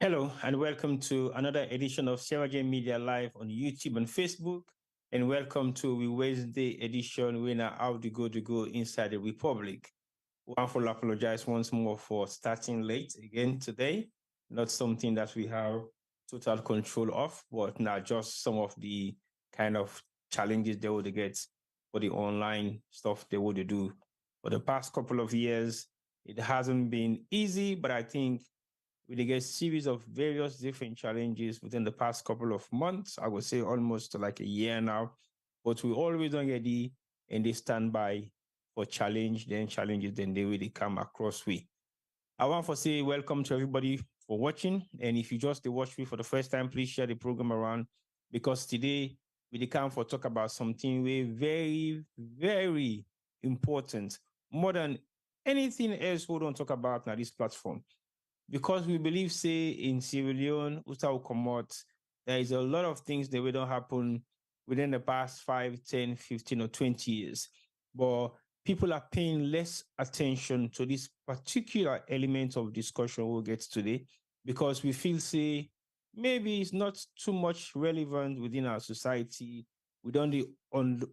Hello, and welcome to another edition of Sierra Leone Media Live on YouTube and Facebook. And welcome to the Wednesday edition winner How to Go Inside the Republic. One for apologize once more for starting late again today. Not something that we have total control of, but now just some of the kind of challenges they would get for the online stuff they would do. For the past couple of years, it hasn't been easy, but I think with a series of various different challenges within the past couple of months, I would say almost like a year now, but we always don't get the and they stand by for challenges, then they really come across we. I want to say welcome to everybody for watching. And if you just watch me for the first time, please share the program around because today we come for talk about something very, very important, more than anything else we don't talk about now this platform. Because we believe, say, in Sierra Leone, Uta Ukomot, there is a lot of things that will don't happen within the past 5, 10, 15, or 20 years. But people are paying less attention to this particular element of discussion we'll get today because we feel, say, maybe it's not too much relevant within our society. We don't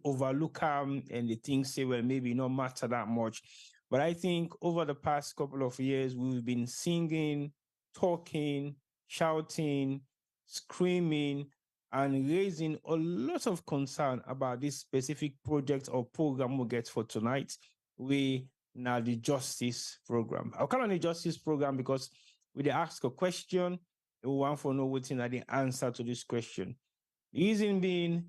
overlook them and the things say, well, maybe not matter that much. But I think over the past couple of years, we've been singing, talking, shouting, screaming, and raising a lot of concern about this specific project or program we'll get for tonight. We now the justice program. I'll call on the justice program because we ask a question, we want to know what's in the answer to this question. The reason being,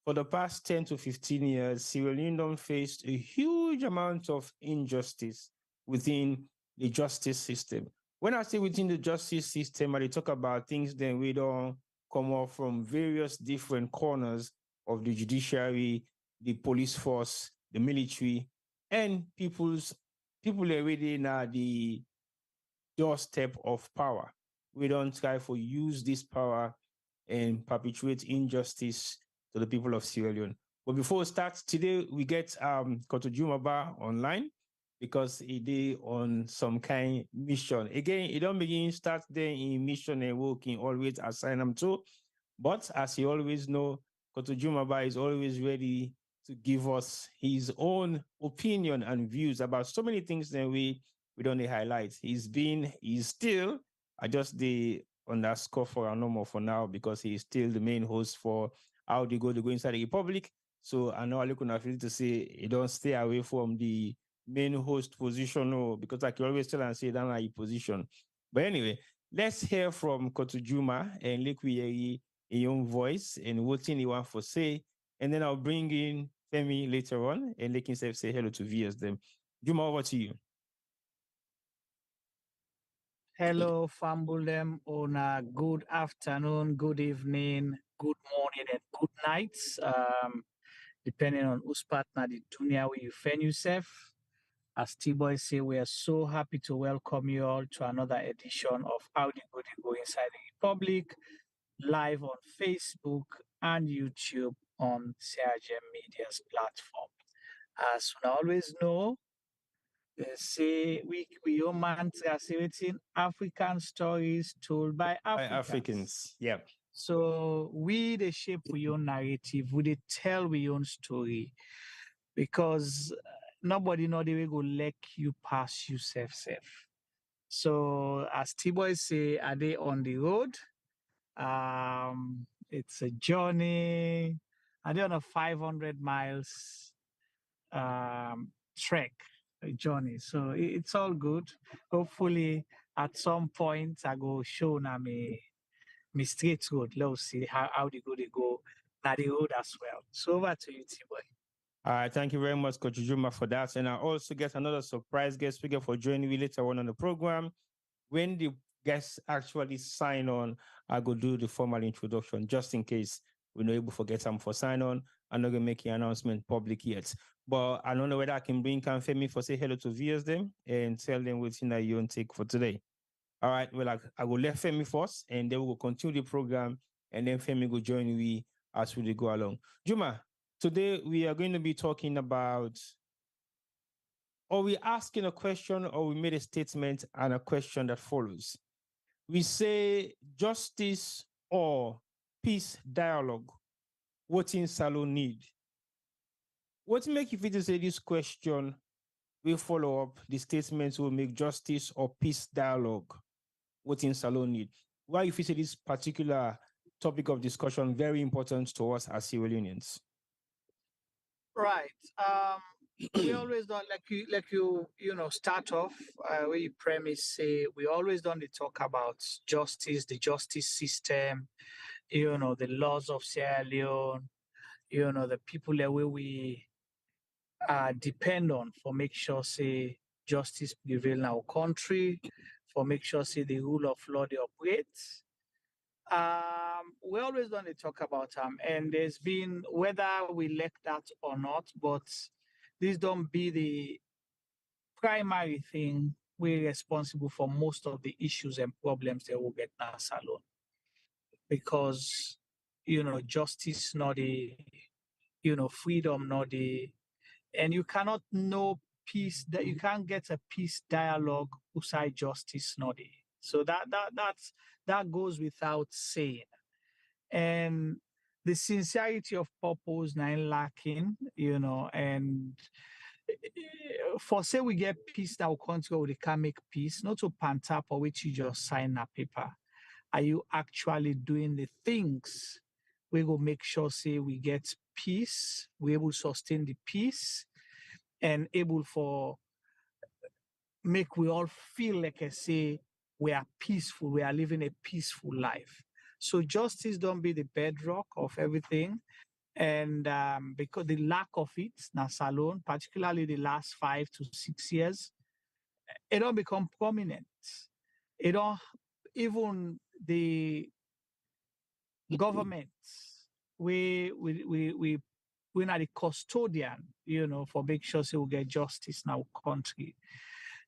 for the past 10 to 15 years, Sierra Leone faced a huge amount of injustice within the justice system. When I say within the justice system, I talk about things that we don't come off from various different corners of the judiciary, the police force, the military, and people already now the doorstep of power. We don't try to use this power and perpetuate injustice to the people of Sierra Leone. But before we start, today we get Kotojumaba online because he did on some kind mission. Again, he don't begin start there in mission and working, always assign them to. But as you always know, Kotojumaba is always ready to give us his own opinion and views about so many things that we don't highlight. He's still, I just the underscore for our normal for now because he's still the main host for How to Go Inside the Republic. So I know I look on a feel to say you don't stay away from the main host position, or because I can always tell and say that my position. But anyway, let's hear from Kotujuma and Likwiyeri in your own voice and what thing you want to say. And then I'll bring in Femi later on and let himself say hello to viewers them. Juma, over to you. Hello, Fambulem Ona. Good afternoon, good evening, good morning, and good night. Depending on whose partner the dunya where you find yourself. As T-Boy say, we are so happy to welcome you all to another edition of How the Good Go Inside the Republic, live on Facebook and YouTube on Sierra Media's platform. As we always know, say we all mantra say African stories told by Africans. Yeah. So we the shape we own narrative, we they tell we own story because nobody know the way go let you pass yourself safe. So as T-Boy say, are they on the road? It's a journey. Are they on a 500 miles trek? A journey. So it's all good. Hopefully, at some point, I go show na me straight road. Let's see how they go. Now the road as well. So over to you, T-Boy. All right, thank you very much, Coach Juma, for that. And I also get another surprise guest speaker for joining me later on the program. When the guests actually sign on, I go do the formal introduction just in case we're not able to get them for sign on. I'm not going to make the announcement public yet. But I don't know whether I can bring Femi for say hello to viewers them and tell them what's in that you want take for today. All right, well, I will let Femi first and then we'll continue the program and then Femi will join me as we go along. Juma, today we are going to be talking about, or we asking a question or we made a statement and a question that follows. We say justice or peace dialogue. What in Salon need? What make you feel to say this question? We follow up the statements will make justice or peace dialogue. What in Salon need? Why you feel say this particular topic of discussion very important to us as Sierra Leoneans? Right. We always don't start off where you premise say we always don't talk about justice, the justice system, the laws of Sierra Leone, the people that we depend on for make sure say justice prevail in our country, for make sure say the rule of law they operate. We always don't talk about and there's been whether we like that or not, but this don't be the primary thing we're responsible for most of the issues and problems that will get now alone. Because justice not the freedom not the and you cannot know peace that you can't get a peace dialogue beside justice not the. So that goes without saying. And the sincerity of purpose now lacking, and for say we get peace that our country or they can make peace, not to pantap or which you just sign a paper. Are you actually doing the things we will make sure say we get peace, we able to sustain the peace and able for make we all feel like I say we are peaceful, we are living a peaceful life. So justice don't be the bedrock of everything. And because the lack of it, now Salone, particularly the last 5 to 6 years, it don't become prominent. It don't even the government, we're not the custodian, for make sure so we get justice in our country.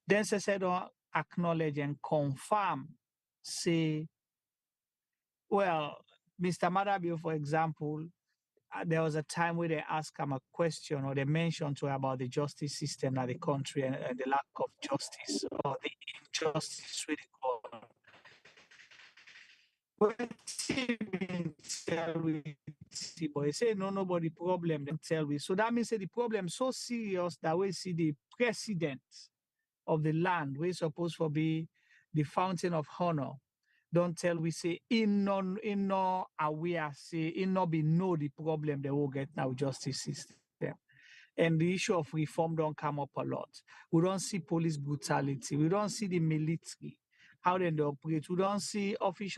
Then say don't acknowledge and confirm, say, well, Mr. Madabio, for example, there was a time where they asked him a question or they mentioned to her about the justice system in the country and the lack of justice or the injustice really going. But he say no, nobody problem them tell we. So that means that the problem so serious that we see the president of the land, we're supposed to be the fountain of honor. Don't tell we say in no aware say in no be know the problem they will get now justice system. And the issue of reform don't come up a lot. We don't see police brutality. We don't see the military, how they operate. We don't see Office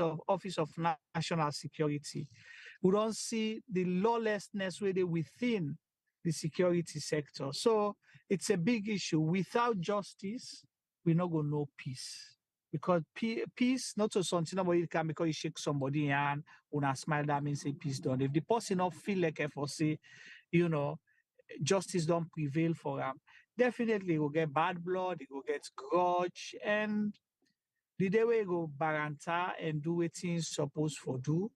of National Security. We don't see the lawlessness really within the security sector. So it's a big issue. Without justice, we're not going to know peace. Because peace, not so something nobody can because you shake somebody and when I smile, that means say peace done. If the person not feel like if I say, justice don't prevail for them, definitely will get bad blood, it will get grudge, and the day we go baranta and do what things supposed for do,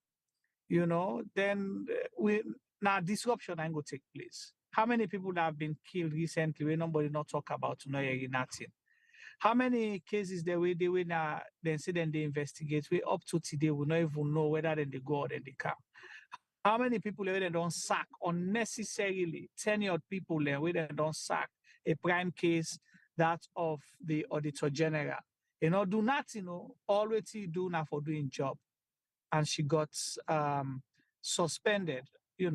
then we now disruption ain't go take place. How many people that have been killed recently where nobody not talk about no nothing? How many cases they were now then say then they investigate? We up to today we not even know whether then they go or then they come. How many people they don't sack unnecessarily? 10-year-old people there where they don't sack a prime case that of the Auditor General. Do nothing, always do now for doing job. And she got suspended.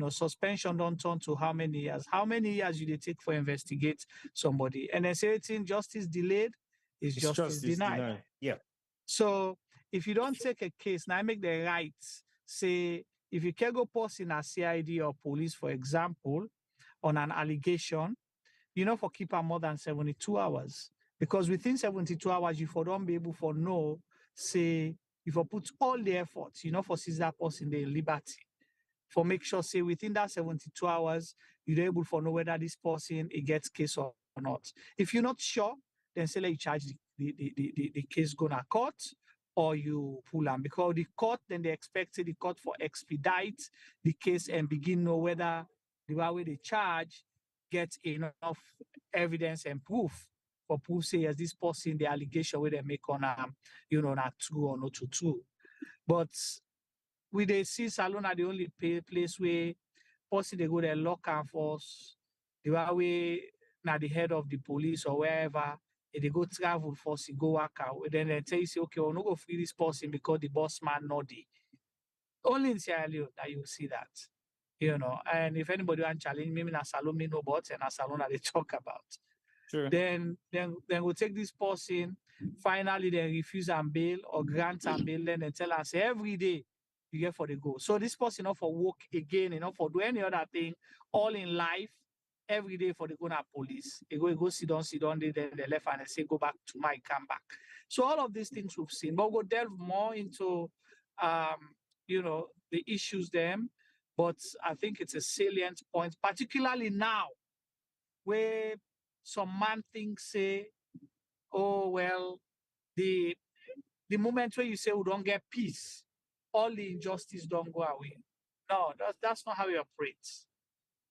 Suspension don't turn to how many years? How many years you they take for investigate somebody? And then say justice delayed is justice denied. Yeah. So if you don't take a case, now I make the rights, say, if you can go post in a CID or police, for example, on an allegation, for keep her more than 72 hours. Because within 72 hours, you for don't be able for know, say, if you put all the efforts, for seize that person the liberty, for make sure, say, within that 72 hours, you're able for know whether this person it gets case or not. If you're not sure, then say let you charge the case go to court or you pull them because the court then they expected the court for expedite the case and begin know whether the way they charge gets enough evidence and proof for people say yes, this person, the allegation where they make on you know, not true or not true. But we they see salon are the only place where person they go there lock and force the way now the head of the police or wherever if they go travel first, you go work out. Then they tell you, say, okay, we'll not go free this person because the boss man not the. Only in Sierra Leone that you see that, you know. And if anybody want challenge me, na salon me no but and a salon that they talk about. Sure. Then we'll take this person. Finally, they refuse and bail or grant and bail. Then they tell us every day you get for the go. So this person not for work again, you know, for do any other thing, all in life, every day for the go na police. They go sit down, then they left and they say, go back to my come back. So all of these things we've seen, but we'll delve more into you know, the issues them. But I think it's a salient point, particularly now, where some man thinks say, oh well, the moment where you say we don't get peace, all the injustice don't go away. No, that's not how it operates.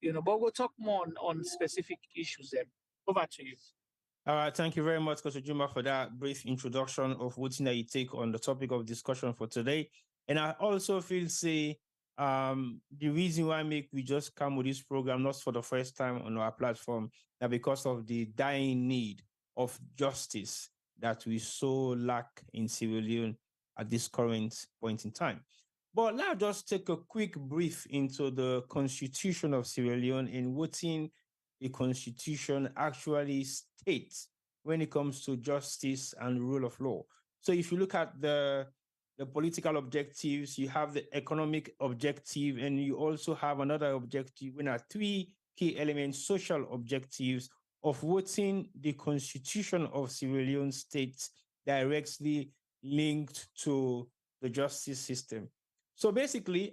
You know, but we'll talk more on specific issues then. Over to you. All right, thank you very much, Coach Juma, for that brief introduction of what you take on the topic of discussion for today. And I also feel say the reason why we just come with this program not for the first time on our platform, that because of the dying need of justice that we so lack in Sierra Leone at this current point in time. But let's just take a quick brief into the Constitution of Sierra Leone and what in the Constitution actually states when it comes to justice and rule of law. So if you look at the political objectives, you have the economic objective, and you also have another objective, when are three key elements, social objectives of voting the Constitution of Sierra Leone states directly linked to the justice system. So basically,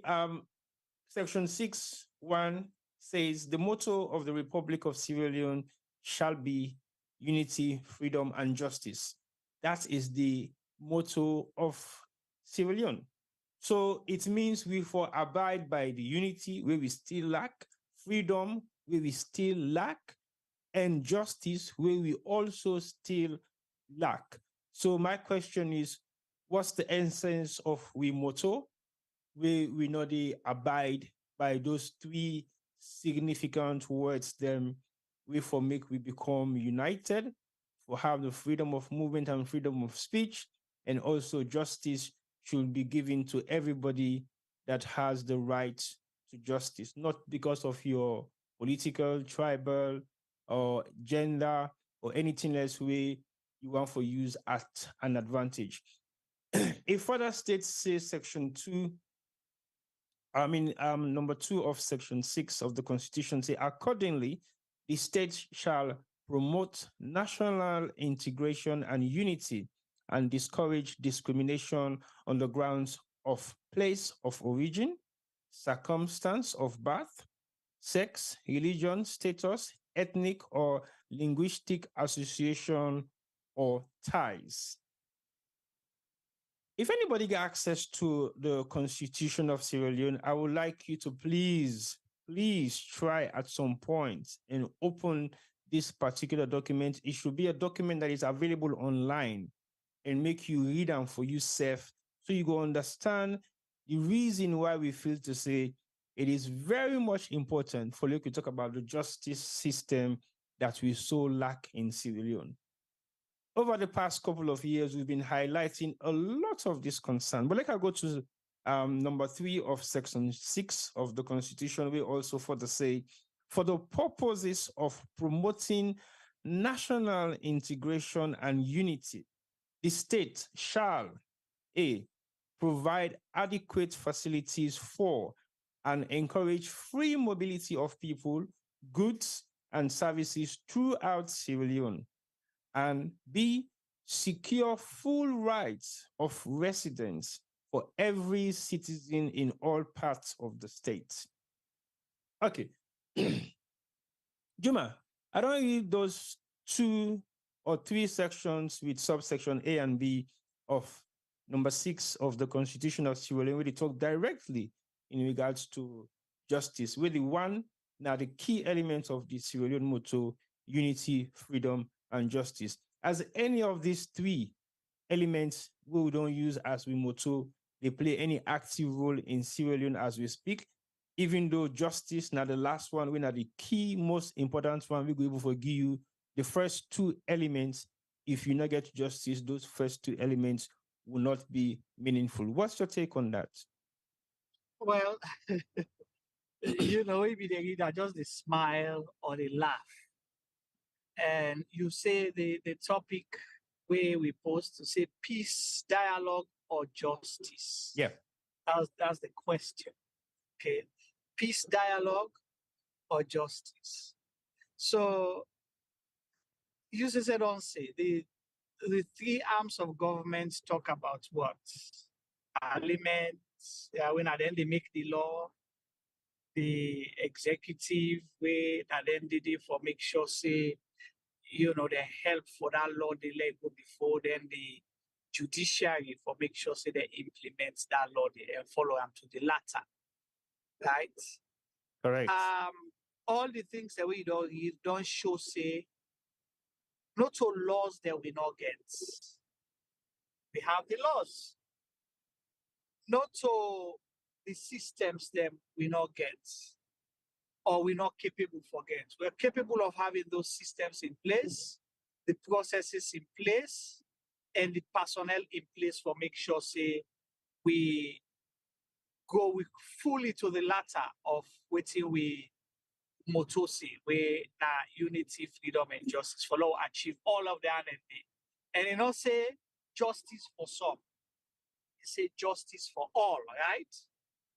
Section 6.1 says the motto of the Republic of Sierra Leone shall be unity, freedom, and justice. That is the motto of Sierra Leone. So it means we for abide by the unity where we still lack, freedom where we still lack, and justice where we also still lack. So my question is, what's the essence of we motto? We know they abide by those three significant words, then we become united, for have the freedom of movement and freedom of speech, and also justice should be given to everybody that has the right to justice, not because of your political, tribal, or gender, or anything else way you want for use at an advantage. A further state says Section 2, number 2 of Section 6 of the Constitution say, accordingly, the state shall promote national integration and unity and discourage discrimination on the grounds of place of origin, circumstance of birth, sex, religion, status, ethnic or linguistic association, or ties. If anybody get access to the Constitution of Sierra Leone, I would like you to please try at some point and open this particular document. It should be a document that is available online and make you read them for yourself so you go understand the reason why we feel to say it is very much important for you to talk about the justice system that we so lack in Sierra Leone. Over the past couple of years, we've been highlighting a lot of this concern. But let us go to number 3 of Section 6 of the Constitution. We also further say, for the purposes of promoting national integration and unity, the state shall, A, provide adequate facilities for and encourage free mobility of people, goods, and services throughout Sierra Leone, and B, secure full rights of residence for every citizen in all parts of the state. Okay. Juma, I don't read those 2 or 3 sections with subsection A and B of number 6 of the Constitution of Sierra Leone, where they talk directly in regards to justice, where the one, now the key elements of the Sierra Leone motto, unity, freedom, and justice. As any of these three elements we don't use as we motto, they play any active role in Sierra Leone as we speak, even though justice, now the last one, we are the key, most important one, we go able to give you the first two elements. If you not get justice, those first two elements will not be meaningful. What's your take on that? Well, maybe they either just they smile or they laugh. And you say the topic where we post to say peace, dialogue, or justice. Yeah. That's the question. Okay. Peace, dialogue, or justice. So you say don't say the three arms of government talk about what? Parliament, when then they make the law, the executive way, and then they for make sure say, the help for that law they let go before, then the judiciary for make sure say they implement that law they follow them to the latter. Right? Correct. All the things that we don't show say not all laws that we not get. We have the laws. Not all the systems that we not get or we're not capable for get. We're capable of having those systems in place, the processes in place, and the personnel in place for make sure say we go fully to the latter of what we motto say, where unity, freedom, and justice for all achieve all of that and say justice for some. Say justice for all, right?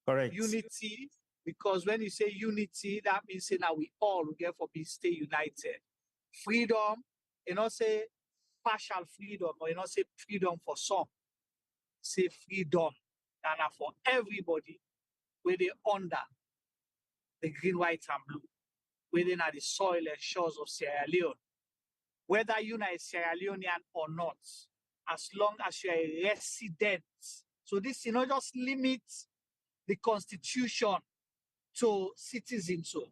Correct. Unity, because when you say unity, that means say now we all get for be stay united. Freedom, say partial freedom, or say freedom for some. Say freedom, and for everybody, where they under the green, white, and blue, where they are the soil and shores of Sierra Leone. Whether you are a Sierra Leonean or not, as long as you are a resident. So this not just limits the constitution to citizens. So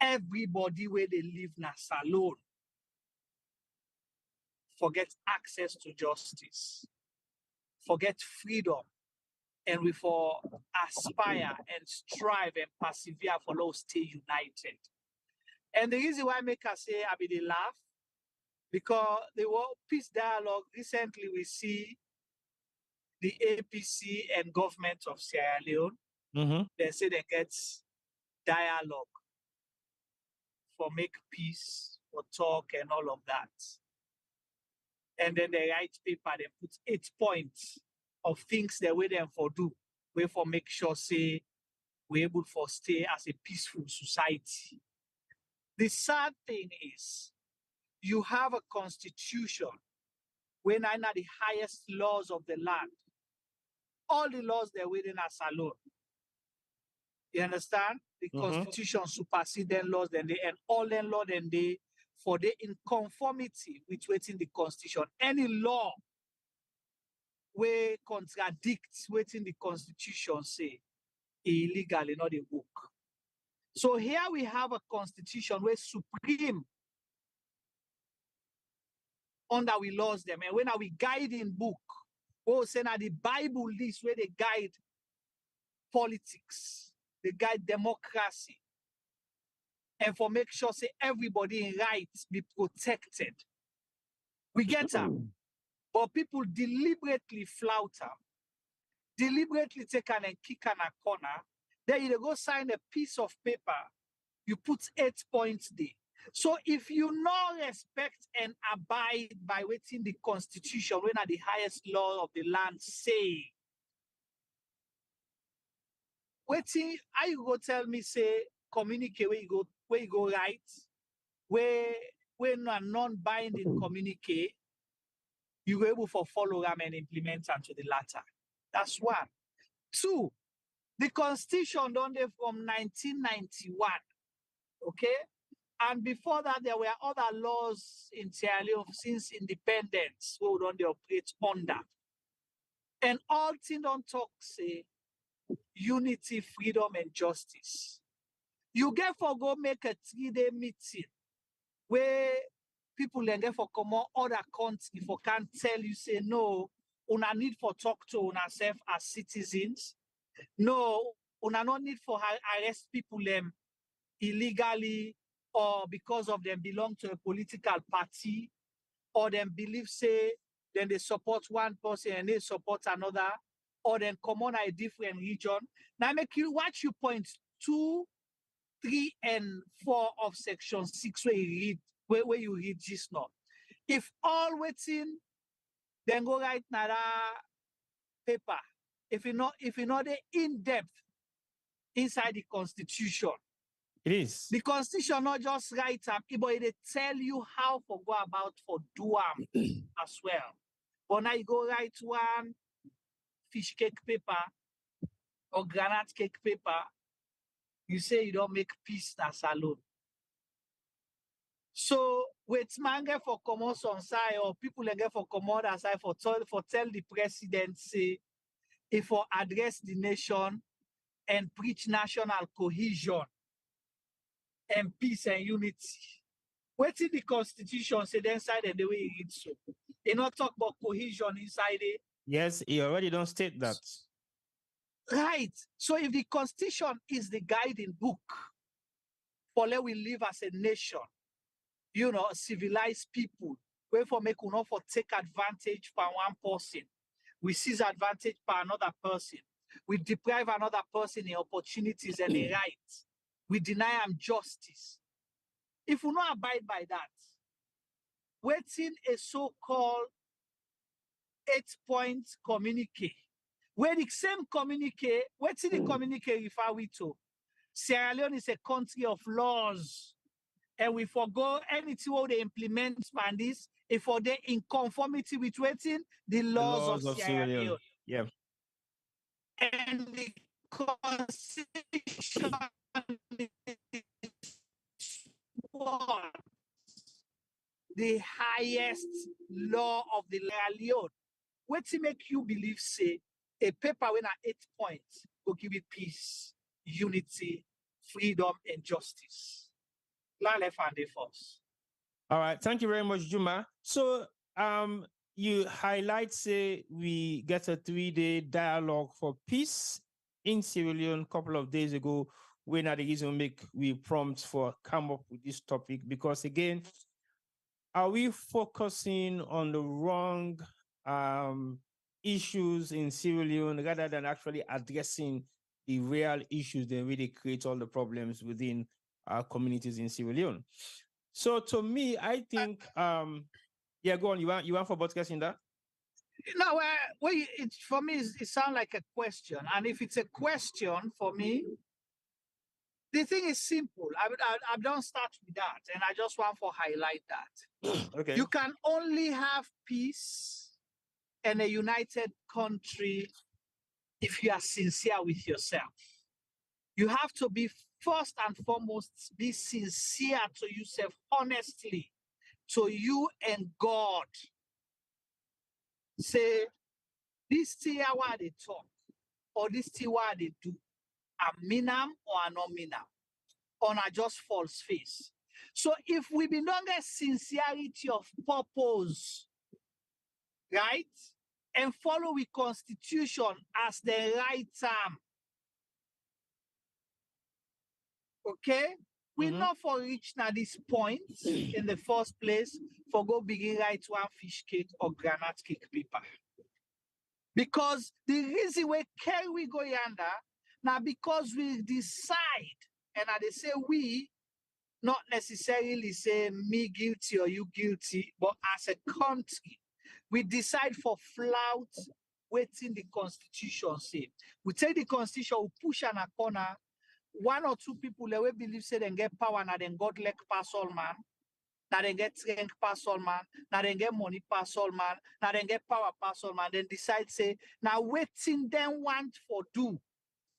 everybody where they live in a alone forget access to justice, forget freedom, and we for aspire and strive and persevere for those stay united. And the reason why I make us say I be they laugh, because the World Peace Dialogue, recently we see the APC and government of Sierra Leone, they say they get dialogue for make peace, for talk and all of that. And then they write paper, they put 8 points of things they wait them for do, way for make sure say we're able for stay as a peaceful society. The sad thing is you have a constitution when I know the highest laws of the land. All the laws they're within us alone. You understand? The constitution supersedes laws, then they and all them law then they for the in conformity with within the constitution. Any law where contradicts within the constitution say illegal in not a book. So here we have a constitution where supreme under we laws them. And when are we guiding book? Oh, say now the Bible list where they guide politics, they guide democracy, and for make sure say everybody in rights be protected. We get them, but people deliberately flout them, deliberately take an and kick on a corner. Then you go sign a piece of paper, you put 8 points there. So if you not respect and abide by within the constitution, when are the highest law of the land say, waiting, I go tell me say communicate where you go right, where non-binding communicate, you go able for follow them and implement them to the latter. That's one. Two, the constitution done there from 1991. Okay? And before that, there were other laws in Sierra Leone since independence who don't they operate under. And all things don't talk say unity, freedom, and justice. You get for go make a 3-day meeting where people then get for come out other country for can't tell you say no, una need for talk to una self as citizens. No, una no need for arrest people them illegally or because of them belong to a political party or them believe say then they support one person and they support another or then come on a different region. Now make you watch you points 2, 3, and 4 of section 6 where you read this now. If all waiting, then go write another paper. If you know the in-depth inside the constitution. It is. The constitution not just write up, but it tell you how to go about for do as well. But now you go write one fish cake paper or granite cake paper, you say you don't make peace that's alone. So with man get for common on side or people get for common aside for tell the president say if for address the nation and preach national cohesion and peace and unity. What's in the constitution say the inside and the way it reads so. They not talk about cohesion inside it. Yes, he already don't state that. Right. So if the constitution is the guiding book for let we live as a nation, you know, civilized people, where for make enough for take advantage for one person. We seize advantage for another person. We deprive another person in opportunities and in rights. We deny them justice. If we not abide by that, waiting a so-called 8-point communique, where the same communique, what's in the communique refer we to? Sierra Leone is a country of laws, and we forgo anything what they implement on this, if for they in conformity with waiting the laws of Sierra Leone. Yeah. And the constitution was the highest law of the Sierra Leone. What to make you believe say a paper when at 8 points will give it peace, unity, freedom, and justice. Lale Fande first. All right. Thank you very much, Juma. So you highlight say we get a 3-day dialogue for peace in Sierra Leone a couple of days ago. When are the reason make we prompt for come up with this topic? Because again, are we focusing on the wrong issues in Sierra Leone rather than actually addressing the real issues that really create all the problems within our communities in Sierra Leone? So to me, I think, yeah, go on. You want for broadcasting that? No, well, it for me it sounds like a question, and if it's a question for me, the thing is simple. I don't start with that, and I just want to highlight that. Okay. You can only have peace and a united country if you are sincere with yourself. You have to be first and foremost be sincere to yourself, honestly, to you and God. Say, this thing what they talk, or this thing what they do, I mean them or I not mean them, or I just false face. So if we belong a sincerity of purpose, right, and follow the constitution as the right term, okay, we not for reach now this point in the first place for go begin write one fish cake or granite cake paper. Because the reason we carry we go yonder, now because we decide, and they say we, not necessarily say me guilty or you guilty, but as a country, we decide for flout waiting the constitution say. We take the constitution, we push in a corner, 1 or 2 people they will believe say they get power, now then God like pass all man. Now they get strength pass all man, now they get money pass all man, now they get power pass all man, then decide say, now waiting them want for do,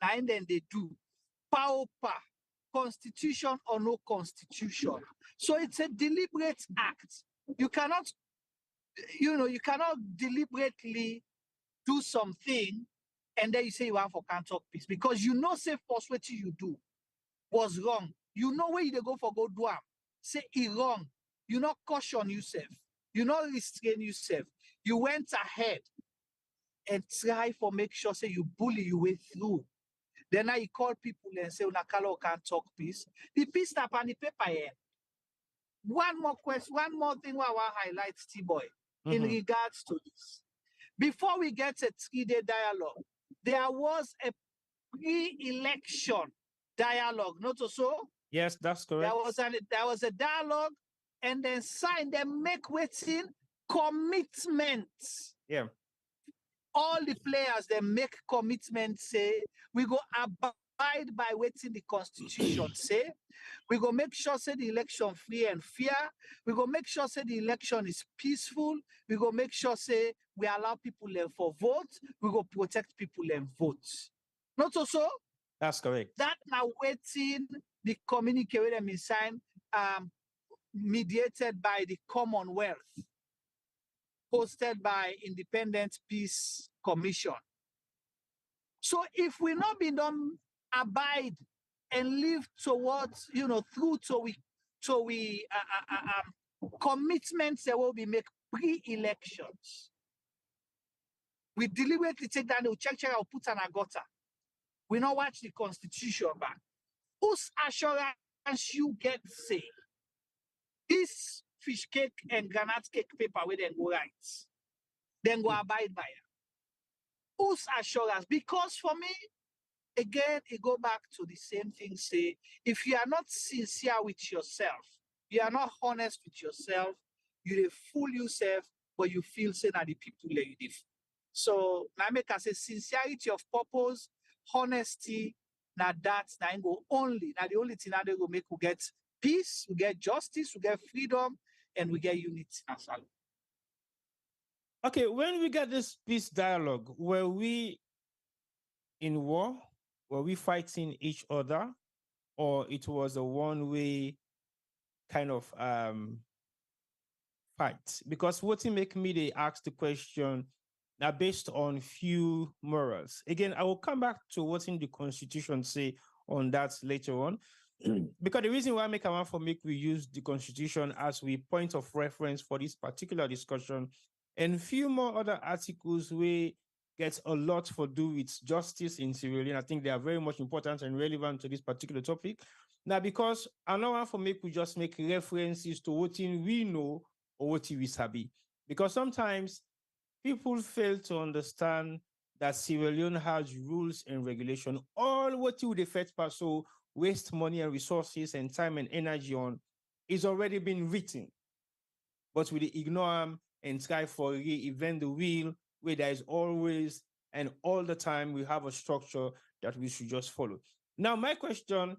now and then they do. Power, constitution or no constitution. So it's a deliberate act. You cannot, you cannot deliberately do something and then you say you want for can't talk peace because you know say first what you do was wrong. You know where you go for go do am. Say it wrong. you not caution yourself, you not restrain yourself. You went ahead and try for make sure say you bully your way through. Then now you call people and say, Unakalo can't talk peace. The peace tap on the paper here. One more question, one more thing I want to highlight, T-Boy, in regards to this. Before we get a 3-day dialogue, there was a pre-election dialogue, not so? Yes, that's correct. There was a dialogue, and then sign, they make waiting commitments. Yeah. All the players, they make commitments, say, we go abide by waiting the constitution, say, we go make sure, say, the election free and fair, we go make sure, say, the election is peaceful, we go make sure, say, we allow people for vote, we go protect people and vote. Not so? That's correct. That now waiting the communique with them is signed, mediated by the Commonwealth, hosted by Independent Peace Commission. So if we not be done abide and live towards, through to we commitments that will be make pre-elections. We deliberately take that, we'll check or put an agota. We not watch the constitution back. Whose assurance you get say this fish cake and granite cake paper where they go write, then go abide by it. Whose assurance? Because for me, again, it go back to the same thing. Say, if you are not sincere with yourself, you are not honest with yourself, you fool yourself, but you feel say that the people let you live. So now make us say sincerity of purpose, honesty. Now that's now go only. Now the only thing that they will make we get peace, we get justice, we get freedom, and we get unity. Okay, when we got this peace dialogue, were we in war? Were we fighting each other? Or it was a one-way kind of fight? Because what make me they ask the question now based on few morals. Again, I will come back to what in the Constitution say on that later on. Because the reason why I make a want for make we use the Constitution as we point of reference for this particular discussion, and few more other articles we get a lot for do with justice in Sierra Leone. I think they are very much important and relevant to this particular topic. Now, because I don't want for make we just make references to what we know or what we sabi. Because sometimes people fail to understand that Sierra Leone has rules and regulation. All what you the first person waste money and resources and time and energy on is already been written. But we ignore them and try for reinvent the wheel where there is always and all the time we have a structure that we should just follow. Now, my question,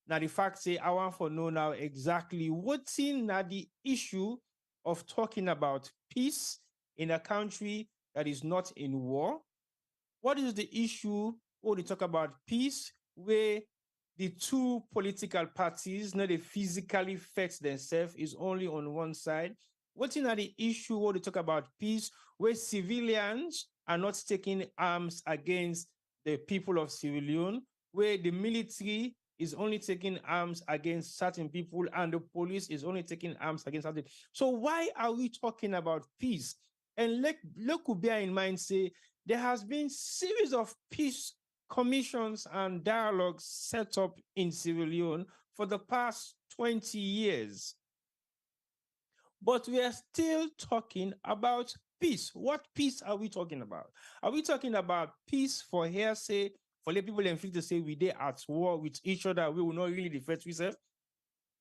now the fact say I want to know now exactly what's in now the issue of talking about peace in a country that is not in war. What is the issue when we talk about peace where the two political parties, not they physically fight themselves, is only on one side? What's in the issue when we talk about peace where civilians are not taking arms against the people of Sierra Leone, where the military is only taking arms against certain people and the police is only taking arms against certain. So why are we talking about peace? And look, bear in mind, say, there has been series of peace commissions and dialogues set up in Sierra Leone for the past 20 years. But we are still talking about peace. What peace are we talking about? Are we talking about peace for hearsay, for let people and feel to say we are at war with each other, we will not really defend ourselves?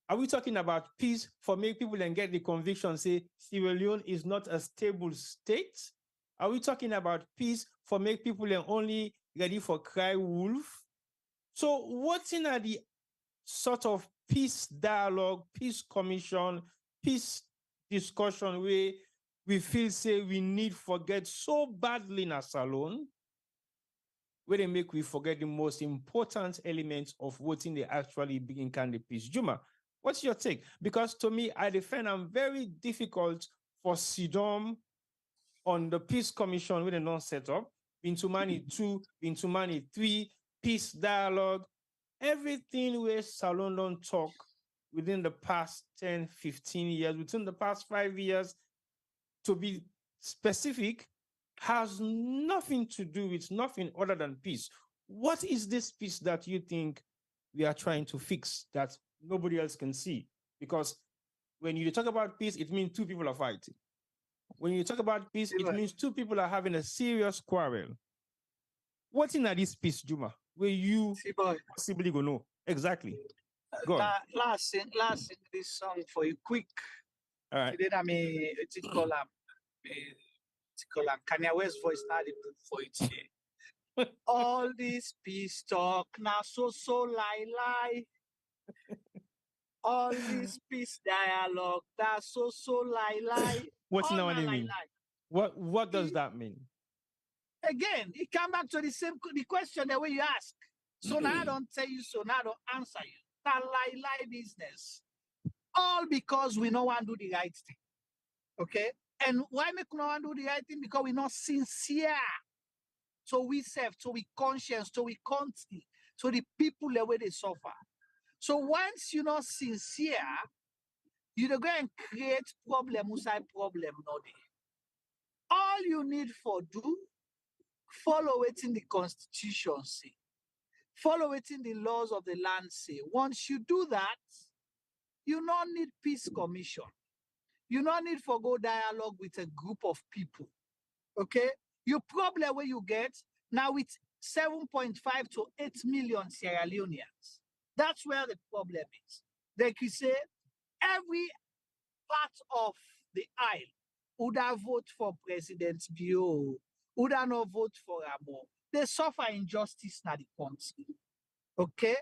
Are we talking about peace for make people and get the conviction, say Sierra Leone is not a stable state? Are we talking about peace for make people and only ready for cry wolf? So what's in the sort of peace dialogue, peace commission, peace discussion where we feel say we need forget so badly in a salon, where they make we forget the most important elements of what in they actually begin can the peace? Juma, what's your take? Because to me, I defend I'm very difficult for Sidom on the peace commission with a non set up, into money 2, into money 3, peace dialogue, everything where Salon don't talk within the past 10, 15 years, within the past 5 years, to be specific, has nothing to do with nothing other than peace. What is this peace that you think we are trying to fix that nobody else can see? Because when you talk about peace, it means two people are fighting. When you talk about peace, it means two people are having a serious quarrel. What's in this peace, Juma? Where you possibly go know? Exactly. Go on. Last sing this song for you quick. All right. Then I mean, it's called Kanye West voice now the book for it here. All this peace talk now so lie. All this peace dialogue that's so lie. What's all now what I mean? What does that mean? Again, it come back to the question the way you ask. So now I don't tell you, so now I don't answer you. That lie business. All because we no one do the right thing. Okay? And why make no one do the right thing? Because we're not sincere. So we serve, so we conscious, so we country, so the people the way they suffer. So once you're not sincere, you go and create problem, inside problem, no day. All you need for do, follow it in the constitution say. Follow it in the laws of the land say. Once you do that, you don't need peace commission. You don't need for go dialogue with a group of people. Okay? Your problem where you get now with 7.5 to 8 million Sierra Leoneans. That's where the problem is. Like you say, every part of the aisle would have voted for President Bio, would have not vote for Amo. They suffer injustice in the country. Okay?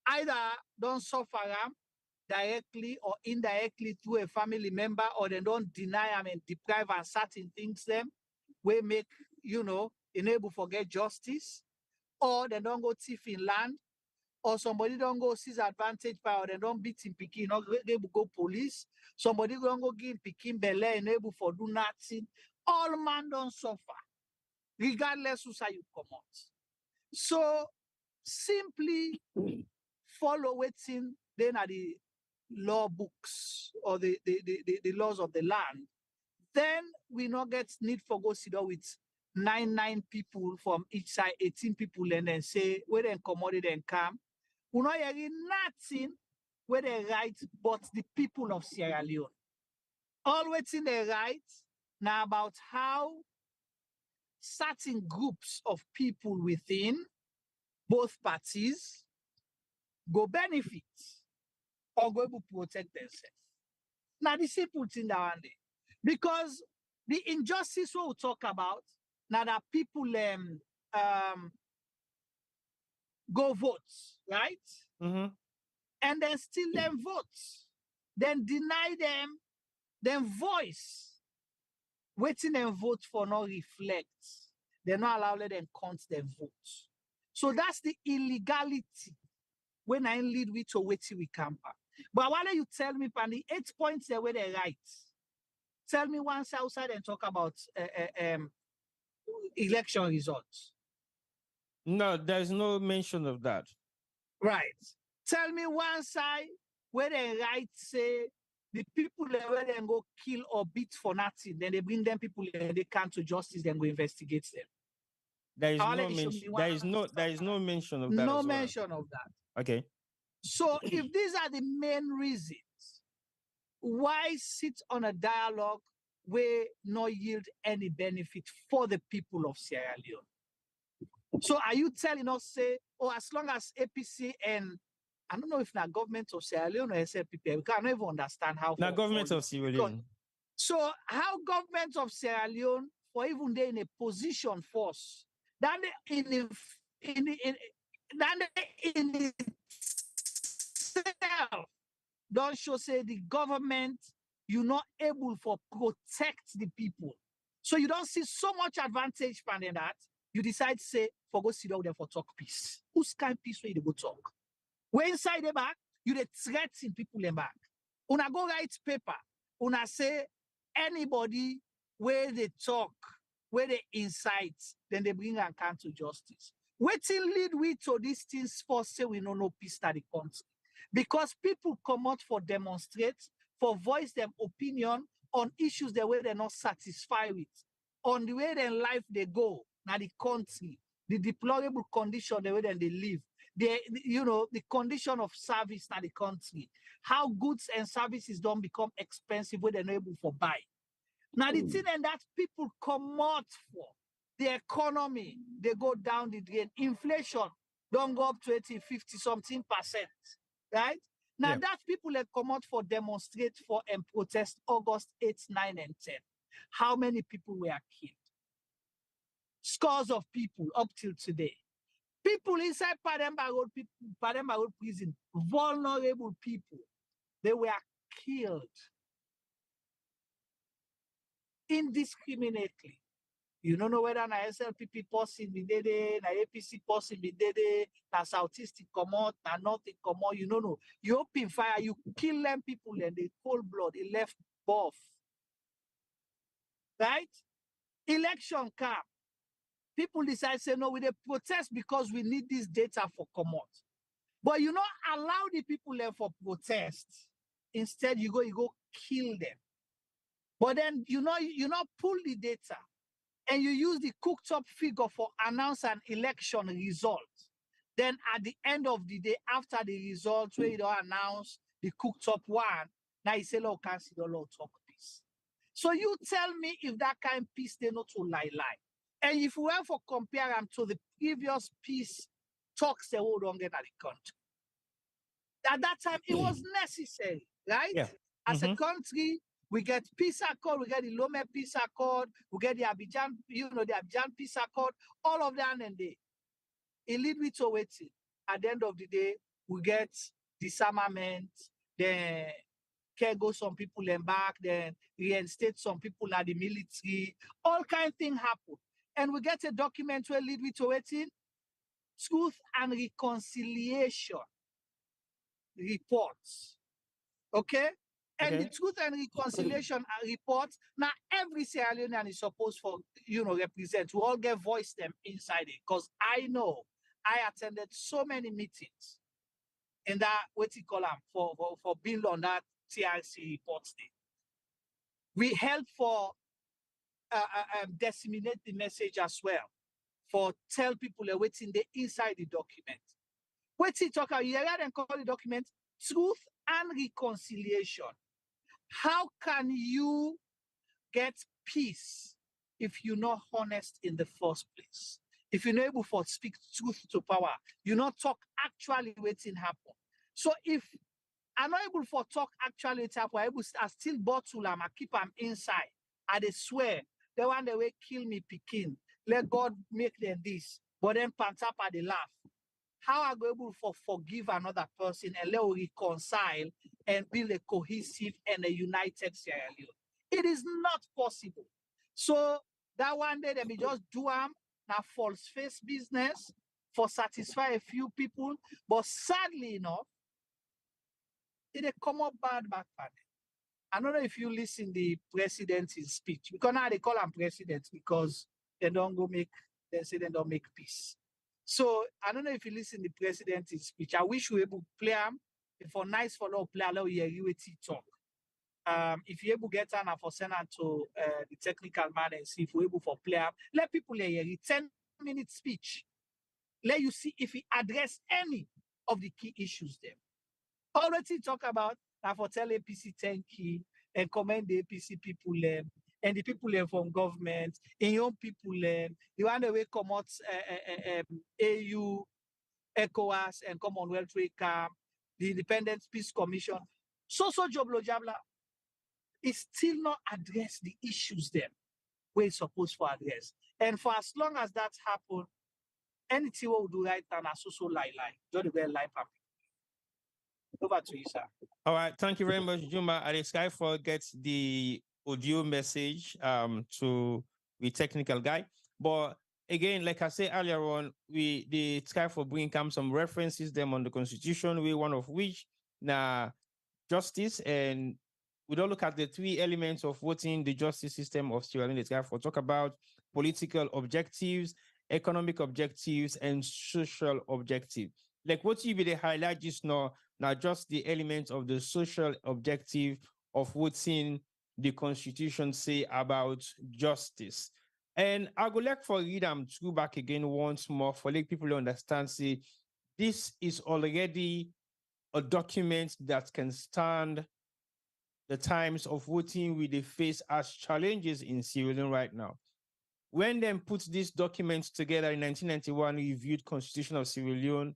Either don't suffer them directly or indirectly through a family member, or they don't deny them and deprive and certain things them, we make, enable forget justice, or they don't go thief in land, or somebody don't go seize advantage power, they don't beat him picking, not able go police, somebody don't go give picking belle, enable for do nothing. All man don't suffer, regardless who say you come out. So simply follow waiting then at the law books or the laws of the land. Then we not get need for go sit down with 9 people from each side, 18 people, and then say where they commodity and come. We not hearing nothing where they write, but the people of Sierra Leone. All waiting they write now about how certain groups of people within both parties go benefit or go to protect themselves. Now the simple thing that one day. Because the injustice we will talk about, now that people go vote, right? Mm-hmm. And then steal them votes, then deny them, then voice, waiting and vote for no reflect. They're not allowed to them count their votes. So that's the illegality when I lead with to waiting we camper. But why don't you tell me, pan the 8 points there where they right? Tell me once outside and talk about election results. No, there's no mention of that. Right. Tell me one side where they right say the people where they go kill or beat for nothing, then they bring them people and they come to justice, then go investigate them. There is no mention. There is no mention of that. No mention of that. Okay. So if these are the main reasons, why sit on a dialogue where no yield any benefit for the people of Sierra Leone? So are you telling us, say, as long as APC and I don't know if now government of Sierra Leone or SLPP, we can't even understand how. Now government of Sierra Leone. So how government of Sierra Leone, for even they in a position force, then in itself, don't show say the government you're not able for protect the people. So you don't see so much advantage from that. You decide to say for go sit down there for talk peace. Who's kind peace where you go talk? When inside the back, you the threaten people in back. Una go write paper. Una say anybody where they talk, where they incite, then they bring and come to justice. Waiting lead we to these things for say we no peace at the country. because people come out for demonstrate, for voice them opinion on issues the way they're not satisfied with, on the way their life they go, now the country, the deplorable condition the way that they live, the condition of service in the country, how goods and services don't become expensive when they're not able to buy. Now the thing and that people come out for, the economy, they go down the drain. Inflation don't go up to 80, 50 something percent, right? Now that people that come out for demonstrate for and protest August 8, 9, and 10. How many people were killed? Scores of people up till today. People inside Pademba Road prison, vulnerable people, they were killed indiscriminately. You don't know whether na SLPP person be there, na APC person be there, na Southeast come out, na North come out. You don't know. You open fire, you kill them people, and they cold blood, they left both. Right? Election come. People decide say no, we dey protest because we need this data for come out. But you not allow the people there for protest. Instead, you go kill them. But then you not pull the data and you use the cooked up figure for announce an election result. Then at the end of the day, after the results, where you don't announce the cooked up one, now you say, "Lord, cancel the Lord talk peace." So you tell me if that kind of peace they not to lie. And if we were for compare them to the previous peace talks they hold on in the country. At that time, it was necessary, right? Yeah. As a country, we get peace accord, we get the Lome peace accord, we get the Abidjan, the Abidjan peace accord, all of that, and it lead me to waiting. At the end of the day, we get disarmament, then can go some people and back, then reinstate some people at the military, all kind of things happen. And we get a document where lead me to waiting, truth and reconciliation reports. Okay? And the truth and reconciliation reports, now every Sierra Leonean is supposed for, represent. We all get voice them inside it. Because I know I attended so many meetings in that, what you call them, for build on that TRC reports day. We help for disseminate the message as well, for tell people what's in the inside the document. What's he talk about? You heard them call the document truth and reconciliation. How can you get peace if you're not honest in the first place? If you're not able to speak truth to power, you not talk actually what's in happen. So if I'm not able to talk actually what's happen, I still bottle them, I keep them inside. I they swear, the one they will kill me picking. Let God make them this. But then Pantapa they laugh. How are we able to forgive another person and let us reconcile and build a cohesive and a united Sierra Leone? It is not possible. So that one day they may just do now false face business for satisfy a few people. But sadly enough, it come up bad backpack. I don't know if you listen to the president's speech, because now they call him president because they say they don't make peace. So I don't know if you listen to the president's speech. I wish we were able to play him. For nice for no play, allow you to talk. If you're able to get on for send to the technical man and see if we're able to play him, let people hear you 10-minute speech. Let you see if he address any of the key issues there. Already talk about that for tell APC thank you and commend the APC people and the people from government, and young people the one that will come out AU, ECOWAS, and Commonwealth camp, the Independent Peace Commission. So Joblo Jabla is still not address the issues there we're supposed to address. And for as long as that happen, anything we will do right now, so lie. Don't be lie. Over to you, sir. All right, thank you very much, Juma. I Skyfall gets the audio message to the technical guy. But again, like I said earlier on, the Skyfall bring some references them on the Constitution, one of which now justice, and we don't look at the three elements of what's in the justice system of Sierra Leone. The Skyfall talk about political objectives, economic objectives, and social objectives. like what you be the highlight just now just the elements of the social objective of what's in the constitution say about justice. And I would like for read them to go back again once more for like people to understand, say this is already a document that can stand the times of voting we they face as challenges in Sierra Leone right now. When them put these documents together in 1991, reviewed Constitution of Sierra Leone,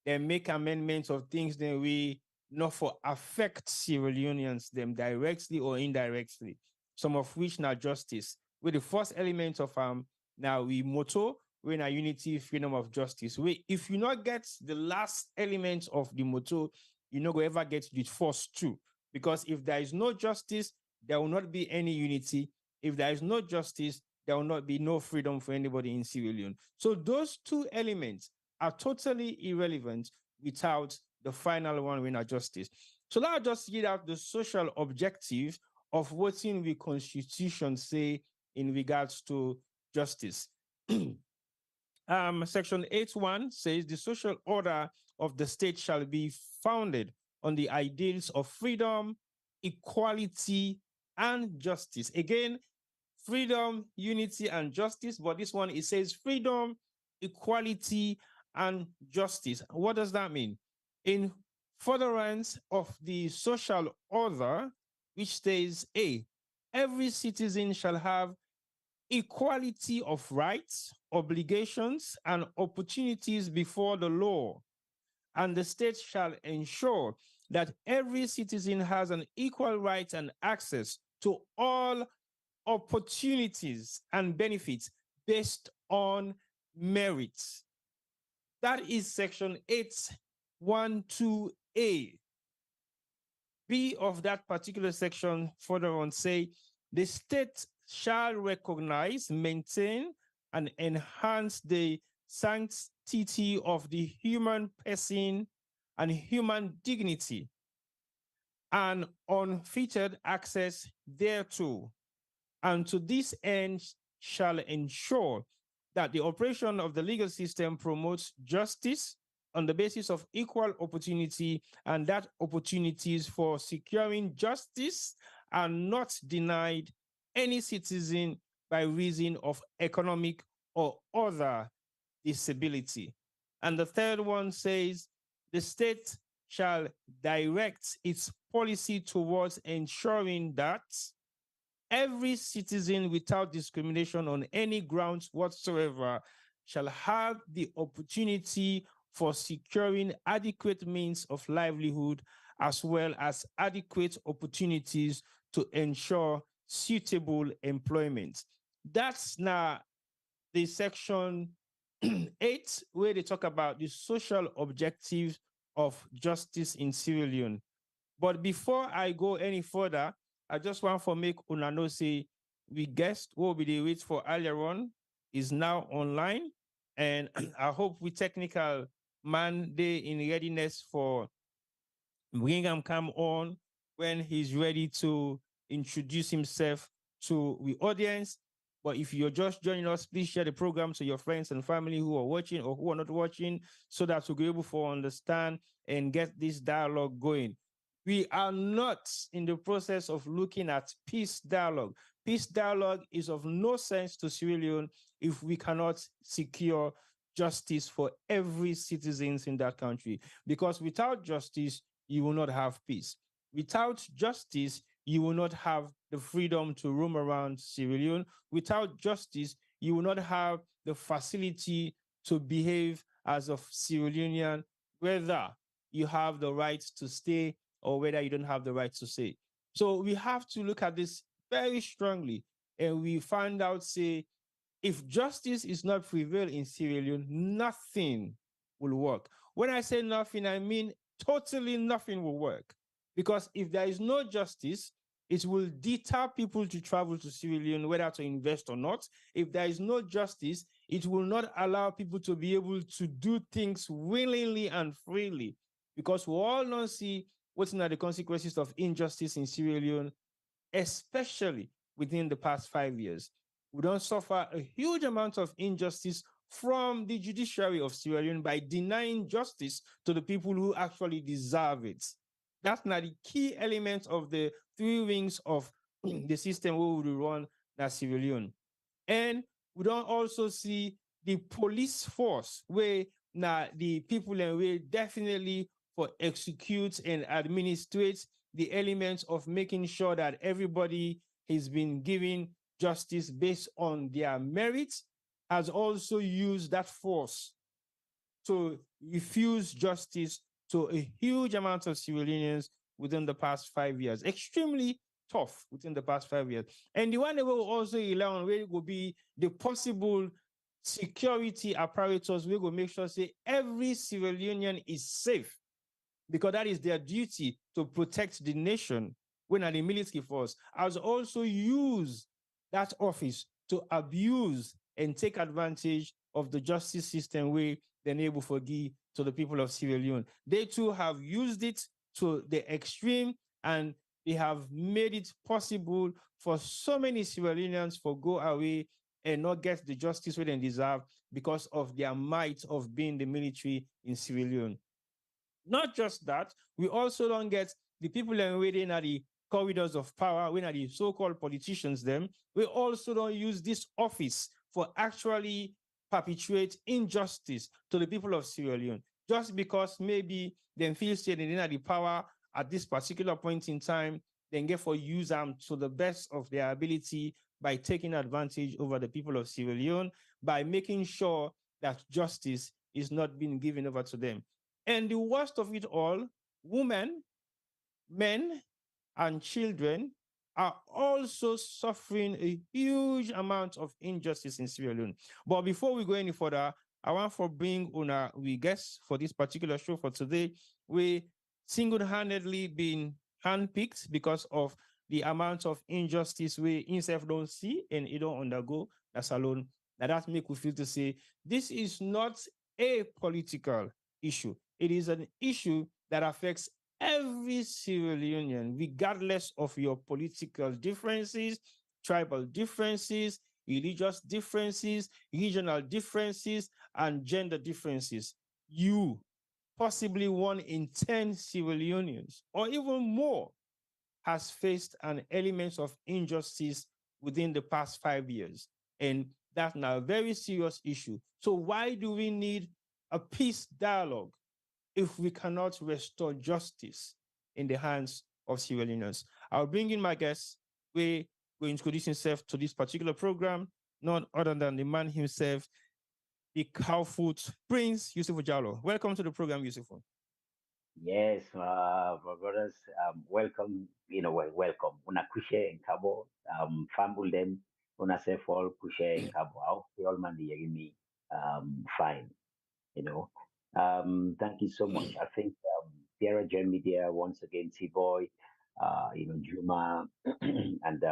they make amendments of things that we not for affect Sierra Leoneans them directly or indirectly. Some of which now justice. With the first element of now we motto we're in a unity, freedom of justice. We if you not get the last element of the motto, you not go ever get the first two. Because if there is no justice, there will not be any unity. If there is no justice, there will not be no freedom for anybody in Sierra Leone. So those two elements are totally irrelevant without the final one, winner justice. So now just get out the social objective of what in the constitution say in regards to justice. Section 8.1 says the social order of the state shall be founded on the ideals of freedom, equality, and justice. Again, freedom, unity, and justice, but this one it says freedom, equality, and justice. What does that mean? In furtherance of the social order, which says A, every citizen shall have equality of rights, obligations, and opportunities before the law, and the state shall ensure that every citizen has an equal right and access to all opportunities and benefits based on merit. That is section 8.1.2a. B of that particular section further on say, the state shall recognize, maintain, and enhance the sanctity of the human person and human dignity and unfettered access thereto, and to this end shall ensure that the operation of the legal system promotes justice on the basis of equal opportunity, and that opportunities for securing justice are not denied any citizen by reason of economic or other disability. And the third one says, the state shall direct its policy towards ensuring that every citizen without discrimination on any grounds whatsoever shall have the opportunity for securing adequate means of livelihood as well as adequate opportunities to ensure suitable employment. That's now the section 8, where they talk about the social objectives of justice in Sierra Leone. But before I go any further, I just want to make una know say we guest what we did wait for earlier on is now online, and I hope we technical man they in readiness for bring him come on when he's ready to introduce himself to the audience. But if you're just joining us, please share the program to your friends and family who are watching or who are not watching, so that we'll be able to understand and get this dialogue going. We are not in the process of looking at peace dialogue. Peace dialogue is of no sense to Sierra Leone if we cannot secure justice for every citizen in that country. Because without justice, you will not have peace. Without justice, you will not have the freedom to roam around Sierra Leone. Without justice, you will not have the facility to behave as a Sierra Leonean, whether you have the right to stay or whether you don't have the right to stay. So we have to look at this very strongly, and we find out, say, if justice is not prevail in Sierra Leone, nothing will work. When I say nothing, I mean totally nothing will work. Because if there is no justice, it will deter people to travel to Sierra Leone, whether to invest or not. If there is no justice, it will not allow people to be able to do things willingly and freely. Because we all know see what's now the consequences of injustice in Sierra Leone, especially within the past 5 years. We don't suffer a huge amount of injustice from the judiciary of Sierra Leone by denying justice to the people who actually deserve it. That's not the key element of the three wings of the system where we run that Sierra Leone. And we don't also see the police force where now the people and we definitely for execute and administrate the elements of making sure that everybody has been given justice based on their merits, has also used that force to refuse justice to a huge amount of Sierra Leoneans within the past 5 years. Extremely tough within the past 5 years. And the one that will also rely on where will be the possible security apparatus, we will make sure say every Sierra Leonean is safe, because that is their duty to protect the nation when the military force has also used that office to abuse and take advantage of the justice system where they're able to give to the people of Sierra Leone. They too have used it to the extreme, and they have made it possible for so many Sierra Leoneans to go away and not get the justice where they deserve because of their might of being the military in Sierra Leone. Not just that, we also don't get the people waiting at the corridors of power, when are the so-called politicians them, we also don't use this office for actually perpetuate injustice to the people of Sierra Leone. Just because maybe they feel say they didn't have the power at this particular point in time, then get for use them to the best of their ability by taking advantage over the people of Sierra Leone, by making sure that justice is not being given over to them. And the worst of it all, women, men, and children are also suffering a huge amount of injustice in Sierra Leone. But before we go any further, I want to bring we guess for this particular show for today, we single-handedly been handpicked because of the amount of injustice we himself don't see and he don't undergo. That's alone. That make we feel to say this is not a political issue. It is an issue that affects every Sierra Leonean, regardless of your political differences, tribal differences, religious differences, regional differences, and gender differences. You, possibly 1 in 10 Sierra Leoneans, or even more, has faced an element of injustice within the past 5 years. And that's now a very serious issue. So why do we need a peace dialogue if we cannot restore justice in the hands of Sierra Leoneans? I'll bring in my guest. We will introduce himself to this particular program, none other than the man himself, the Cowfoot Prince, Yusuf Jallo. Welcome to the program, Yusuf. Yes, my brothers, welcome, welcome. Una kushe en kabo, fambul dem, una se fall kushe en kabo. I hope you all man the me, fine, you know. Thank you so much. I think, Sierra Gen Media, once again, T-Boy, Juma, and,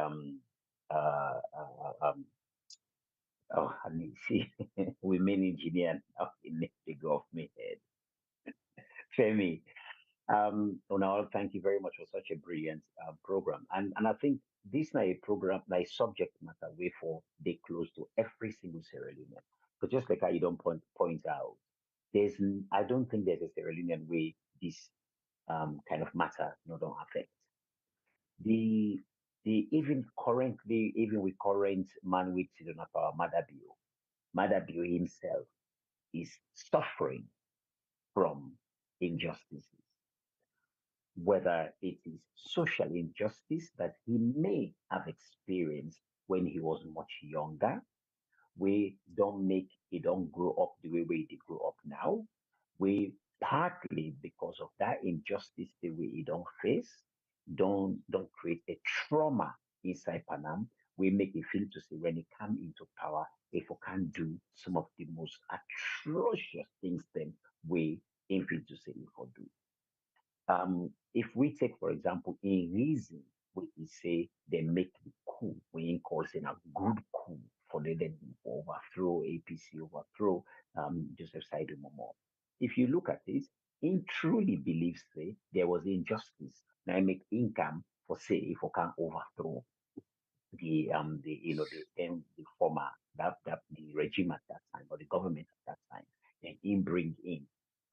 I mean, see, women engineer, now in the go off me head. Femi. Unal, thank you very much for such a brilliant program. And I think this is a program, like subject matter, way for they close to every single Sierra Leonean. But just like how you don't point out, I don't think there's a Sierra Leonean way this kind of matter don't affect. The even currently, even with current man with Sidonapa Madabio himself is suffering from injustices, whether it is social injustice that he may have experienced when he was much younger. We don't grow up the way we did grow up now. We partly because of that injustice the way he don't face, don't create a trauma inside Panam. We make it feel to say when he come into power, if we can do some of the most atrocious things then we aim to say if we do. If we take, for example, in reason, we say they make the coup, we call it a good coup for the overthrow APC, overthrow Joseph Saidu Momo. If you look at this, he truly believes say there was injustice. Now I make income for say if we can overthrow the former that the regime at that time or the government at that time, and him bring in.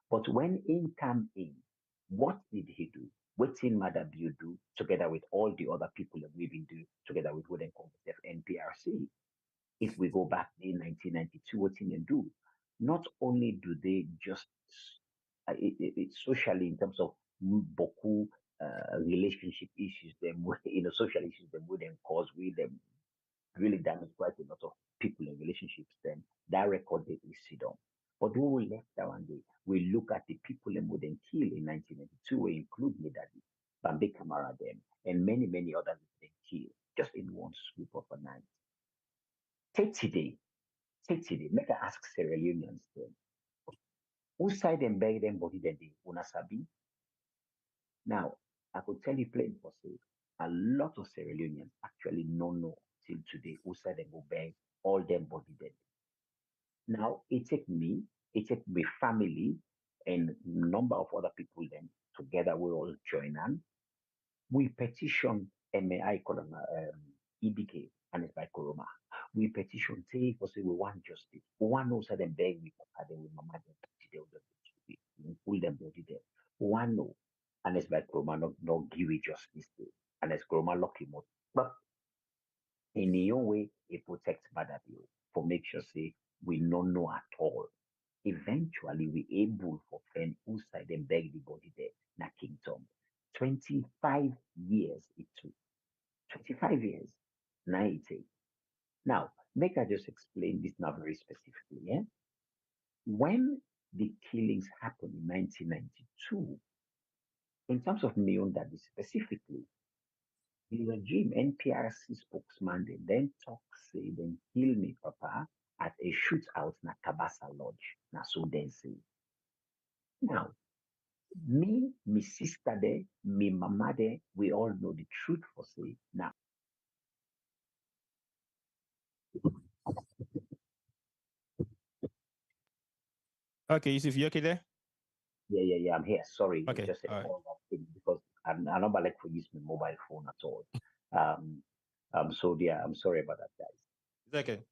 But when him come in, what did he do? What thing Madam you do together with all the other people that we've been doing together with what they call the NPRC? If we go back in 1992, what thing they do? Not only do they just socially in terms of beaucoup relationship issues, them social issues, them would then cause we them really damage quite a lot of people in relationships. Then that record they sit on. But when we left that one day, we look at the people them would then kill in 1992, we include Medadi, Bambi Kamara them, and many others they kill just in one swoop of a night. Take today, make I ask Sierra Leoneans then. Who side them beg them body then they unasabi? Now, I could tell you plain for say, a lot of Sierra Leoneans actually don't know till today who side them go beg all them body then. Now, it take me family and number of other people then together we all join on. We petition MAI EBK and it's by Koroma. We petition say for say we want justice. We want no say them beg we papa them with mama them we pull them body there. We want no and it's by Koroma not give it justice there. And it's Koroma lucky more. But in the own way, it protects Badabio for make sure say we don't know at all. Eventually, we able for friend who side and beg the body there, na kingdom. 25 years it took. 25 years. Now it takes. Now, make I just explain this now very specifically. Yeah? When the killings happened in 1992, in terms of Mionda specifically, the regime NPRC spokesman they then talk say then kill me papa at a shootout na Kabasa Lodge. Na so then say. Now, me sister there, me mama there, we all know the truth for say. Now, Okay, Yusuf, you okay there? yeah, I'm here. Sorry, Okay, it's just a all right. call thing because I'm not like to use my mobile phone at all. Um, so yeah, I'm sorry about that, guys. It's okay.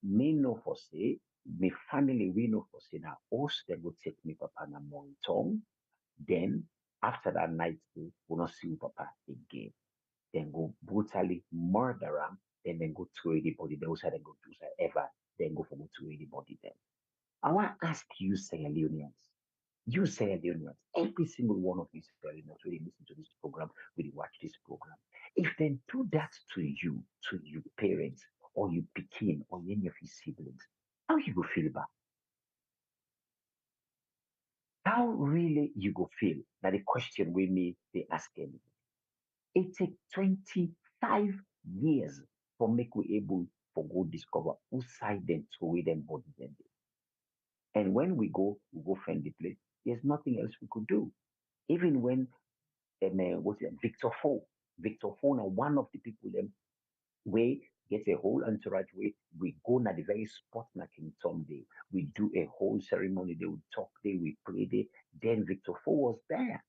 Me know for say, me family we know for say now. Us they go take me papa na Montong. Then after that night, we will not see papa again. Then go brutally murder him. Then go throw the body. They also then go do so ever. Then go for go throw the body. Then I want to ask you, Sierra Leoneans. You Sierra Leoneans, every single one of you Sierra Leoneans, when you listen to this program, when you watch this program, if they do that to you parents, or you pekin, or any of your siblings, how you go feel about? How really you go feel? That the question we me they asking. It take 25 years for make we able for go discover who side them to away them body them. And when we go find the place. There's nothing else we could do. Even when what's it, Victor Fo now one of the people them we get a whole entourage way. We go na the very spot na King Tom Day. We do a whole ceremony. They would talk there, we pray there. Then Victor Fo was there.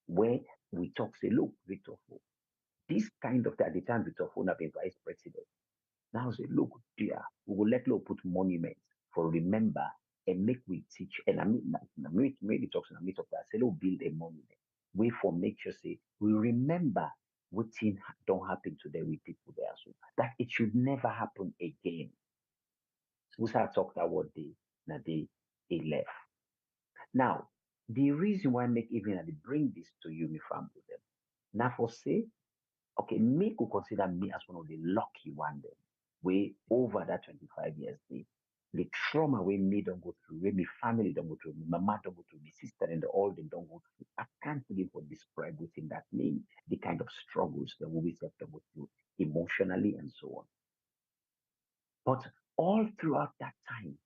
Where we talk, say, look, Victor Fo, this kind of at the time Victor Fo have been vice president. Now say, look, dear, we will let law put monuments for remember and make we teach. And I mean, maybe talks and I meet of that. Say, look, build a monument. We for make sure say we remember what thing don't happen today with people there. So that it should never happen again. We start talk that what day, na day he left. Now, the reason why I make even I bring this to you, my family, them. Now for say okay, me could consider me as one of the lucky one then. We over that 25 years, the trauma we me don't go through, we my family don't go through, my mama don't go through, my sister and all them don't go through. I can't begin to describe within that name the kind of struggles that we have to go through emotionally and so on. But all throughout that time,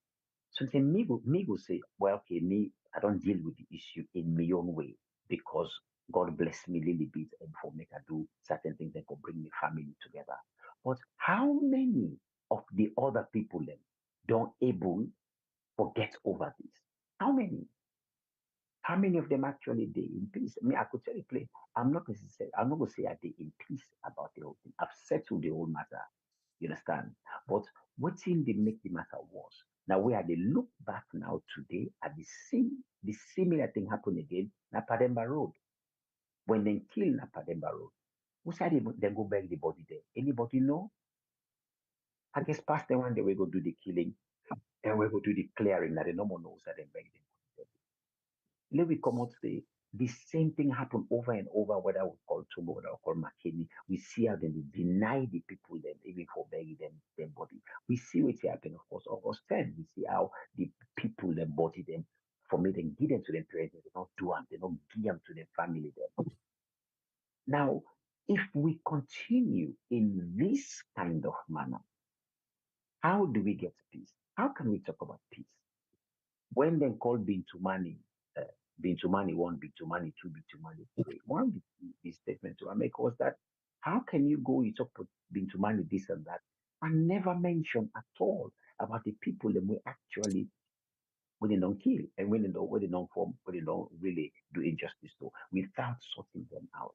so then me go say, well, okay, me, I don't deal with the issue in my own way because God bless me a little bit and for me to do certain things that can bring me family together. But how many of the other people then don't able forget over this? How many? How many of them actually they in peace? I mean, I could tell you, play. I'm not going to say are they in peace about the whole thing. I've settled the whole matter. You understand? But what thing they make the matter worse? Now where they look back now today at the similar thing happened again, Napademba Road. When they kill Napademba Road, who said they go bury the body there? Anybody know? I guess past the one they will go do the killing and we go do the clearing that the no more knows that they bury the body. Let me come out say the same thing happen over and over, whether we call Tomo, whether we call McKinney. We see how they deny the people them even for bury them body. We see what happen, of course, August 10. We see how the people them body them for me then give them to them parents, they don't do them, they don't give them to their family them. Now, if we continue in this kind of manner, how do we get peace? How can we talk about peace? When they call Bintumani, Bintumani 1, Bintumani 2, Bintumani 3, one big statement to make was that how can you go, you talk about Bintumani this and that, and never mention at all about the people that we actually, when they don't kill and when they don't form, when they don't really do injustice to, without sorting them out.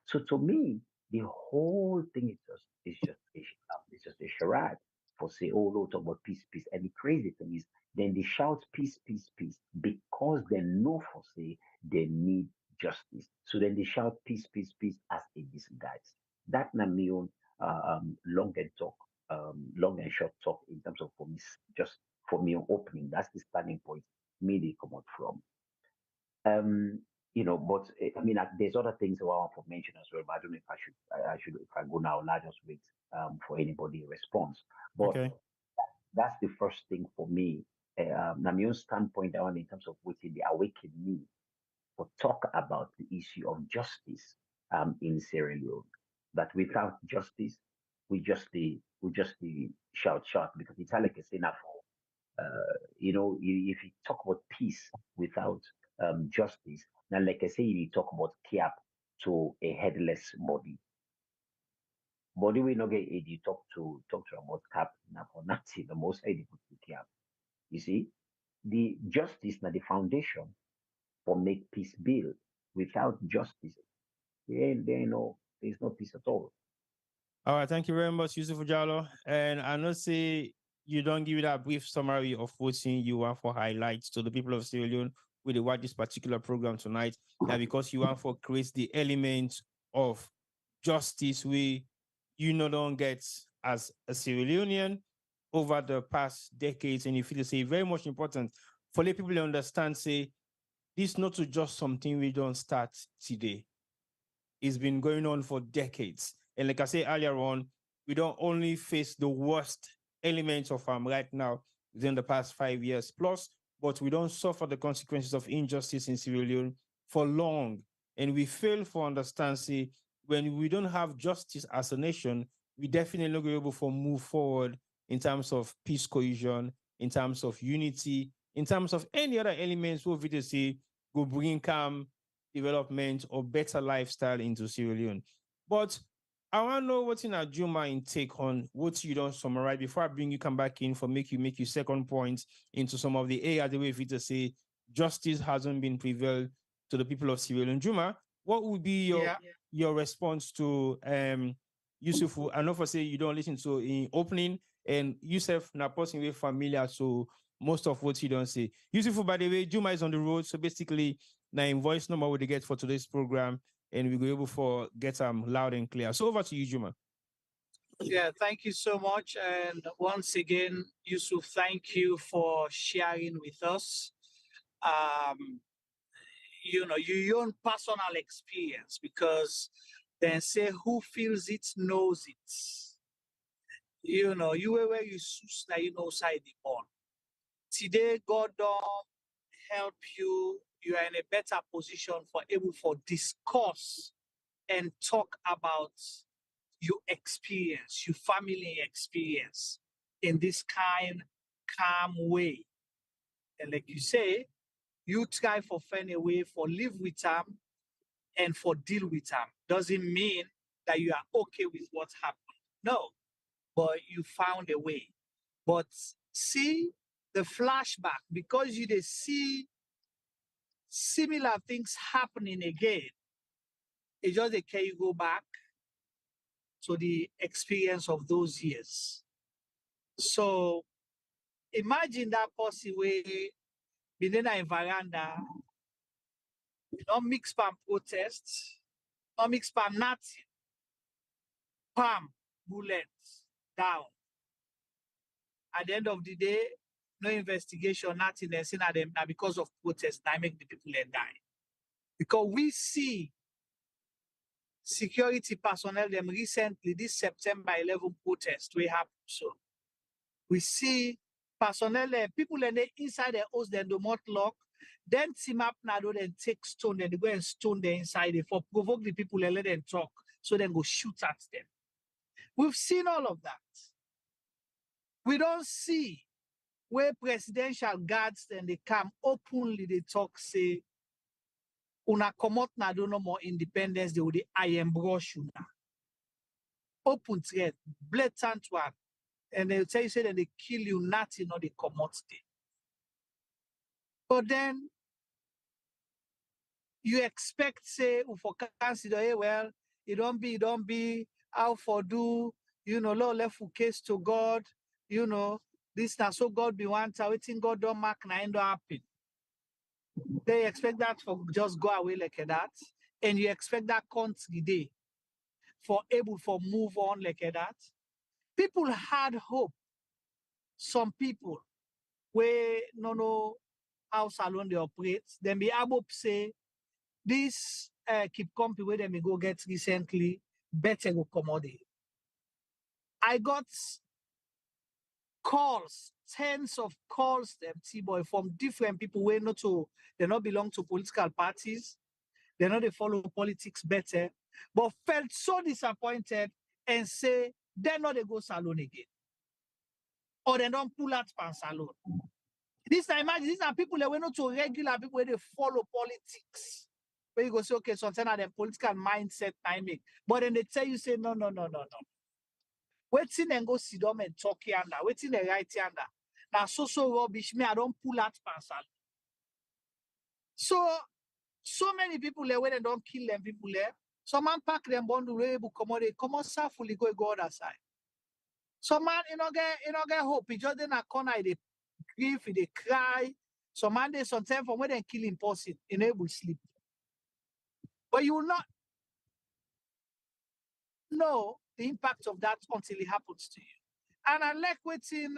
So to me, the whole thing is just a charade for say, oh, no, talk about peace, peace. And the crazy thing is, then they shout peace, peace, peace because they know for say they need justice. So then they shout peace, peace, peace as a disguise. That na me own long and talk, long and short talk in terms of for me, just for me opening. That's the starting point. Me they come out from. Um, but I mean, there's other things I want to mention as well. But I don't know if I should, if I go now, I'll just wait for anybody response. But Okay. that's the first thing for me. Namion's standpoint on in terms of waiting the awakened me for talk about the issue of justice in Sierra Leone. That without justice, we just the shout because it's like a enough if you talk about peace without justice, now like I say, you talk about cap to a headless body. Body will not get aid, you talk to about cap now for nothing, the most aid put to cap. You see, the justice now the foundation for make peace build. Without justice, there's no peace at all. All right, thank you very much, Yusuf Ujalo. And I know say you don't give it a brief summary of what you want for highlights to the people of Sierra Leone with the watch this particular program tonight. Now, because you want for create the element of justice we don't get as a Sierra Leonean over the past decades, and you feel to say very much important for let people to understand, say, this not to just something we don't start today. It's been going on for decades. And like I said earlier on, we don't only face the worst elements of right now within the past 5 years plus, but we don't suffer the consequences of injustice in Sierra Leone for long. And we fail for understand, see, when we don't have justice as a nation, we definitely not be able to move forward in terms of peace cohesion, in terms of unity, in terms of any other elements where we see go bring calm, development or better lifestyle into Sierra Leone. But I want to know what's in Juma in take on what you don't summarize before I bring you come back in for make you second point into some of the areas the way if to say justice hasn't been prevailed to the people of Sierra Leone. Juma, what would be your response to Yusuf? I know for say you don't listen to in opening and Yusuf na person way familiar so most of what you don't say. Yusuf, by the way, Juma is on the road, so basically now in voice number what they get for today's program, and we go able for get them loud and clear. So over to you, Juma. Yeah, thank you so much. And once again, Yusuf, thank you for sharing with us. Your own personal experience, because then say who feels it knows it. You were where you now side the bond. Today, God don't help you. You are in a better position for able for discuss and talk about your experience, your family experience in this kind calm way. And like you say, you try for find a way for live with them and for deal with them. Doesn't mean that you are okay with what happened. No, but you found a way. But see the flashback because you they see similar things happening again, it's just they can you go back to the experience of those years. So imagine that person where being in a veranda, not mix palm protests, not mix palm nothing, palm bullets down. At the end of the day, no investigation, nothing, and saying that them now because of protests, that make the people die. Because we see security personnel them recently, this September 11 protest we have. So we see personnel, people and they inside the house, they do not lock. Then team up now, then take stone, then they go and stone the inside for provoke the people and let them talk. So then go shoot at them. We've seen all of that. We don't see where presidential guards then they come openly, they talk, say, una comot na do no more independence, they will the iron brush una. Open threat, blatant one. And they'll tell you, say that they kill you, nothing, or they commot day. But then you expect, say, for consider, hey, well, it don't be, how for do, law left for case to God, this now so God be one time, waiting God don't mark na end happen. They expect that for just go away like that, and you expect that country day for able for move on like that. People had hope. Some people where no know how salon they operate, then be able to say this keep company where they may go get recently better go commodity. I got calls, tens of calls, them T-boy from different people where they not belong to political parties, they know they follow politics better, but felt so disappointed and say they're not they go salon again. Or they don't pull out pan salon. This time, imagine these are people that were not to regular people where they follow politics. Where you go say, okay, sometimes are the political mindset timing. But then they tell you, say, no. Waiting and go sit down and talk yonder. Waiting and write yonder. Now, so rubbish, me, I don't pull out pan salon. So many people there where they don't kill them people there. Some man pack them bundle able come on fully go other side. Some man you know get hope. He just in a corner, they grief, they cry. Some man they sometimes from when they kill in person, enable sleep. But you will not know the impact of that until it happens to you. And I like waiting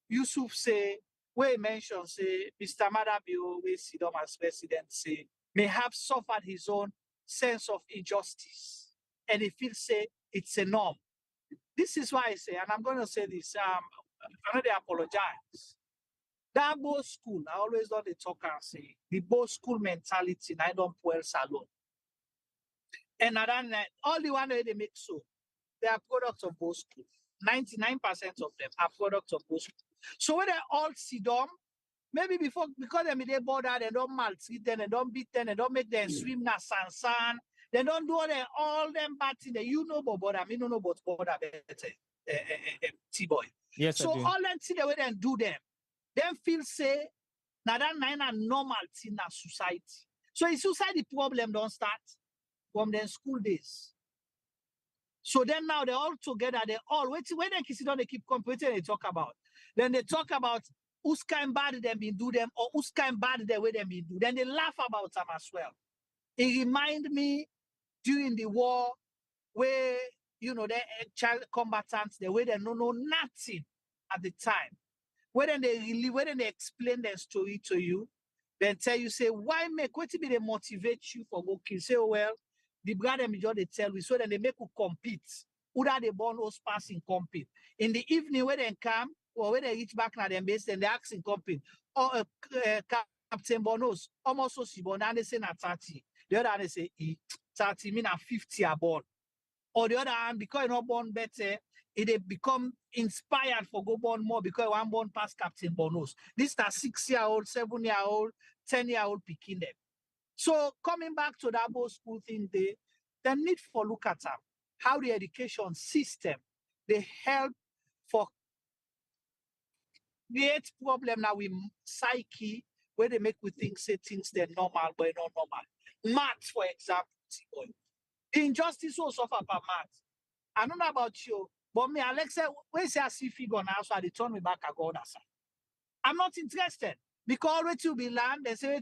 Yusuf say, where he mentioned, say, Mr. Madabio, we see them as president, say, may have suffered his own sense of injustice. And he feels, say, it's a norm. This is why I say, and I'm going to say this, I know they apologize. That both school, I always don't talk and say, the both school mentality, I don't pull salon. And all the one that they make so, they are products of both schools. 99% of them are products of both schools. So when they all sit down, maybe because they bother, they don't maltreat them, they don't beat them, they don't make them swim na san, they don't do all them bad things. You know about bother, me no know about bother better, T-boy. Yes, so all them things the way they do them feel say, now that nine are normal thing in society. So in society problem don't start from their school days. So then now they're all together, they all when they sit down, they keep competing, they talk about. Then they talk about who's kind bad they been do them or who's kind bad the way they been do. Then they laugh about them as well. It remind me during the war where the child combatants, the way they know nothing at the time. When they explain their story to you, then tell you, say, why make what be they motivate you for working? Say, oh, well, the brother major they tell you, so then they make you compete. Either they born or passing compete. In the evening when they come, or when they reach back now them base, then they ask in compete. Or Captain Bonos, almost so she born, and they say na 30. The other hand they say 30 mean 50 are born. Or the other hand, because you're not born better, they become inspired for go born more because one born past Captain Bonos. This is a 6-year-old, 7-year-old, 10-year-old picking them. So coming back to that whole school thing, the need for look at how the education system they help for create problem now with psyche where they make we think say things they're normal, but not normal. Maths, for example, boy. The injustice will suffer per maths. I don't know about you, but me, Alexa, when say I see figure now, so they turn me back and go other side. I'm not interested because already to be learned, they say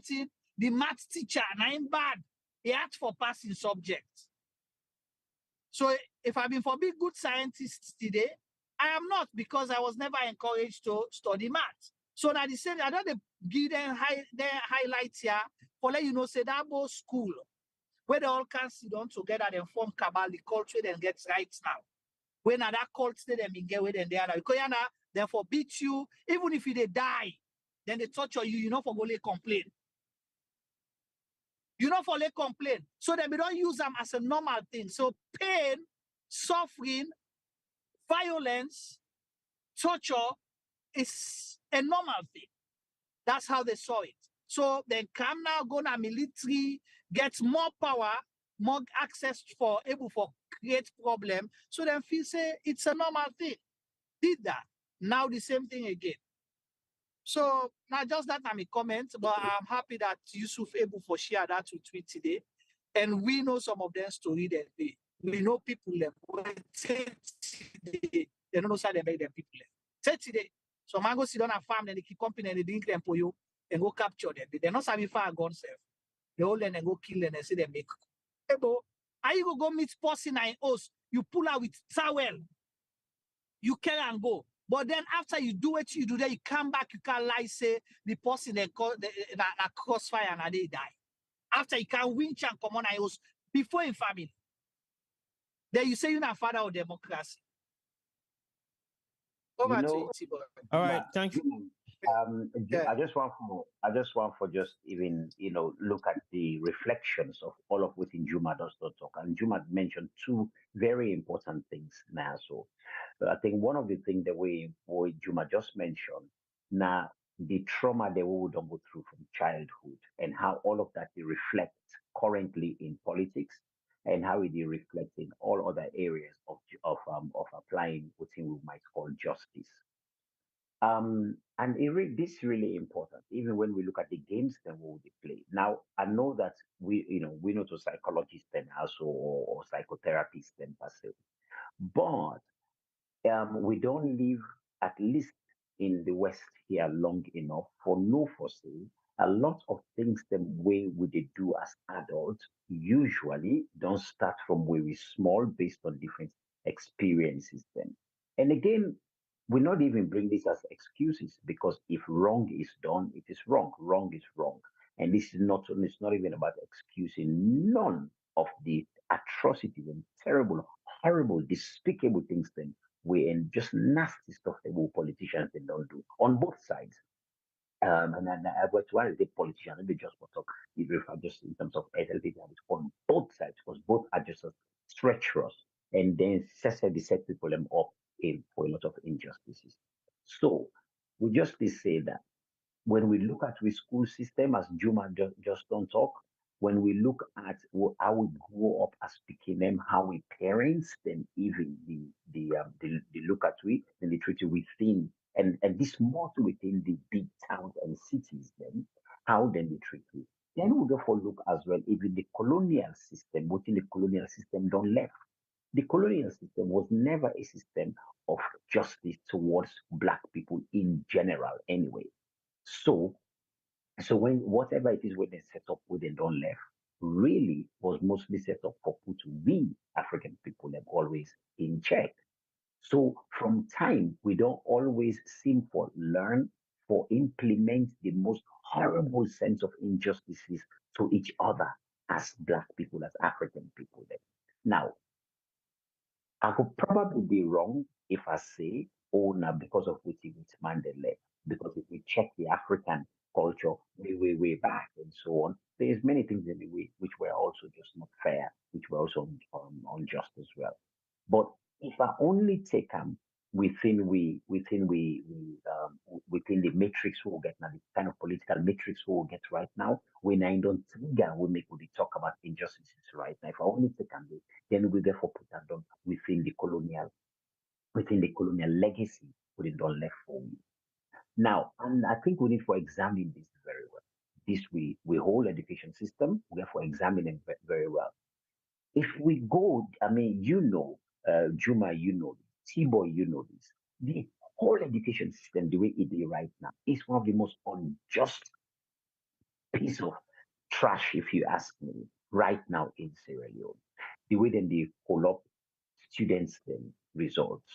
the math teacher, and I'm bad. He asked for passing subjects. So if I've been for being good scientist today, I am not because I was never encouraged to study math. So now they say I don't give them their highlights here for let you know say that both school where they all can sit down together and form cabal, the culture then gets right now. When that cult they them get where they are now. Because they forbid you, even if they die, then they torture you, you know for go lay complain. You know for lay complain. So then we don't use them as a normal thing. So pain, suffering, violence, torture is a normal thing. That's how they saw it. So then come now, go to military, gets more power, more access for able for create problem. So then feel say it's a normal thing. Did that. Now the same thing again. So now just that I'm a comment, but I'm happy that Yusuf able for share that to tweet today. And we know some of their story that we know people them they don't know how they make them people. Say today. So man go sit on a farm, then they keep company and they drink them for you and go capture them. They're not having fire gun self. They hold them and go kill them and say they make. Hey, bro, are you go meet person and host? You pull out with towel, you carry and go. But then after you do what you do, then you come back, you can't lie, say the person that crossfire and they die. After you can winch and come on and host before in family. Then you say you're not father of democracy. Over You to know, you, Tibo. All right, thank you. Yeah. I just want for just even look at the reflections of all of what in Juma does not talk. And Juma mentioned two very important things now. So I think one of the things that we Juma just mentioned now the trauma that we would go through from childhood and how all of that they reflect currently in politics and how it reflects in all other areas of applying what we might call justice. And this is really important, even when we look at the games that we will play. Now, I know that we know to psychologists and also or psychotherapists and per se, but we don't live, at least in the West here, long enough for no for say a lot of things the way we they do as adults usually don't start from where we small based on different experiences then. And again, we not even bring this as excuses because if wrong is done, it is wrong. Wrong is wrong. And this is not it's not even about excusing none of the atrocities and terrible, horrible, despicable things then we and just nasty stuff that we politicians they don't do on both sides. And then but one is the politician, maybe just for talk, if I just in terms of SLP, on both sides, because both are just treacherous and then set people them up in for a lot of injustices. So we just say that when we look at the school system, as Juma just don't talk, when we look at how we grow up as speaking them, how we parents, then even the look at we, then the treaty within, and this more to within the big towns and cities, then how then they treat we. Then we therefore look as well, even the colonial system, within the colonial system don't left. The colonial system was never a system of justice towards black people in general, anyway. So, so when whatever it is when they set up with they don't left, really was mostly set up for put we African people have always in check. So from time we don't always seem for learn for implement the most horrible sense of injustices to each other as black people, as African people. Then. Now, I could probably be wrong if I say, oh, now because of which it's Mandela. Because if we check the African culture way back and so on, there's many things in the way which were also just not fair, which were also unjust as well. But if I only take within the matrix we will get now, the kind of political matrix we will get right now, when I don't trigger we make we talk about injustices right now. If I only take them, then we therefore put that down within the colonial legacy, put it down left for me. Now, and I think we need to examine this very well. this we whole education system, we therefore examine them very well. If we go, I mean, Juma, T-Boy, this. The whole education system, the way it is right now, is one of the most unjust piece of trash, if you ask me, right now in Sierra Leone. The way then they pull up students' results,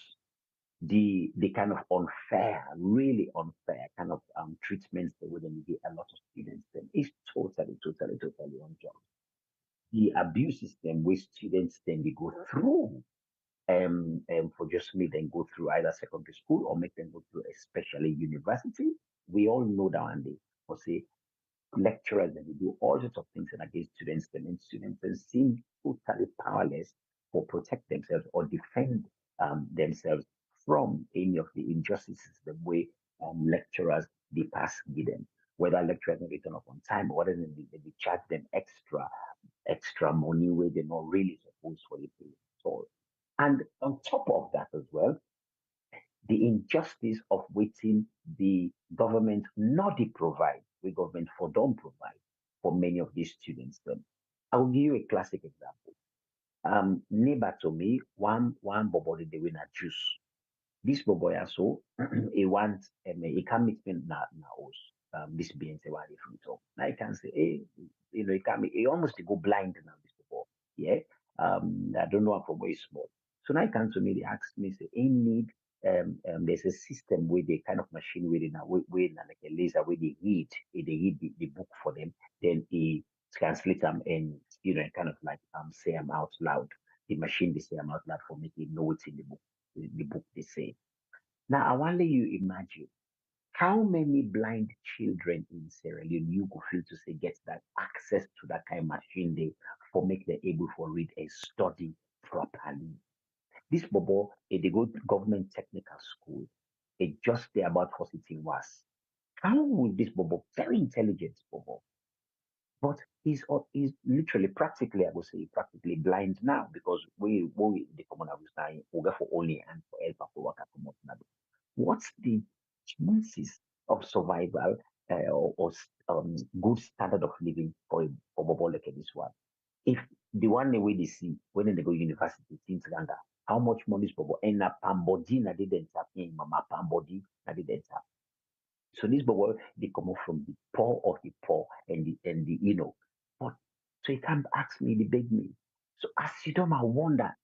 the kind of unfair, really unfair kind of treatments that would then give a lot of students then is totally unjust. The abuse system where students then they go through for just me then go through either secondary school or make them go through especially university. We all know that and they for say lecturers and they do all sorts of things and against students and students and seem totally powerless for protect themselves or defend themselves from any of the injustices the way lecturers they pass give them. Whether lecturers don't return up on time or whether they charge them extra money where they're not really supposed for it to so and on top of that as well, the injustice of waiting the government not to provide, the government for don't provide for many of these students. Then I will give you a classic example. Neighbor to me, one bobo they win a juice. This boy also he wants he can meet me na house. This being say why different so now you can say hey he can he almost go blind now this boy. Yeah. I don't know from where he's small. So now you come to me, they ask me, say, he need there's a system where they kind of machine where they now where like a laser where they read the book for them, then he translate them and kind of like say them out loud. The machine they say them out loud for making notes in the book they say. Now, I want you imagine how many blind children in Sierra Leone you could feel to say get that access to that kind of machine they for make them able for read and study properly. This bobo, they go to government technical school, it just there about for sitting was. How would this bobo, very intelligent bobo, but he's literally practically, I would say, practically blind now because we the common was now we go for only and for help for work at the moment. What's the chances of survival or good standard of living for Bobo like this one? If the one way they see when they go university, things ganga, how much money is Bobo? And na pambodi na didn't tap in mama pambodi na didn't tap. So this Bobo they come up from the poor of the poor and the But so you can't ask me, they beg me. So as you don't I wonder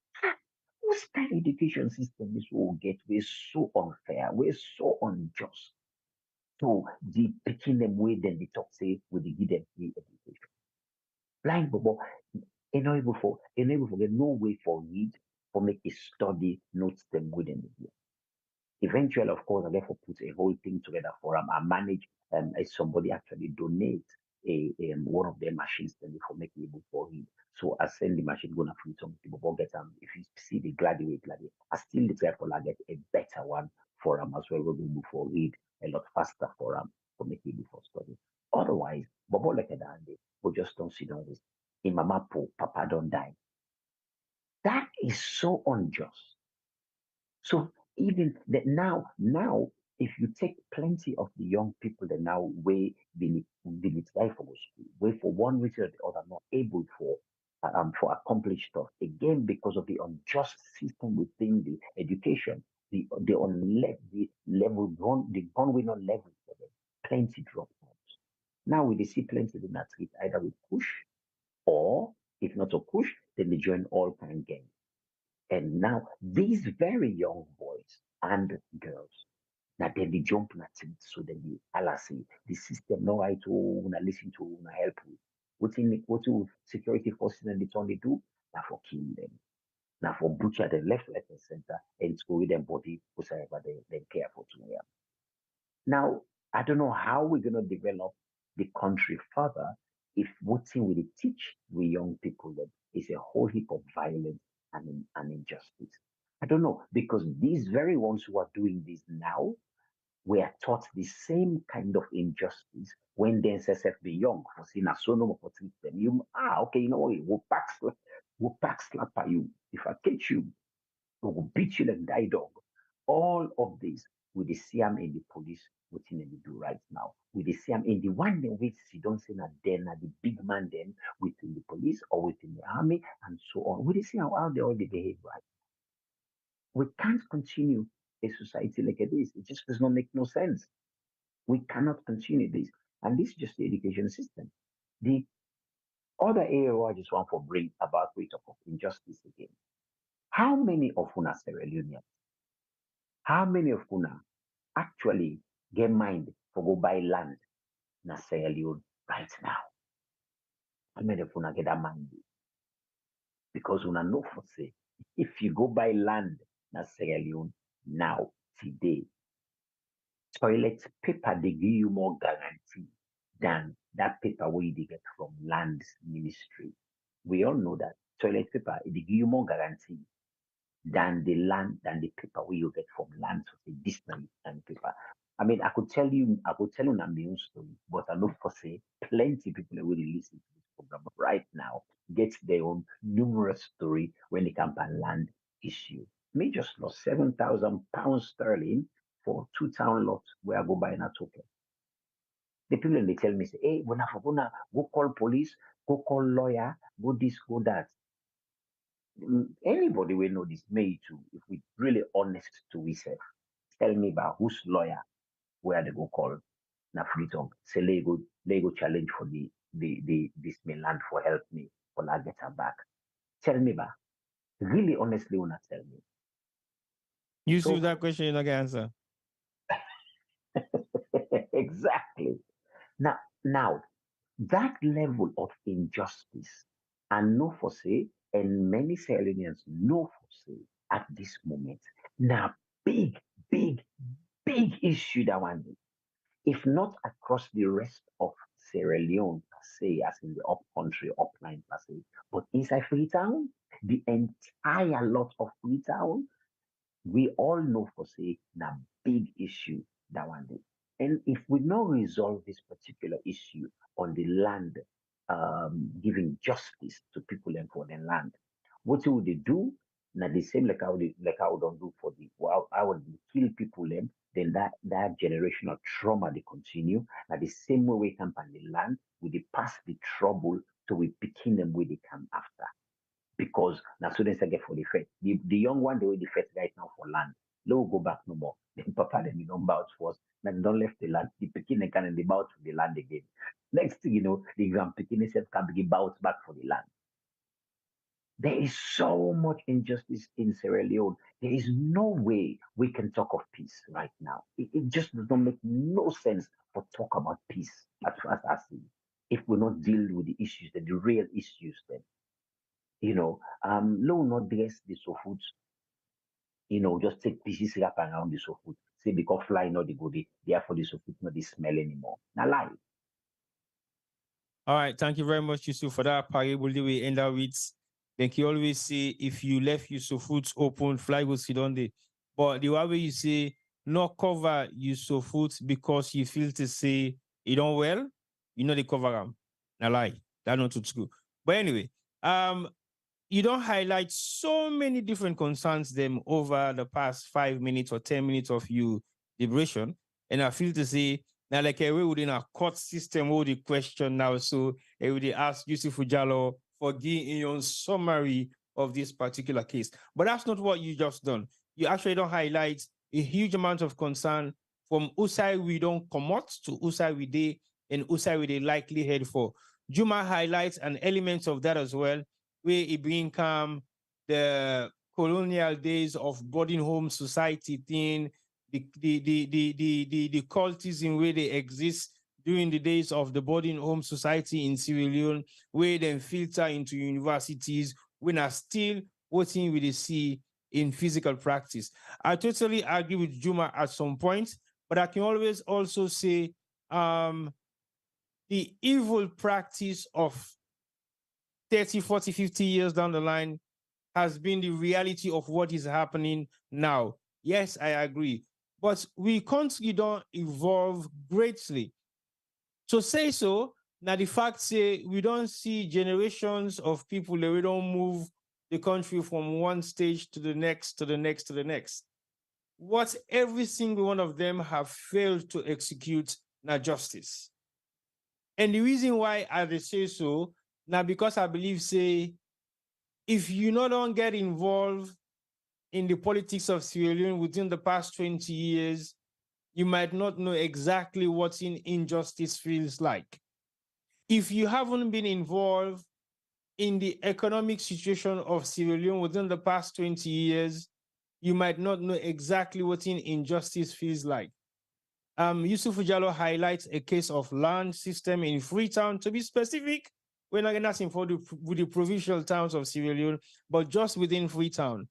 what's kind of education system this will get? We're so unfair. We're so unjust. So the picking them way then the talk say with the give them free education. Blind Bobo, enable for get no way for read for make a study notes them within the year. Eventually, of course, I therefore put a whole thing together for them. I manage as somebody actually donate one of their machines then for making able for read. So I send the machine gonna free some people get if you see the graduate, I still try for like get a better one for them as well. We're going to for read a lot faster for them for making able for study. Otherwise, Bobo like that we just don't sit on this. In Mama Po, Papa don't die. That is so unjust. So even that now, if you take plenty of the young people that now way beneath life for school, way for one reason or the other, not able for accomplish stuff again because of the unjust system within the education, the level the gone we not level for them, plenty dropouts. Now we see plenty in that street either with push or if not a push, then they join all kind gang. And now these very young boys and girls, now then they jump na it, so then the LRC, the system know how to listen to help with. What in security forces and it's only do now for killing them. Now for butcher the left, right, and center and to with them body whatsoever they care for to them. Now, I don't know how we're gonna develop the country further if what thing we teach we young people that is a whole heap of violence and injustice. I don't know because these very ones who are doing this now were taught the same kind of injustice when they SSF be young for seeing a so no opportunity them. You okay, you know what, we'll backslap you. If I catch you, we will beat you like die dog. All of this, we dey see am in the police, wetin dem dey do right now. We dey see am in the one dem wey sit down say na dem, na the big man dem within the police or within the army and so on. We dey see how they all dey behave right. We can't continue a society like this. It just does not make no sense. We cannot continue this. And this is just the education system. The other area I just want to bring about we talk of injustice again. How many of una Sierra Leoneans, how many of una actually get mind for go buy land na Sierra Leone right now? How many of una get that mind? Because una know for say, if you go buy land na Sierra Leone now, today, toilet paper they give you more guarantee than that paper we they get from land ministry. We all know that toilet paper they give you more guarantee than the land than the paper we you get from land to say this and paper. I mean, I could tell you my own story, but I know for say plenty people that will listen to this program right now get their own numerous story when they come by land issue. Me just lost £7,000 sterling for 2 town lots where I go buy in a token. The people they tell me say, hey, when I gonna go call police, go call lawyer, go this, go that. Anybody will know this, me too, if we really honest to ourselves. Tell me about whose lawyer where they go call na freedom. Say Lego challenge for the this mainland for help me for I get her back. Tell me about really honestly when I tell me. You So see that question, you not get answer. exactly. Now that level of injustice and no for say, and many Sierra Leoneans know for say at this moment. Now big, big, big issue that one day. If not across the rest of Sierra Leone per se, as in the up country, upline per se, but inside Freetown, the entire lot of Freetown, we all know for say na big issue that one day. And if we not resolve this particular issue on the land, giving justice to people and for their land, what would they do? Now the same like how we don't do for the well, I would kill people them, then that generational trauma they continue. Now the same way we come on the land, we they pass the trouble to we picking them where they come after because now students get for the faith. The young one they will the faith right now for land. Low go back no more. Then papa them you don't bounce first. Then don't left the land. The picking can and they bounce to the land again. Next thing you know, the grand picking itself can begin bounce back for the land. There is so much injustice in Sierra Leone. There is no way we can talk of peace right now. It just does not make no sense to talk about peace as far as I see. If we not deal with the issues, the real issues, then low not dress the so food, just take pieces wrap around the so food. Say because fly not the goodie, therefore the so food not the smell anymore. Now lie. All right, thank you very much, Yusuf, for that parable. We end up with. Like you always say, if you left your so foods open, fly will sit on there. But the way you say, not cover your so foods because you feel to say it don't well, you know they cover them. Now lie, that's not true. But anyway, you don't highlight so many different concerns them over the past 5 minutes or 10 minutes of your deliberation. And I feel to say, now like we within a court system, what the question now, so I would ask Yusuf Ujalo for giving your summary of this particular case. But that's not what you just done. You actually don't highlight a huge amount of concern from Usai we don't come out to Usai we day and Usai we they likely head for. Juma highlights an element of that as well, where it bring the colonial days of boarding home society thing, the cultism where they exist during the days of the boarding home society in Sierra Leone, where then filter into universities, when are still working with the sea in physical practice. I totally agree with Juma at some point, but I can always also say the evil practice of 30, 40, 50 years down the line has been the reality of what is happening now. Yes, I agree. But we constantly don't evolve greatly. So say so, now the fact say we don't see generations of people that we don't move the country from one stage to the next, to the next, to the next. what every single one of them have failed to execute na justice. And the reason why I say so, now because I believe, say, if you don't get involved in the politics of Sierra Leone within the past 20 years, you might not know exactly what injustice feels like. If you haven't been involved in the economic situation of Sierra Leone within the past 20 years, you might not know exactly what injustice feels like. Yusuf Ujalo highlights a case of land system in Freetown. To be specific, we're not asking for the provincial towns of Sierra Leone, but just within Freetown.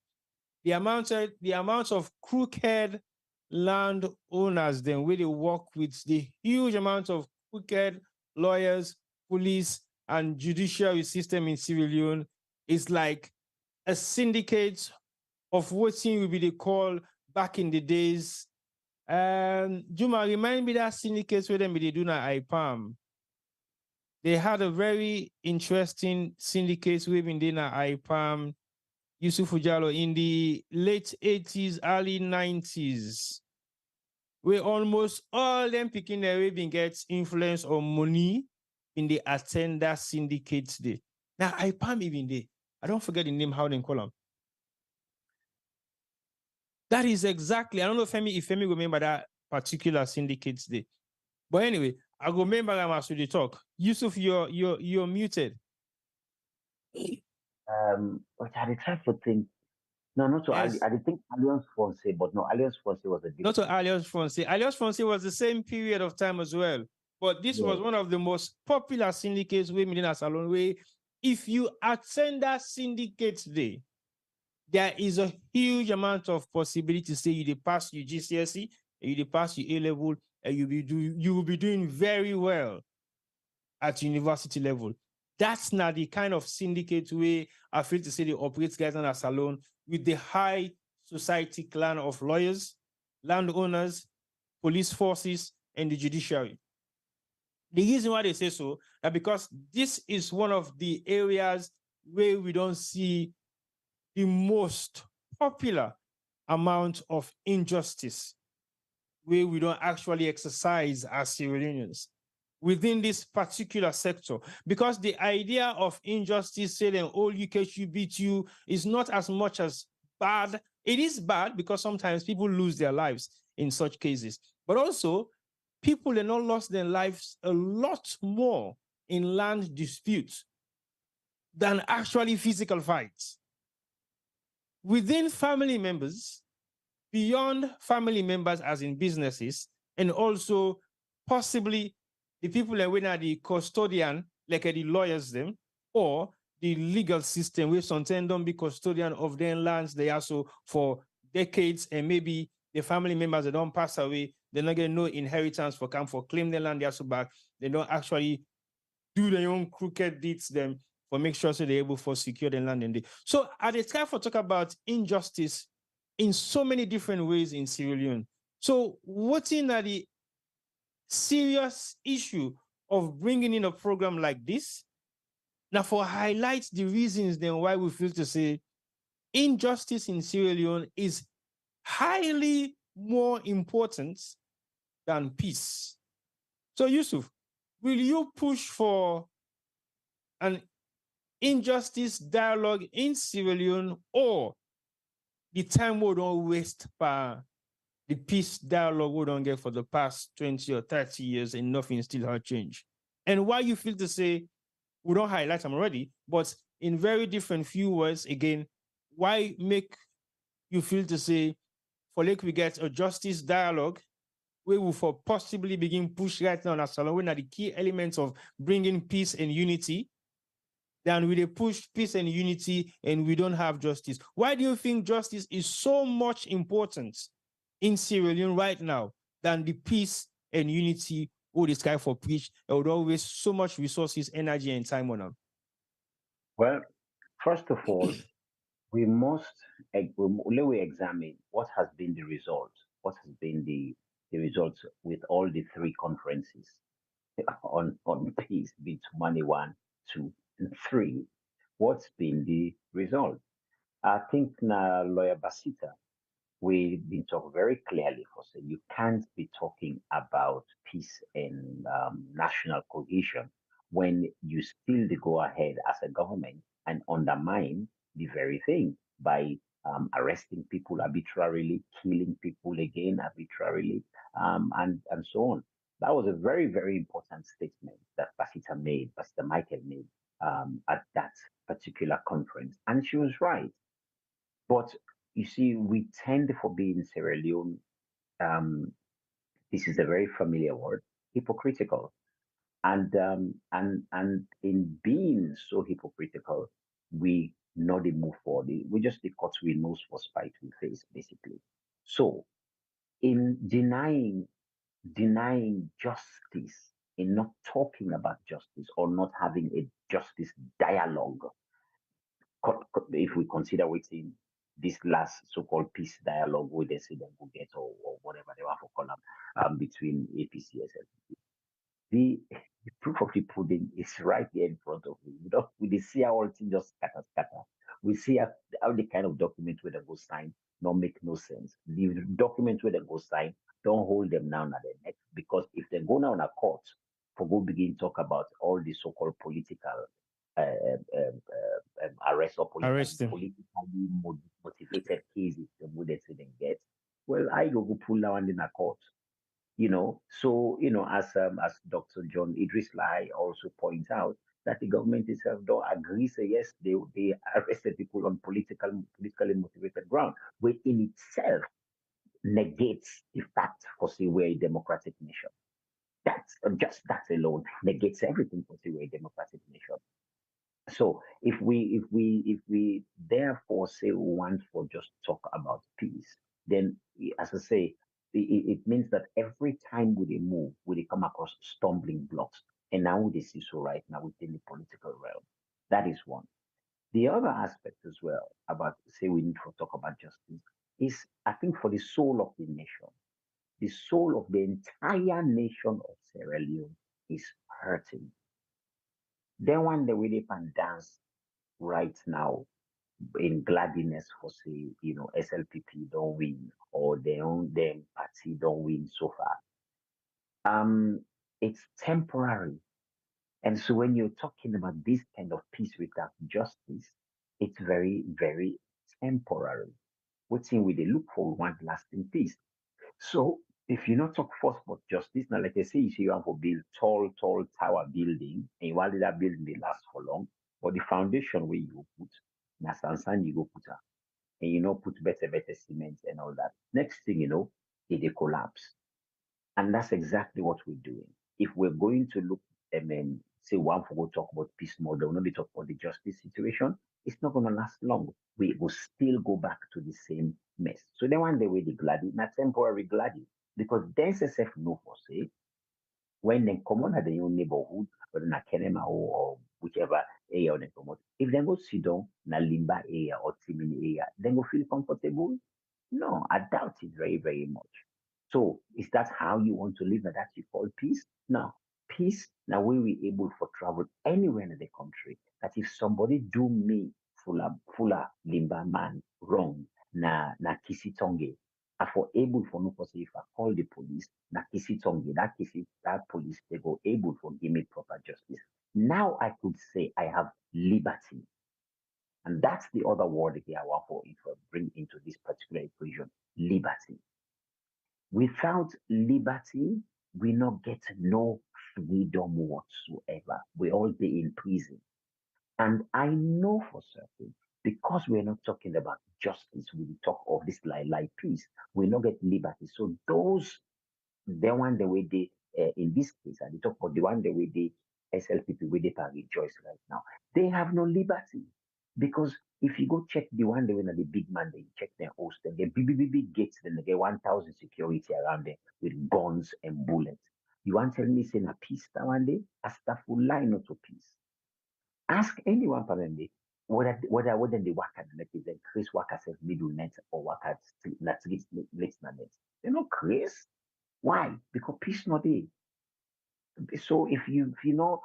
The amount of crooked land owners then where they work with the huge amount of crooked lawyers, police, and judiciary system in Sierra Leone is like a syndicate of what will be they call back in the days. Juma, remind me that syndicates where them they do na IPAM. They had a very interesting syndicate within the IPAM. Yusuf Ujalo in the late 80s, early 90s, where almost all them picking their way gets influence or money in the attender syndicates day. Now IPAM even day. I don't forget the name how they call them. That is exactly, I don't know if Femi remember that particular syndicates day. But anyway, I go remember them as we talk. Yusuf, you're muted. But I try to think. No, not so. Yes. I did think Alliance Francaise, but no, Alliance Francaise was a Not to different. Alliance Francaise. Alliance Francaise was the same period of time as well. But this was Yeah. one of the most popular syndicates we in a salon way. If you attend that syndicate day, there is a huge amount of possibility to say you pass your GCSE, you pass your A level, and you will be doing very well at university level. That's not the kind of syndicate way I feel to say they operate guys in a salon with the high society clan of lawyers, landowners, police forces, and the judiciary. The reason why they say so is because this is one of the areas where we don't see the most popular amount of injustice, where we don't actually exercise as Sierra Leoneans within this particular sector. Because the idea of injustice, saying, all UK should beat you, is not as much as bad. It is bad because sometimes people lose their lives in such cases. But also, people have not lost their lives a lot more in land disputes than actually physical fights. Within family members, beyond family members as in businesses, and also possibly the people that are the custodian, like the lawyers them, or the legal system, where sometimes don't be custodian of their lands, they also for decades, and maybe the family members that don't pass away, they're not getting no inheritance for claim their land, they also back, they don't actually do their own crooked deeds them for make sure so they're able for secure the land in the. So at the time for talk about injustice in so many different ways in Sierra Leone. So what's in the serious issue of bringing in a program like this? Now for highlight the reasons then why we feel to say injustice in Sierra Leone is highly more important than peace. So Yusuf, will you push for an injustice dialogue in Sierra Leone, or the time we don't waste for the peace dialogue we don't get for the past 20 or 30 years and nothing still has changed? And why you feel to say, we don't highlight them already, but in very different few words, again, why make you feel to say, for like we get a justice dialogue where we for possibly begin push right now in Salon, when are the key elements of bringing peace and unity, then we push peace and unity and we don't have justice? Why do you think justice is so much important in Sierra Leone right now than the peace and unity all this guy for preach? It would always so much resources, energy, and time on them. Well, first of all, we must we examine what has been the result. What has been the results with all the three conferences on peace, be it money 1, 2, and 3. What's been the result? I think na lawyer Basita we've been talking very clearly for say you can't be talking about peace and national cohesion when you still go ahead as a government and undermine the very thing by arresting people arbitrarily, killing people again arbitrarily, and so on. That was a very, very important statement that Pastor Michael made at that particular conference. And she was right. But you see, we tend for being Sierra Leone, um, this is a very familiar word, hypocritical. And in being so hypocritical, we not dey move forward. We just the cut we nose for spite we face, basically. So in denying justice, in not talking about justice or not having a justice dialogue, if we consider within this last so-called peace dialogue with the Sudan will get or whatever they want to call them between APC and SLP. The proof of the pudding is right there in front of me. We see how all things just scatter, scatter. We see how the kind of document where they go sign not make no sense. The document where they go sign don't hold them down at the neck because if they go now in a court for go begin talk about all the so-called political arrest or Arresting. politically motivated cases the way they say they get, well, I go pull down in a court. So as Dr. John Idris Lai also points out that the government itself don't agree. Say yes, they arrested people on politically motivated ground, which in itself negates the fact for say we're a democratic nation. That's just that alone negates everything for say we're a democratic nation. So if we therefore say we want for just talk about peace, then as I say, it means that every time we move, we come across stumbling blocks. And now we see so right now within the political realm. That is one. The other aspect as well about say we need to talk about justice is I think for the soul of the nation, the soul of the entire nation of Sierra Leone is hurting. Then one the way they can dance right now in gladness for say, SLPP don't win or their own them party don't win so far. It's temporary. And so when you're talking about this kind of peace without justice, it's very, very temporary. What's in with the look for one lasting peace. So if you not talk first about justice, now like I say, you see you have to build tall, tall tower building, and while that building they last for long, but the foundation where you go put, na sand you go put her, and put better cement and all that. Next thing you know, it collapse. And that's exactly what we're doing. If we're going to look, say one for go talk about peace model, not be talk about the justice situation, it's not going to last long. We will still go back to the same mess. So then one day we the gladi, not temporary gladi, because then SF no for say when they come on at the own neighborhood, whether na Kenema or whichever area they come out, if they go sit down na Limba area or Timini area, then go feel comfortable. No, I doubt it very, very much. So is that how you want to live? That you call peace? No. Peace, now we will able for travel anywhere in the country. That if somebody do me fuller limba man wrong, na kisi tongue, I for able for no possible if I call the police, na kisi tongue, that police, they go able for give me proper justice. Now I could say I have liberty. And that's the other word here I want for bring into this particular equation, liberty. Without liberty, we not get no freedom whatsoever. We all be in prison. And I know for certain, because we're not talking about justice, we talk of this like peace, we not get liberty. So those the one the way they in this case, and they talk about the one the way they SLPP where they can rejoice right now. They have no liberty because if you go check the one the way the big man, they check their host, and they big gates, then they get 1,000 security around them with guns and bullets. You want to tell me saying a peace that one day? A staff will line not to peace. Ask anyone from them whether they work at the net, if they Chris work as a middle net or work at net. They're not Chris. Why? Because peace not there. So if you not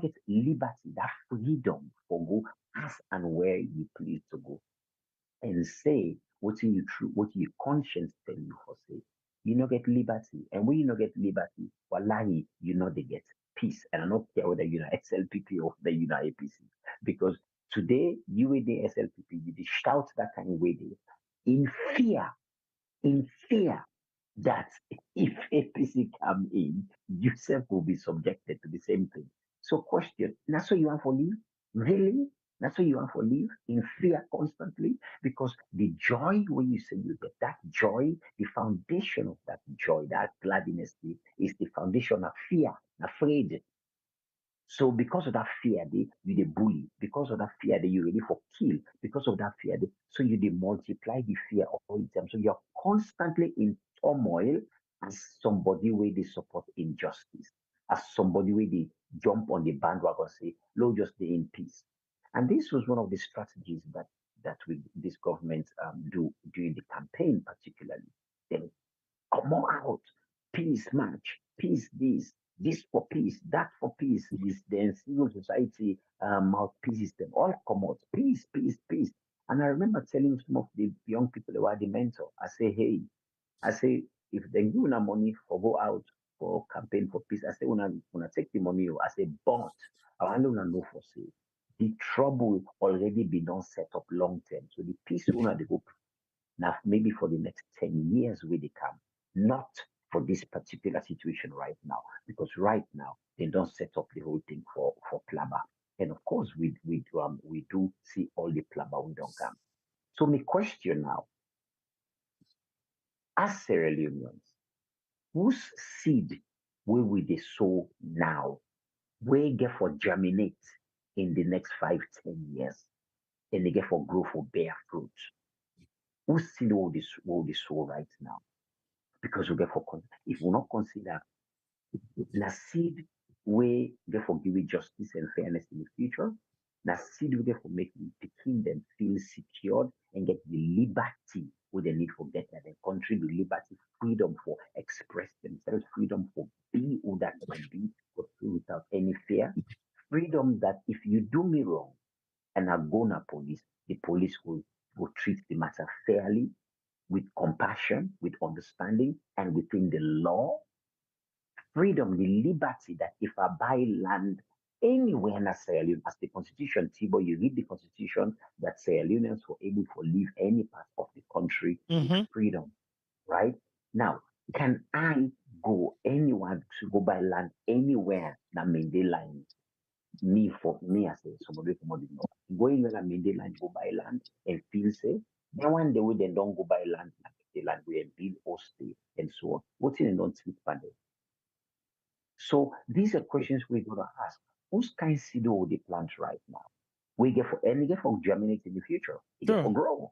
get liberty, that freedom for go as and where you please to go, and say what your conscience tell you for say. You not get liberty. And when you not get liberty, wallahi, you know they get peace. And I don't care whether you're SLPP or whether you're APC. Because today, you with the SLPP, you dey shout that kind of way there fear, in fear that if APC come in, yourself will be subjected to the same thing. So question, that's what you want for leave? Really? That's what you want for leave? In fear constantly? Because the joy, when you say you get that joy, the foundation of that joy, that gladness is the foundation of fear, afraid. So because of that fear, you the bully. Because of that fear, you ready for kill. Because of that fear, so you they multiply the fear all the time. So you're constantly in turmoil as somebody where they support injustice, as somebody where they jump on the bandwagon say, "Lord, just stay in peace." And this was one of the strategies that this government do during the campaign, particularly. They come on out, peace march, peace this for peace, that for peace, this then civil society mouthpieces them all come out, peace, peace, peace. And I remember telling some of the young people who are the mentor, I say, hey, I say, if they give you money for go out for campaign for peace, I say, when I take the money, I say, but I want to know for say, the trouble already been done set up long term. So the peace owner they go now, maybe for the next 10 years, will they come? Not for this particular situation right now, because right now they don't set up the whole thing for plumber. And of course, we do see all the plumber we don't come. So my question now, as Sierra Leoneans, whose seed will they sow now? Where get for germinate in the next 5, 10 years, and they get for grow for bear fruit? Whose seed will they sow right now? Because we get for if we not consider na seed we get for giving justice and fairness in the future, na seed we get for making the kingdom feel secured and get the liberty we they need for get that the country, the liberty, freedom for express themselves, freedom for be who that can be, but without any fear, freedom that if you do me wrong and I go na police, the police will treat the matter fairly, with compassion, with understanding, and within the law. Freedom, the liberty that if I buy land anywhere in Sierra Leone, as the Constitution, Tibo, you read the Constitution that Sierra Leoneans were able to live any part of the country with freedom, right? Now, can I go anywhere to go buy land anywhere that mean they line? For me, I say somebody from the north. Go anywhere that mean they line, go buy land and feel safe. Then one day we then don't go buy land, like the land we build or stay and so on. What's in don't sleep panel? So these are questions we're going to ask. Whose kind seed will they plant right now? We get for and we get for germinate in the future. We get for grow.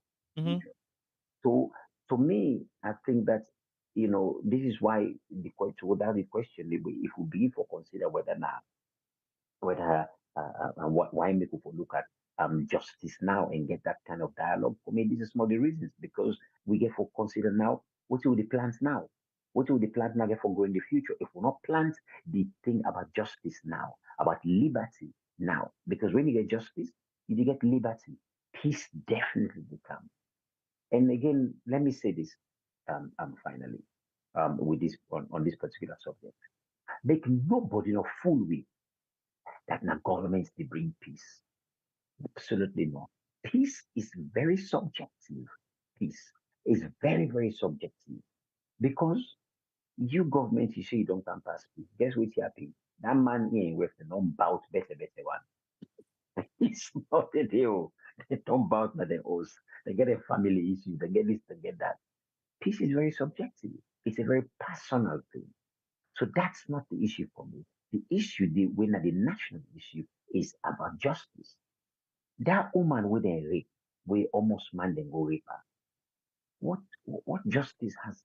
So to me, I think that this is why the question without the question if we begin for consider whether why make people look at justice now and get that kind of dialogue. For me, this is one of the reasons because we get for consider now what will the plans now? What will the plant now get for go in the future? If we not plant the thing about justice now, about liberty now, because when you get justice, you get liberty. Peace definitely will come. And again, let me say this finally with this on this particular subject. Make nobody no fool with that now governments they bring peace. Absolutely not. Peace is very subjective. Peace is very, very subjective because you government, you say you don't come past peace. Guess what's happening? That man here with the non-bout better one. It's not the deal. They don't bout by the host. They get a family issue. They get this, they get that. Peace is very subjective. It's a very personal thing. So that's not the issue for me. The issue, the national issue, is about justice. That woman with a rape, we almost man then go rape her. What justice has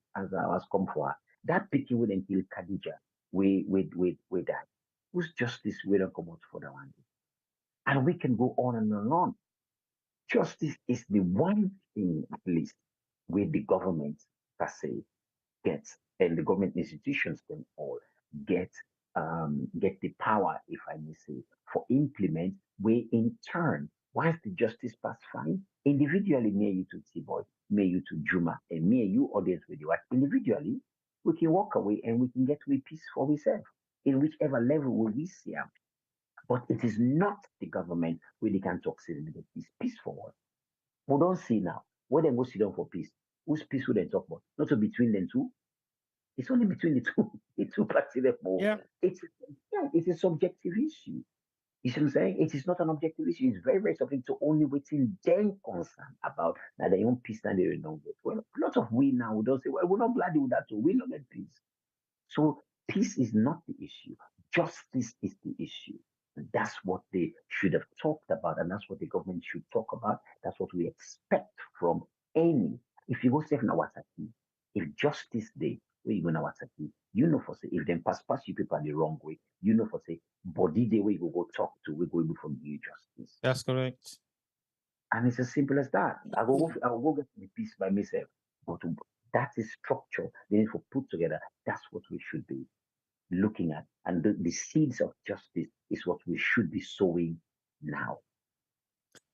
come for her? That picking with them kill Khadija, we that. Whose justice we don't come out for the one? And we can go on and on. Justice is the one thing, at least, where the government per se gets, and the government institutions can all get get the power, if I may say, for implement, where in turn Once the justice pass, fine. Individually, me and you to T-Boy, me and you to Juma, and me and you, audience with you, individually, we can walk away and we can get to a peace for ourselves in whichever level we see am. But it is not the government where they can talk say they get peace for what. We don't see now. When they go sit down for peace, whose peace will they talk about? Not so between them two. It's only between the two, the two parties. Yeah. It's yeah, it's a subjective issue. You see what I'm saying? It is not an objective issue. It's very, very subjective to only waiting then concerned about that their own peace and they don't get. Well, a lot of we now we don't say, well, we're not bloody with that too. We don't get peace. So peace is not the issue. Justice is the issue. And that's what they should have talked about, and that's what the government should talk about. That's what we expect from any. If you go say na Wataki, if justice day, where you go na Wataki, you know for say if them pass you people the wrong way, you know for say body day where you go talk to, we go able from you justice. That's correct. And it's as simple as that. I will go get the peace by myself. But that is structure they need to put together. That's what we should be looking at. And the seeds of justice is what we should be sowing now.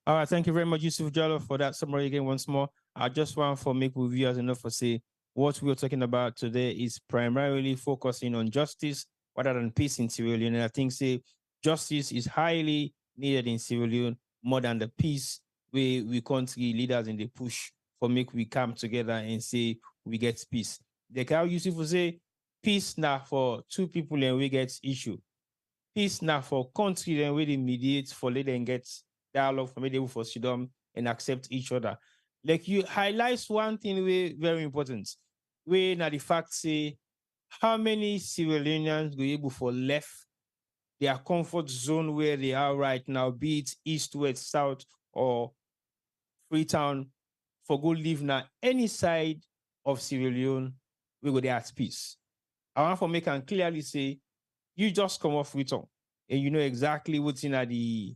All right, thank you very much, Yusuf Jallo, for that summary again once more. I just want for make viewers enough for say what we are talking about today is primarily focusing on justice rather than peace in Sierra Leone. And I think say justice is highly needed in Sierra Leone more than the peace we country leaders in the push for make we come together and say we get peace. The cow Yusuf will say peace now for two people and we get issue. Peace now for country and we they mediate for let them get dialogue for me able for sit down and accept each other. Like you highlight one thing we very important. We now the fact say how many Sierra Leoneans go able for left their comfort zone where they are right now, be it east, west, south, or Freetown, for go live now any side of Sierra Leone, we go there at peace. I want to make and clearly say, you just come off Freetown and you know exactly what's in the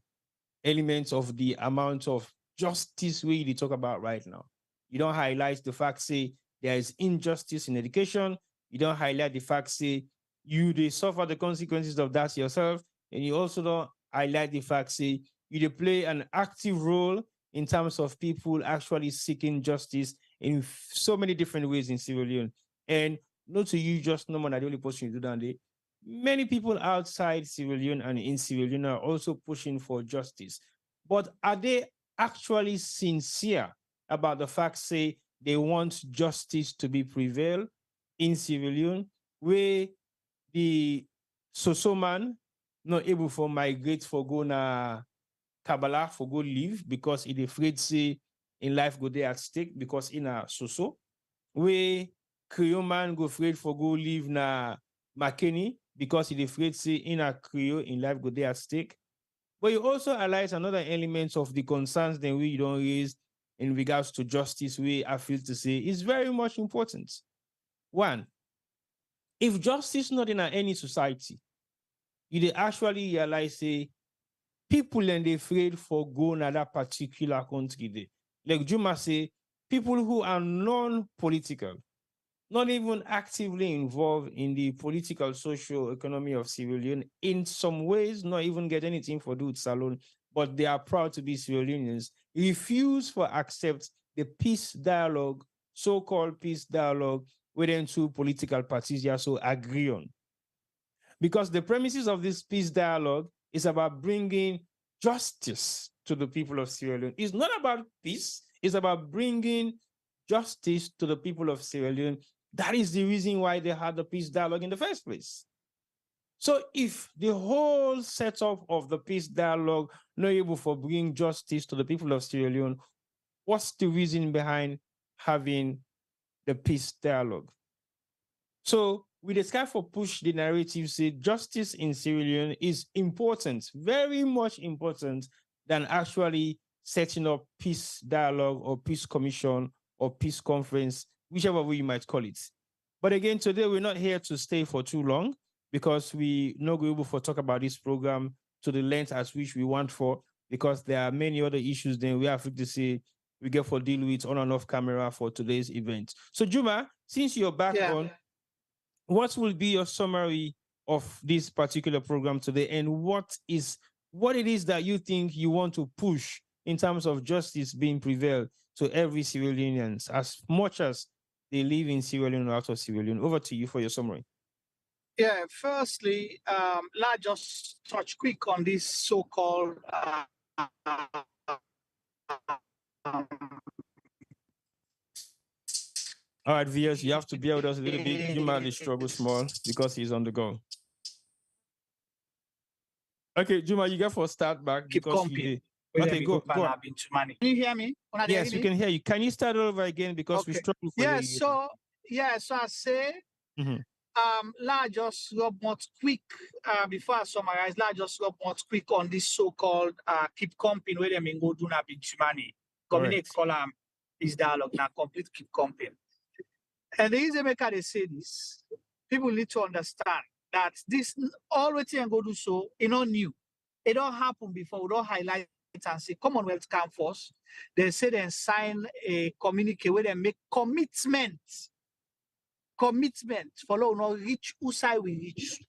elements of the amount of justice we talk about right now. You don't highlight the fact, say, there is injustice in education. You don't highlight the fact, say, they suffer the consequences of that yourself. And you also don't highlight the fact, say, you play an active role in terms of people actually seeking justice in so many different ways in Sierra Leone. And not to you just no more the only person you do that day. Many people outside Sierra Leone and in Sierra Leone are also pushing for justice. But are they actually sincere about the fact, say, they want justice to be prevailed in Sierra Leone, where the Soso man not able to migrate for go na Kabbalah for go live because he afraid say in life go there at stake because in a Soso, where Creole man go afraid for go live na Makeni because he afraid say in a Creole in life go there at stake. But you also highlight another element of the concerns that we don't raise in regards to justice, we I feel to say is very much important. One, if justice not in any society, you actually realize say people and they afraid for going to that particular country there. Like Juma say, people who are non-political, not even actively involved in the political, social economy of Sierra Leone, in some ways, not even get anything for do with Salon, but they are proud to be Sierra Leoneans, refuse for accept the peace dialogue, so-called peace dialogue, within two political parties here so agree on. Because the premises of this peace dialogue is about bringing justice to the people of Sierra Leone. It's not about peace, it's about bringing justice to the people of Sierra Leone. That is the reason why they had the peace dialogue in the first place. So if the whole setup of the peace dialogue not able for bringing justice to the people of Sierra Leone, what's the reason behind having the peace dialogue? So we discuss for push the narrative, say justice in Sierra Leone is important, very much important than actually setting up peace dialogue or peace commission or peace conference, whichever way you might call it. But again, today we're not here to stay for too long because we not going able to talk about this program to the length as which we want for, because there are many other issues then we have to say we get for deal with on and off camera for today's event. So Juma, since you're back on, what will be your summary of this particular program today, and what it is that you think you want to push in terms of justice being prevailed to every Sierra Leoneans, as much as they live in Sierra Leone or out of Sierra Leone? Over to you for your summary. Yeah, firstly, let's just touch quick on this so-called all right, viewers, you have to bear with us a little bit. You might struggle small because he's on the go. Okay, Juma, you got for start back keep because comping. you did. Okay, go on. Can you hear me? Yes, we can hear you. Can you start over again because we struggle for you? Yeah, so I say, let's just rub more quick before I summarize. Let's just rub more quick on this so-called keep comping where they go do na binchumani. Communicate column is dialogue now complete keep comping. And the reason they say this, people need to understand that this all what you go do so, it's not new. It don't happen before. We don't highlight it and say Commonwealth come first. They say they sign a communique where they make commitment follow no reach Usai we reach.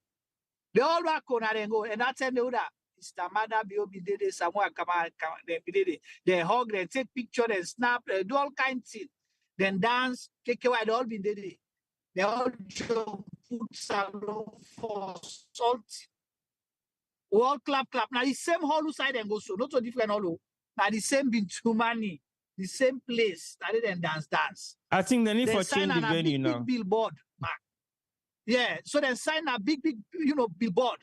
They all back on and go and that's an order. Mr. Biobi did it somewhere come they hug, they take picture, they snap, they do all kinds of things. Then dance, take away, they all been did it. They all jump, put salon for salt. All clap. Now the same hall side and go so not so different all. Now the same Bintumani, the same place. Now they dance. I think they need they for change the venue now. Big billboard. Yeah, so they sign a big, billboard.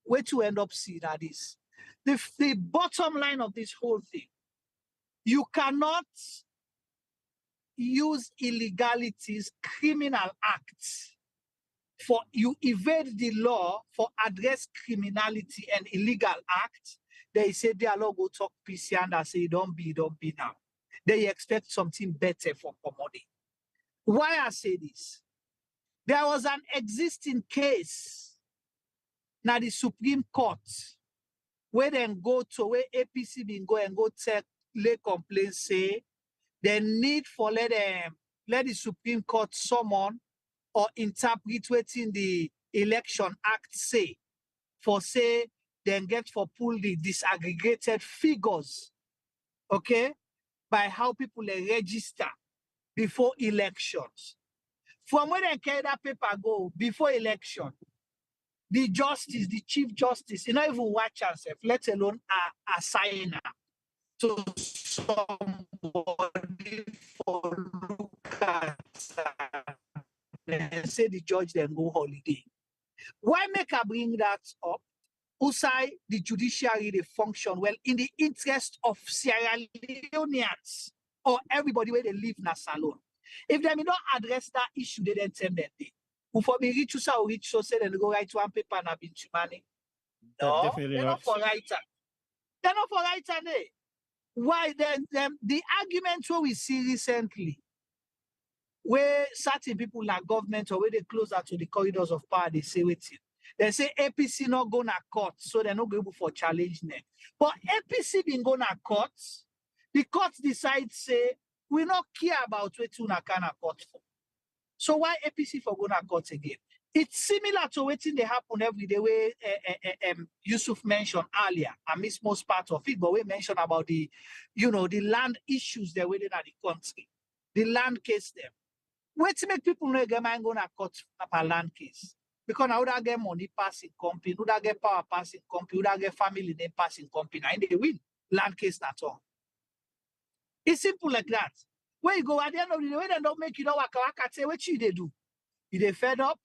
Where to end up seeing that is. The bottom line of this whole thing, you cannot use illegalities, criminal acts, for you evade the law for address criminality and illegal acts. They say they allow go talk PC and I say don't be now. They expect something better for commodity. Why I say this? There was an existing case now the Supreme Court where then go to where APC been go and go take lay complaints say the need for let the Supreme Court summon or interpret within the Election Act say for say then get for pull the disaggregated figures, okay, by how people register before elections. From when they carry that paper go before election, the justice, the chief justice, you not even watch yourself, let alone a signer to somebody for look at and say the judge then go holiday. Why make I bring that up? Usai, the judiciary, they function well in the interest of Sierra Leoneans or everybody where they live in a salon. If they may not address that issue, they then tell them they. For me, reach or reach so say then go write one paper and have been money. No, definitely they're not for writer. They're not for writer. They. Why then the argument what we see recently, where certain people like government or where they closer to the corridors of power, they say waiting. They say APC not going to court, so they're not going for challenge them. But APC been going to court, the court decide say we not care about what you can court for. So why APC for going to court again? It's similar to what they happen every day where Yusuf mentioned earlier. I missed most part of it, but we mentioned about the, the land issues they're within the country, the land case there. Wait to make people know get man gonna cut up a land case. Because now would get money passing company, would get power passing company, would get family name passing company, and they win land case at all. It's simple like that. Where you go at the end of the day, when they don't make you know what say what you they do. You they fed up,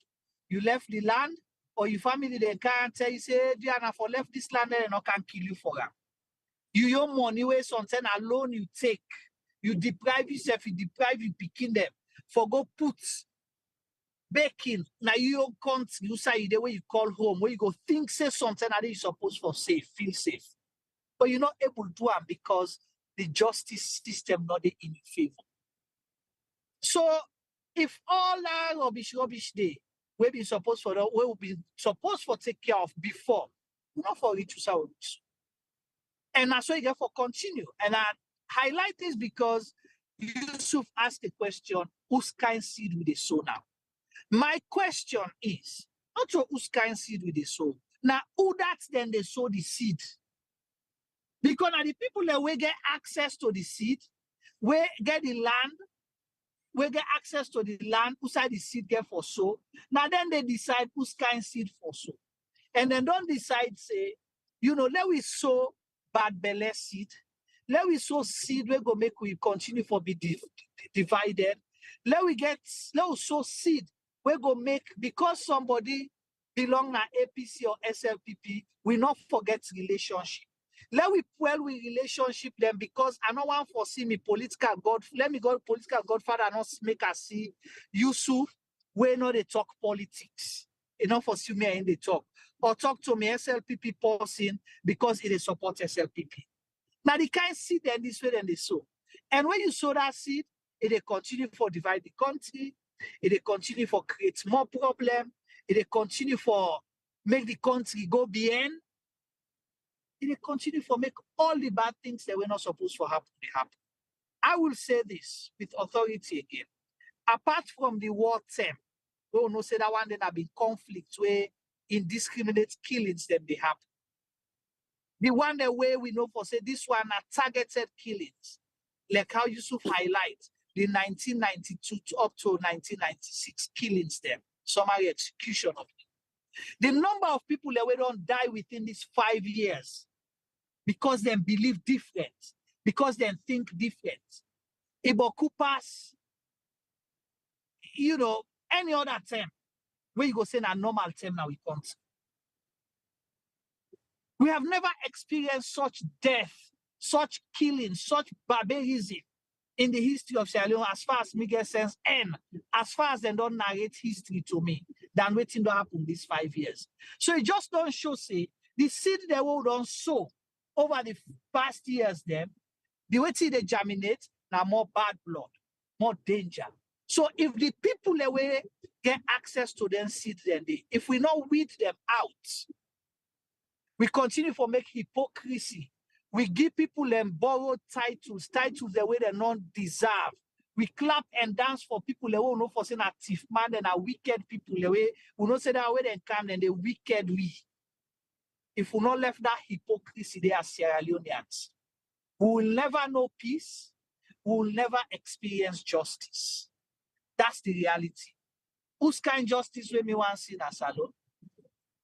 you left the land, or your family they can't tell you say Diana for left this land and not can kill you for that. Your money where something alone you take, you deprive yourself, you deprive you picking them. For go put baking now your country, you say the way you call home, where you go think say something that you supposed for safe, feel safe. But you're not able to do it because the justice system not in your favor. So if all that rubbish day, we be supposed for we will be supposed for take care of before, not for reach out. And that's why you get for continue. And I highlight this because Yusuf asked the question, whose kind seed will they sow now? My question is, not whose kind seed will they sow. Now, who that's then they sow the seed? Because now the people that will get access to the seed, we get the land, we get access to the land, whose side the seed get for sow. Now then they decide whose kind seed for sow. And then don't decide, say, you know, let we sow bad belly seed. Let we sow seed we go make we continue for be divided. Let we sow seed we go make because somebody belong na APC or SLPP, we not forget relationship. Let we well with relationship them because I don't want foresee me political God. Let me go political godfather and not make us see Yusuf. We know they talk politics. Enough for see me in the talk. Or talk to me SLPP person because it is support SLPP. Now the kind seed then this way then they sow. And when you sow that seed, it will continue for divide the country, it will continue for create more problem, it will continue for make the country go beyond, it will continue for make all the bad things that we're not supposed to happen. I will say this with authority again. Apart from the war term, we will not say that one then have been conflict where indiscriminate killings that they happen. The one the way we know for say this one are targeted killings, like how Yusuf highlight the 1992 up to 1996 killings them, summary execution of them. The number of people that we don't die within these 5 years because they believe different, because they think different. Ibo Coopers, you know, any other term, where you go say a normal term now we can't. We have never experienced such death, such killing, such barbarism in the history of Sierra Leone, as far as me get sense, and as far as they don't narrate history to me, than waiting to happen these 5 years. So it just don't show, say, the seed they will don't sow over the past years, them, the way they germinate, now more bad blood, more danger. So if the people that way get access to them seed, then if we not weed them out, we continue to make hypocrisy. We give people them borrowed titles the way they don't deserve. We clap and dance for people that will know for saying a thief man and a wicked people. The way we don't say that way they come and the wicked we. If we not left that hypocrisy, they are Sierra Leoneans. We will never know peace. We will never experience justice. That's the reality. Whose kind justice when me want to see in a salon?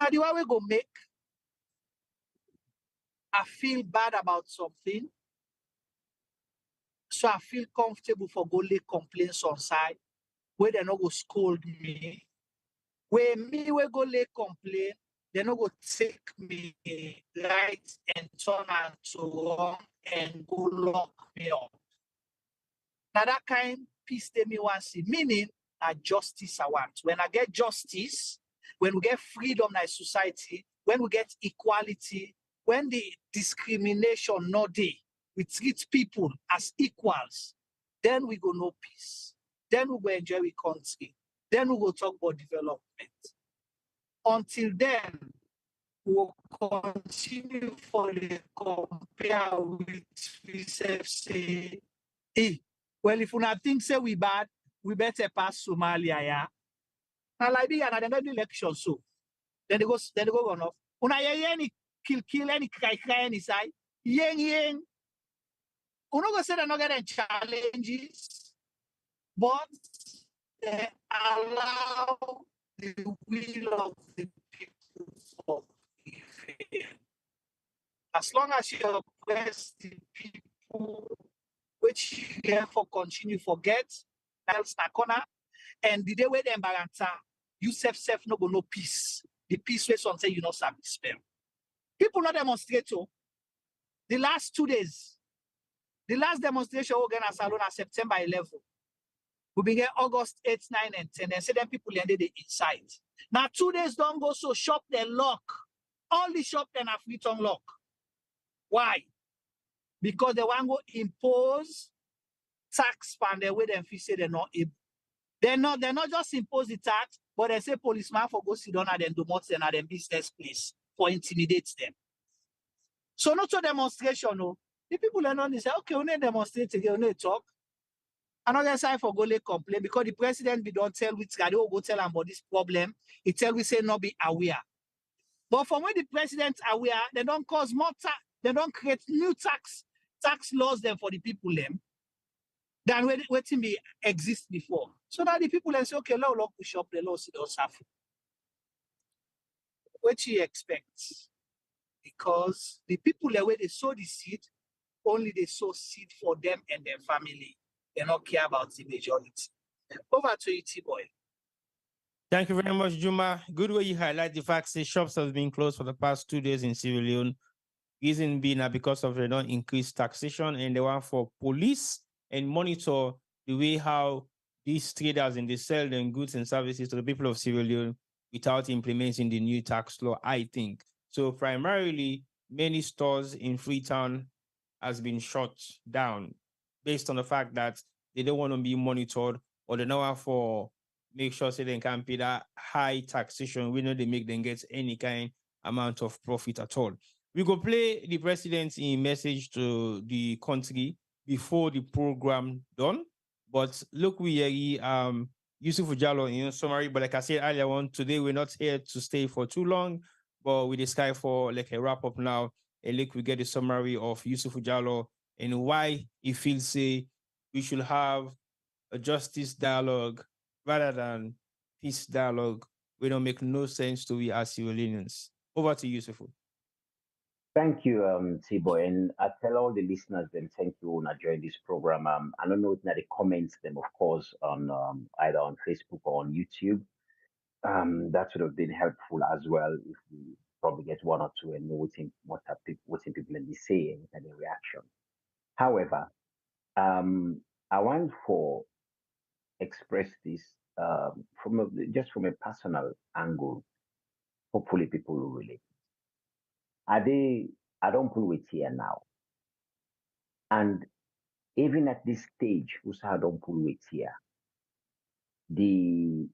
Now the way we go make I feel bad about something, so I feel comfortable for go lay complaints on side, where they not go scold me. Where me we go lay complaint, they not go take me right and turn and to wrong and go lock me up. Now that kind peace they me want to see, meaning justice I want. When I get justice, when we get freedom in society, when we get equality, when the discrimination not there, we treat people as equals, then we go know peace. Then we go enjoy the country. Then we go talk about development. Until then, we'll continue for the compare with ourselves say, hey, well, if we not think say we bad, we better pass Somalia, yeah. Now like this, and then the election so. Then they go on off. Una any kill any cry any side. Yen. Uno go say they're not getting challenges, but they allow the will of the people for prevail. As long as you oppress the people, which you therefore continue forget, else na corner, and the day where they embarrass, you self no go no peace. The peace where some say you not satisfy. People not demonstrate. So the last 2 days, the last demonstration we get in Salon on September 11. We begin August 8, 9, and 10. And say them people ended the inside. Now 2 days don't go so shop they lock. All the shop then have free to lock. Why? Because they want to impose tax on the way them say they're not able. They're not just impose the tax, but they say policeman for go sit down at them do more than at them business place for intimidate them. So not to demonstration, no. The people are not say, okay, we need demonstrate again, we need talk. Another side for go lay complain because the president be don't tell which guy they will go tell them about this problem. He tell we say not be aware. But from when the president aware, they don't cause more they don't create new tax laws them for the people them than waiting be exist before. So that the people then say, okay, law push up the law, see those suffer. What you expect? Because the people the way they sow the seed, only they sow seed for them and their family. They don't care about the majority. Over to you, T-Boy. Thank you very much, Juma. Good way you highlight the fact that shops have been closed for the past 2 days in Sierra Leone. Reason being because of the non increased taxation and the one for police and monitor the way how these traders and they sell them goods and services to the people of Sierra Leone without implementing the new tax law, I think. So primarily, many stores in Freetown has been shut down based on the fact that they don't want to be monitored or they don't want for make sure so they can pay that high taxation. We know they make them get any kind amount of profit at all. We go play the president in message to the country before the program done. But look, Yusuf Ujalo in summary. But like I said earlier on, today we're not here to stay for too long, but we decide for like a wrap up now. And look, we get a summary of Yusuf Ujalo and why he feels say we should have a justice dialogue rather than peace dialogue. We don't make no sense to we as Sierra Leoneans. Over to Yusuf. Thank you, T-Boy. And I tell all the listeners then thank you when I joined this program. I don't know if the comments them, of course, on either on Facebook or on YouTube. That would have been helpful as well if we probably get one or two and know what people are saying and the reaction. However, I want for express this just from a personal angle. Hopefully, people will relate. I don't pull with here now. And even at this stage, Usa don't pull with here. The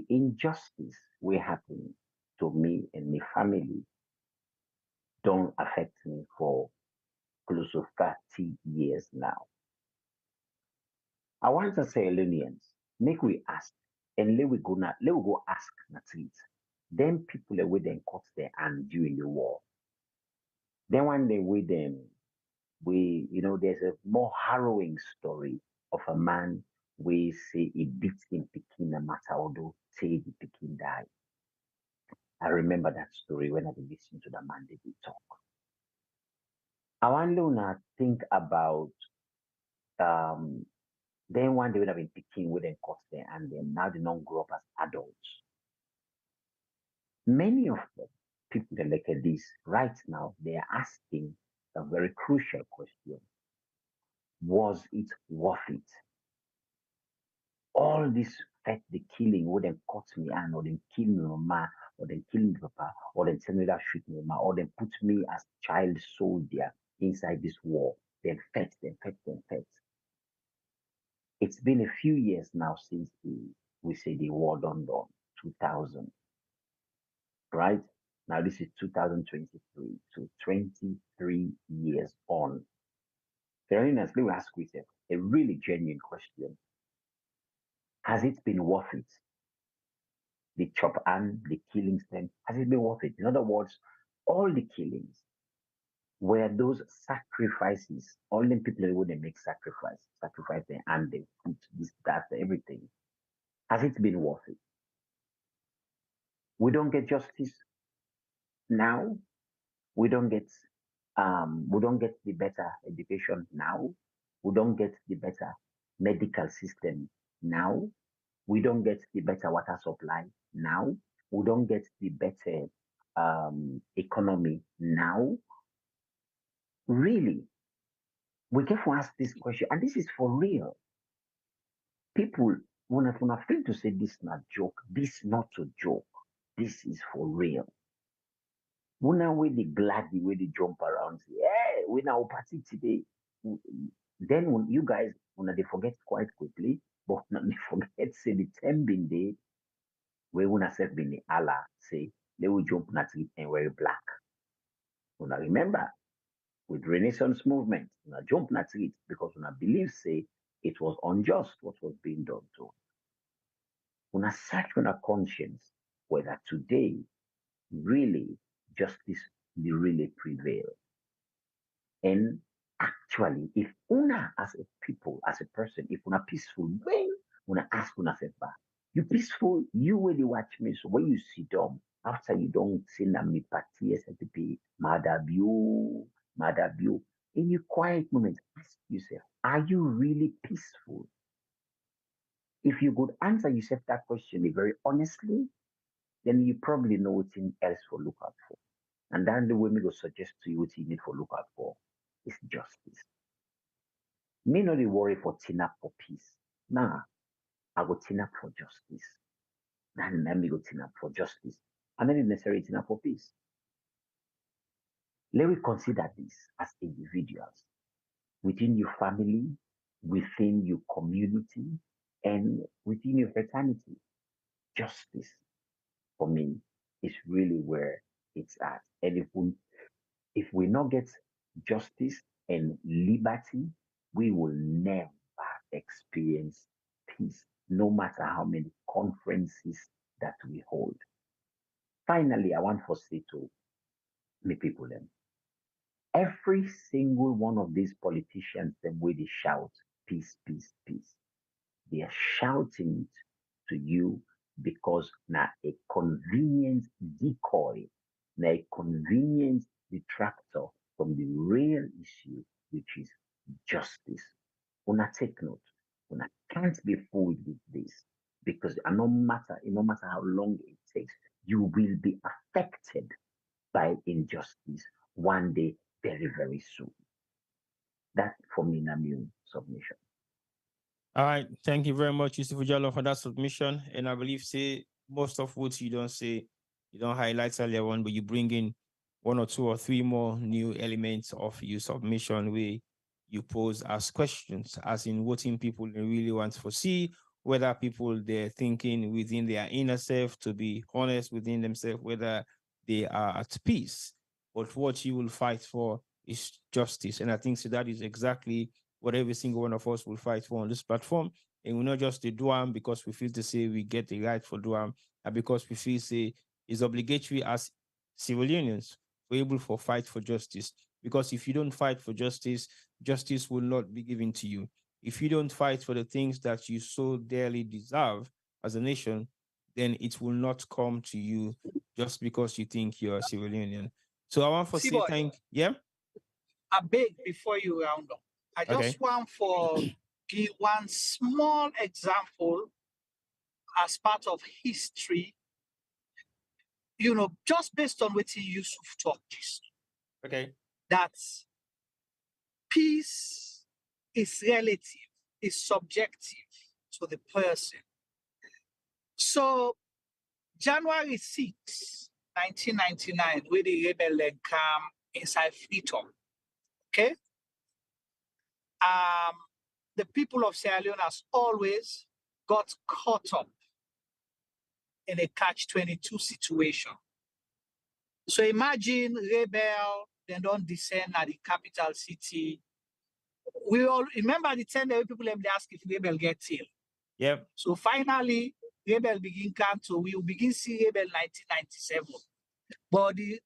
injustice will happen to me and my family don't affect me for close to 30 years now. I want to say, Leoneans, make we ask, and let we go ask Natrit. Then people away then cut their hand during the war. Then one day with them, there's a more harrowing story of a man we say he beat him picking a matter although say the picking died. I remember that story when I listened to the man they did talk. I want to think about um then one day would have been picking with them cut there and then now they don't grow up as adults. Many of them, people that look at this right now, they are asking a very crucial question. Was it worth it? All this fact the killing, or them cut me and or them kill me mama, or them kill me papa, or them tell me that shoot me mama, or them put me as child soldier inside this war. Then fed, then fed, then fed. It's been a few years now since we say the war done 2000, right? Now this is 2023, so 23 years on. Very nicely, we ask yourself a really genuine question. Has it been worth it? The chop and the killings then, has it been worth it? In other words, all the killings were those sacrifices. All the people that would make sacrifice their and they put this, that, everything. Has it been worth it? We don't get justice now. We don't get the better education now. We don't get the better medical system now. We don't get the better water supply now. We don't get the better economy now. Really, we get to ask this question, and this is for real. People, when I feel to say this not joke, this not a joke. This is for real. When I with the glad the way they jump around, say, hey, we now party today. Then when you guys when they forget quite quickly, but not they forget say the 10 bin day where when I said bin the Allah say they will jump not and wear black. When I remember with Renaissance movement, when I jump not it because when I believe say it was unjust what was being done to. When I search on a conscience whether today really justice will really prevail. And actually, if una as a people, as a person, if una peaceful, when una ask una self back, you peaceful, you really watch me. So when you sit down, after you don't see na me party SLP, mother you, in your quiet moment, ask yourself, are you really peaceful? If you could answer yourself that question very honestly, then you probably know what else for look out for. And then the way me go suggest to you what you need for look out for is justice. Me not dey worry for tin up for peace. Nah, I go tin up for justice. Then let me go tin up for justice. And then necessarily tin up for peace. Let me consider this as individuals within your family, within your community, and within your fraternity. Justice for me is really where it's at. And if we not get justice and liberty, we will never experience peace, no matter how many conferences that we hold. Finally, I want to say to me people them, every single one of these politicians, them way they shout peace, peace, peace. They are shouting it to you because now a convenient decoy, now a convenient detractor from the real issue, which is justice. Una take note. Una can't be fooled with this because no matter how long it takes, you will be affected by injustice one day, very, very soon. That for me, Namu submission. All right. Thank you very much, Yusuf Ujalo, for that submission. And I believe say most of what you don't say, you don't highlight earlier on, but you bring in one or two or three more new elements of your submission where you pose as questions, as in what in people they really want to see, whether people they're thinking within their inner self to be honest within themselves, whether they are at peace. But what you will fight for is justice. And I think so that is exactly what every single one of us will fight for on this platform. And we're not just the Duam because we feel to say we get the right for Duam, and because we feel say it's obligatory as civilians we're able for fight for justice. Because if you don't fight for justice, justice will not be given to you. If you don't fight for the things that you so dearly deserve as a nation, then it will not come to you just because you think you're a civilian. So I want to say thank yeah. I beg before you round up. I just want for give one small example as part of history, just based on what Yusuf talked. Okay. That peace is relative, is subjective to the person. So January 6, 1999, where the rebel then come inside Freetown. Okay. The people of Sierra Leone has always got caught up in a catch-22 situation. So imagine rebel, they don't descend at the capital city. We all remember the time that people they ask if rebel get ill. Yep. So finally, rebel begin come to we will begin see rebel 1997. But the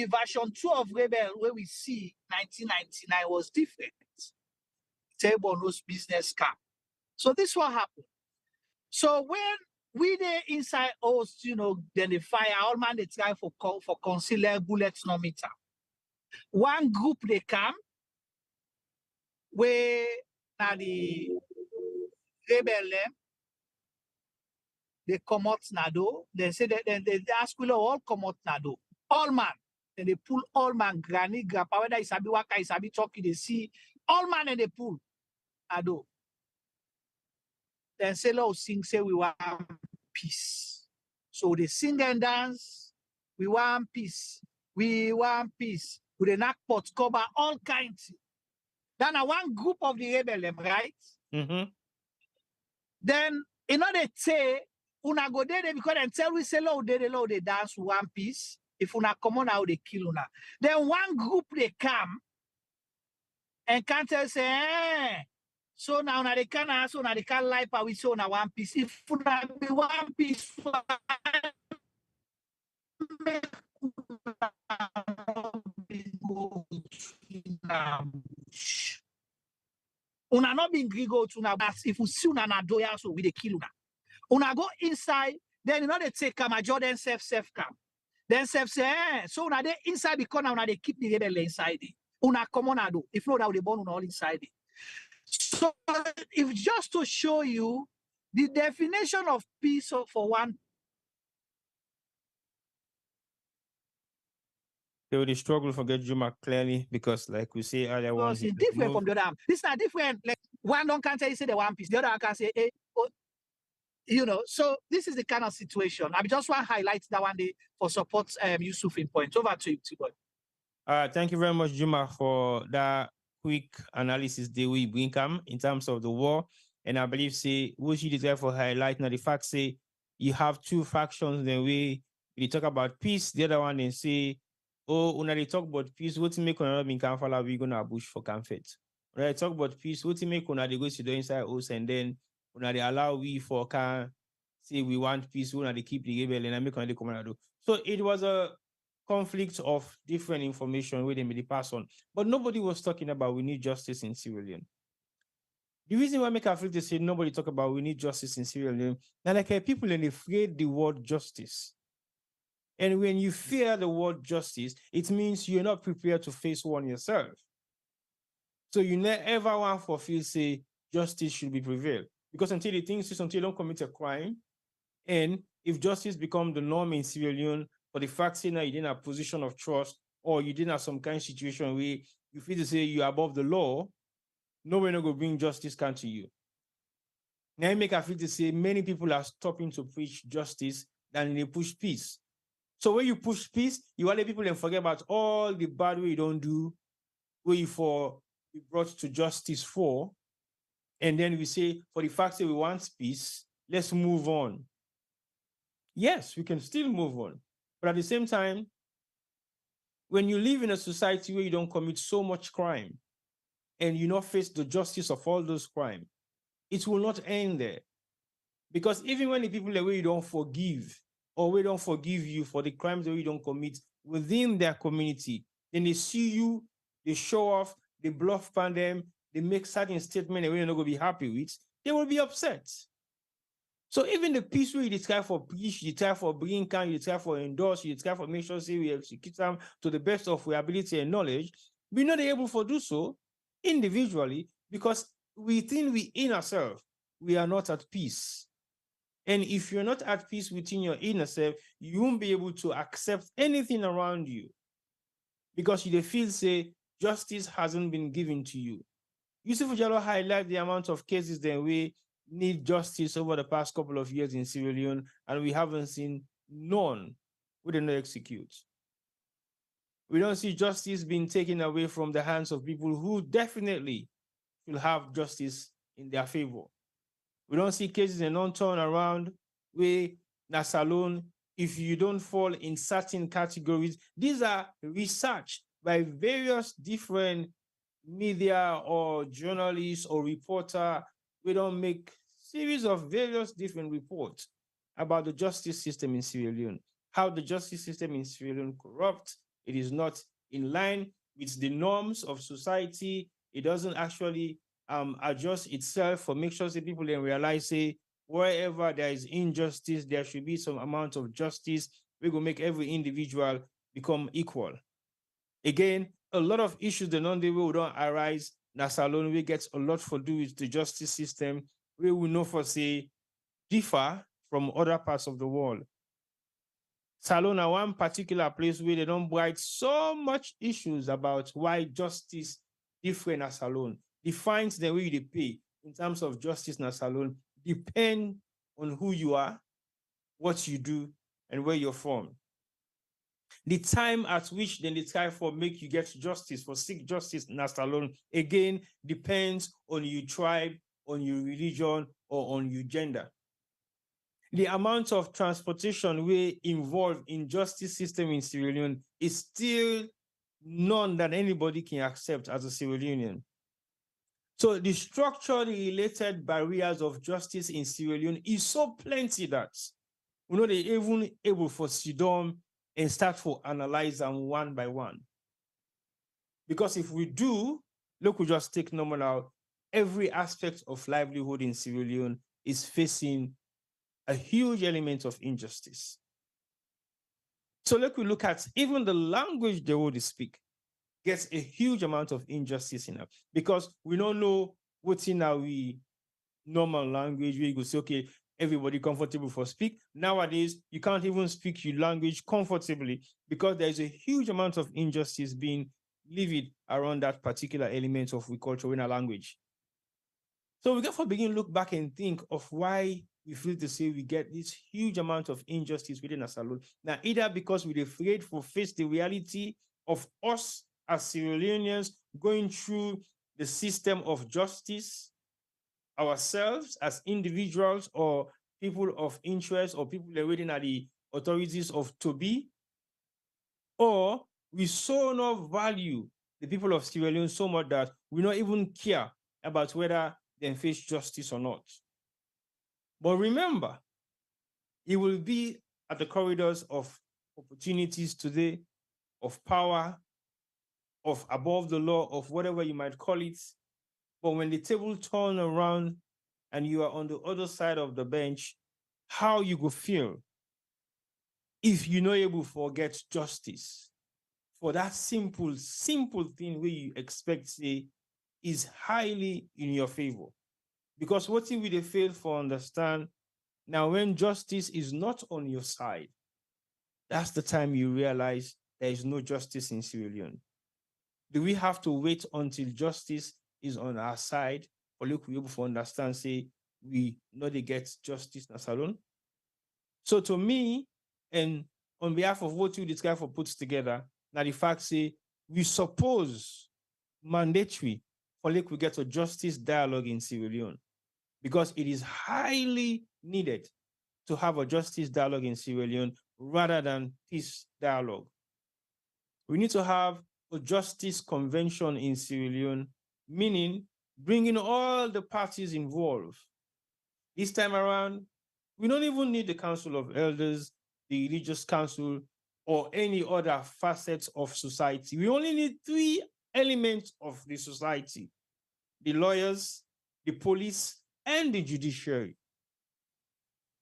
version 2 of rebel where we see 1999 was different. Table knows business camp. So this what happened. So when we there inside us, then the fire, all man they try for concealer bullets no meter. One group they come where now the rebel they come out nado. They say that they ask we all come out nado. All man. Then they pull all man, granny, grandpa, whether it's Isabi Waka, Isabi talking, they see all man and they pull nado. Then say, Lord, sing, say we want peace. So they sing and dance. We want peace. We want peace. With the knock pot cover, all kinds. Then one group of the rebel, right? Mm-hmm. Then, they say, una go there because until we say, Lord, they dance one piece. If una come on out, they kill una. Then one group, they come and can't say, so now they can answer, now they can lie, but we saw now one piece. If una be one piece, Una not being grigo to una, if you see una na doya so we dey kill una. Una go inside, then you know they take a major then self come. Then self say, so una dey inside because now una they keep the rebel inside it. Una come on do. If not, now they born una all inside it. So if just to show you the definition of peace for one. They will struggle to get Juma clearly because, like we say earlier, one It's different from the other. This is not different. Like one don't can tell you say the one piece, the other one can say, hey, oh, you know. So this is the kind of situation. I just want to highlight that one day for support Yusuf in point. Over to you, Tiboy. Thank you very much, Juma, for that quick analysis that we bring come in terms of the war. And I believe, say, what you desire for highlight now the fact, say, you have two factions, then we talk about peace, the other one, then say, oh, when they talk about peace, what to make on another Kamfala, we're gonna bush for comfort. When they talk about peace, what to make on they go to the inside us, and then when they allow we for can say we want peace, when they keep the rebel and I make on the command. So it was a conflict of different information where they made the pass on. But nobody was talking about we need justice in Sierra Leone. The reason why I make Africa say nobody talk about we need justice in Sierra Leone, now like people and afraid the word justice. And when you fear the word justice, it means you're not prepared to face one yourself. So you never want for feel say justice should be prevailed. Because until the thing is until you don't commit a crime, and if justice become the norm in Sierra Leone, for the fact say now you didn't have a position of trust, or you didn't have some kind of situation where you feel to say you're above the law, nobody not going to bring justice can to you. Now I make I feel to say many people are stopping to preach justice than they push peace. So when you push peace, you want the people and forget about all the bad way you don't do, where you be brought to justice for, and then we say, for the fact that we want peace, let's move on. Yes, we can still move on. But at the same time, when you live in a society where you don't commit so much crime, and you not face the justice of all those crimes, it will not end there. Because even when the people that way you don't forgive, or we don't forgive you for the crimes that you don't commit within their community, then they see you, they show off, they bluff upon them, they make certain statements that we're not going to be happy with, they will be upset. So even the peace you try for peace, you try for bringing can, you try for endorse, you try for make sure say we execute them to the best of our ability and knowledge, we're not able to do so individually because we think in ourselves, we are not at peace. And if you're not at peace within your inner self, you won't be able to accept anything around you because you feel say justice hasn't been given to you. Yusuf Jallo highlight the amount of cases that we need justice over the past couple of years in Sierra Leone, and we haven't seen none we did not execute. We don't see justice being taken away from the hands of people who definitely will have justice in their favor. We don't see cases and non turn around where Nasalone, if you don't fall in certain categories, these are research by various different media or journalists or reporter. We don't make series of various different reports about the justice system in Sierra Leone, how the justice system in Sierra Leone corrupt. It is not in line with the norms of society. It doesn't actually adjust itself for make sure that people then realize, say, wherever there is injustice, there should be some amount of justice. We will make every individual become equal. Again, a lot of issues that non-they don't arise. Nasalone, we get a lot to do with the justice system. We will know for say differ from other parts of the world. Salona, one particular place where they don't write so much issues about why justice different as Salone. Defines the way they pay in terms of justice in Salone depend on who you are, what you do, and where you're from. The time at which then they try for make you get justice, for seek justice in Salone, again, depends on your tribe, on your religion, or on your gender. The amount of transportation we involved in justice system in Sierra Leone is still none that anybody can accept as a Sierra Leonean. So the structurally related barriers of justice in Sierra Leone is so plenty that we know they even able for sit down and start for analyze them one by one. Because if we do, look, we just take normal out, every aspect of livelihood in Sierra Leone is facing a huge element of injustice. So look, we look at even the language they would speak gets a huge amount of injustice in it because we don't know what's in our normal language where you go say, okay, everybody comfortable for speak. Nowadays, you can't even speak your language comfortably because there's a huge amount of injustice being levied around that particular element of we culture in our language. So we therefore begin to look back and think of why we feel to say we get this huge amount of injustice within a salon. Now, either because we're afraid to face the reality of us as Sierra Leoneans going through the system of justice ourselves as individuals or people of interest or people waiting at the authorities of to be, or we so not value the people of Sierra Leone so much that we not even care about whether they face justice or not. But remember, it will be at the corridors of opportunities today, of power, of above the law, of whatever you might call it. But when the table turn around and you are on the other side of the bench, how you go feel if you're not able to forget justice for that simple thing where you expect say is highly in your favor. Because what if we fail to understand now when justice is not on your side, that's the time you realize there is no justice in Sierra Leone. Do we have to wait until justice is on our side for look we able to understand, say, we know they get justice in salon? So to me, and on behalf of what you describe for puts together, now the fact say we suppose mandatory for like we get a justice dialogue in Sierra Leone because it is highly needed to have a justice dialogue in Sierra Leone rather than peace dialogue. We need to have a justice convention in Sierra Leone, meaning bringing all the parties involved. This time around, we don't even need the Council of Elders, the Religious Council, or any other facets of society. We only need three elements of the society: the lawyers, the police, and the judiciary.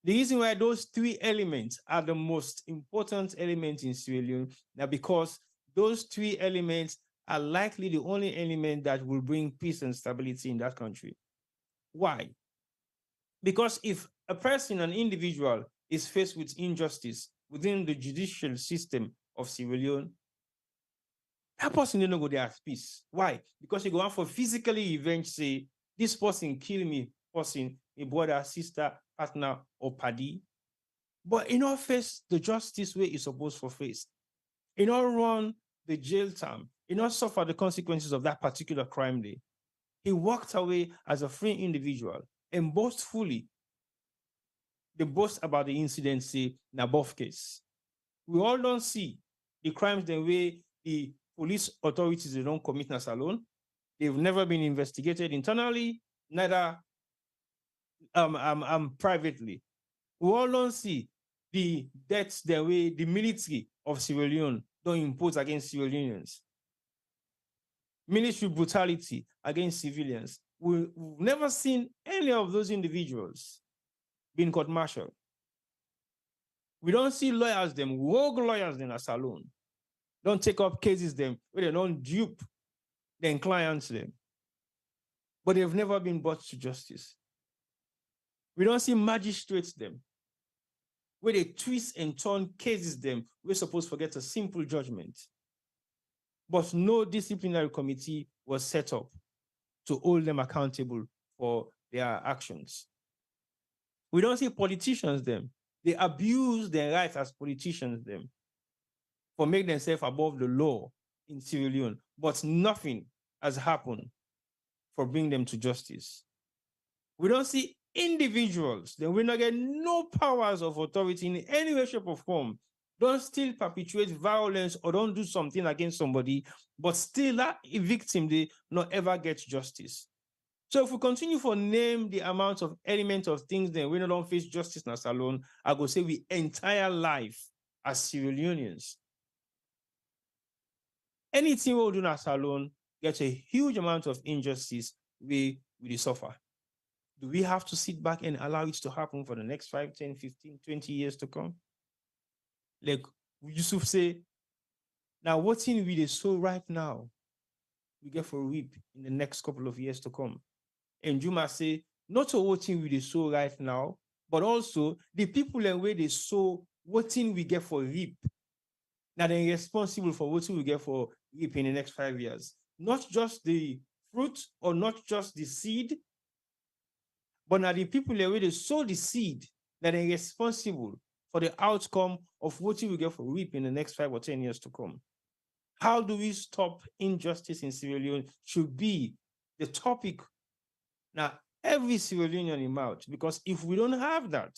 The reason why those three elements are the most important elements in Sierra Leone now because those three elements are likely the only element that will bring peace and stability in that country. Why? Because if a person, an individual, is faced with injustice within the judicial system of Sierra Leone, that person didn't go there at peace. Why? Because you go out for physically revenge, say, this person kill me, person, a brother, sister, partner, or paddy. But in all face the justice way is supposed for face. In all run the jail term, in all suffer the consequences of that particular crime day. He walked away as a free individual and boastfully they boast about the incident, say, in above case. We all don't see the crimes the way the police authorities they don't commit us alone. They've never been investigated internally, neither privately. We all don't see the deaths the way the military of Sierra Leone don't impose against Sierra Leoneans. Military brutality against civilians. We've never seen any of those individuals being court-martialed. We don't see lawyers, them rogue lawyers in a salon. Don't take up cases them where they don't dupe their clients them. But they've never been brought to justice. We don't see magistrates them where they twist and turn cases them. We're supposed to forget a simple judgment. But no disciplinary committee was set up to hold them accountable for their actions. We don't see politicians them. They abuse their rights as politicians them for making themselves above the law in Sierra Leone, but nothing has happened for bringing them to justice. We don't see individuals, then we not get no powers of authority in any way, shape, or form. Don't still perpetuate violence or don't do something against somebody, but still that victim, they not ever get justice. So if we continue for name the amount of elements of things, then we don't face justice in us alone, I go say we entire life as Sierra Leoneans. anything we'll do as alone gets a huge amount of injustice we suffer. Do we have to sit back and allow it to happen for the next 5, 10, 15, 20 years to come? Like Yusuf say, now what's in we sow right now, we get for reap in the next couple of years to come. And Juma say, not a what we sow right now, but also the people and where they sow what we get for reap. Now they're responsible for what we get for reap in the next 5 years. Not just the fruit or not just the seed, but now the people where they sow the seed that are responsible for the outcome of what we get for reap in the next 5 or 10 years to come. How do we stop injustice in Sierra Leone should be the topic. Now, every Sierra Leonean in mouth, because if we don't have that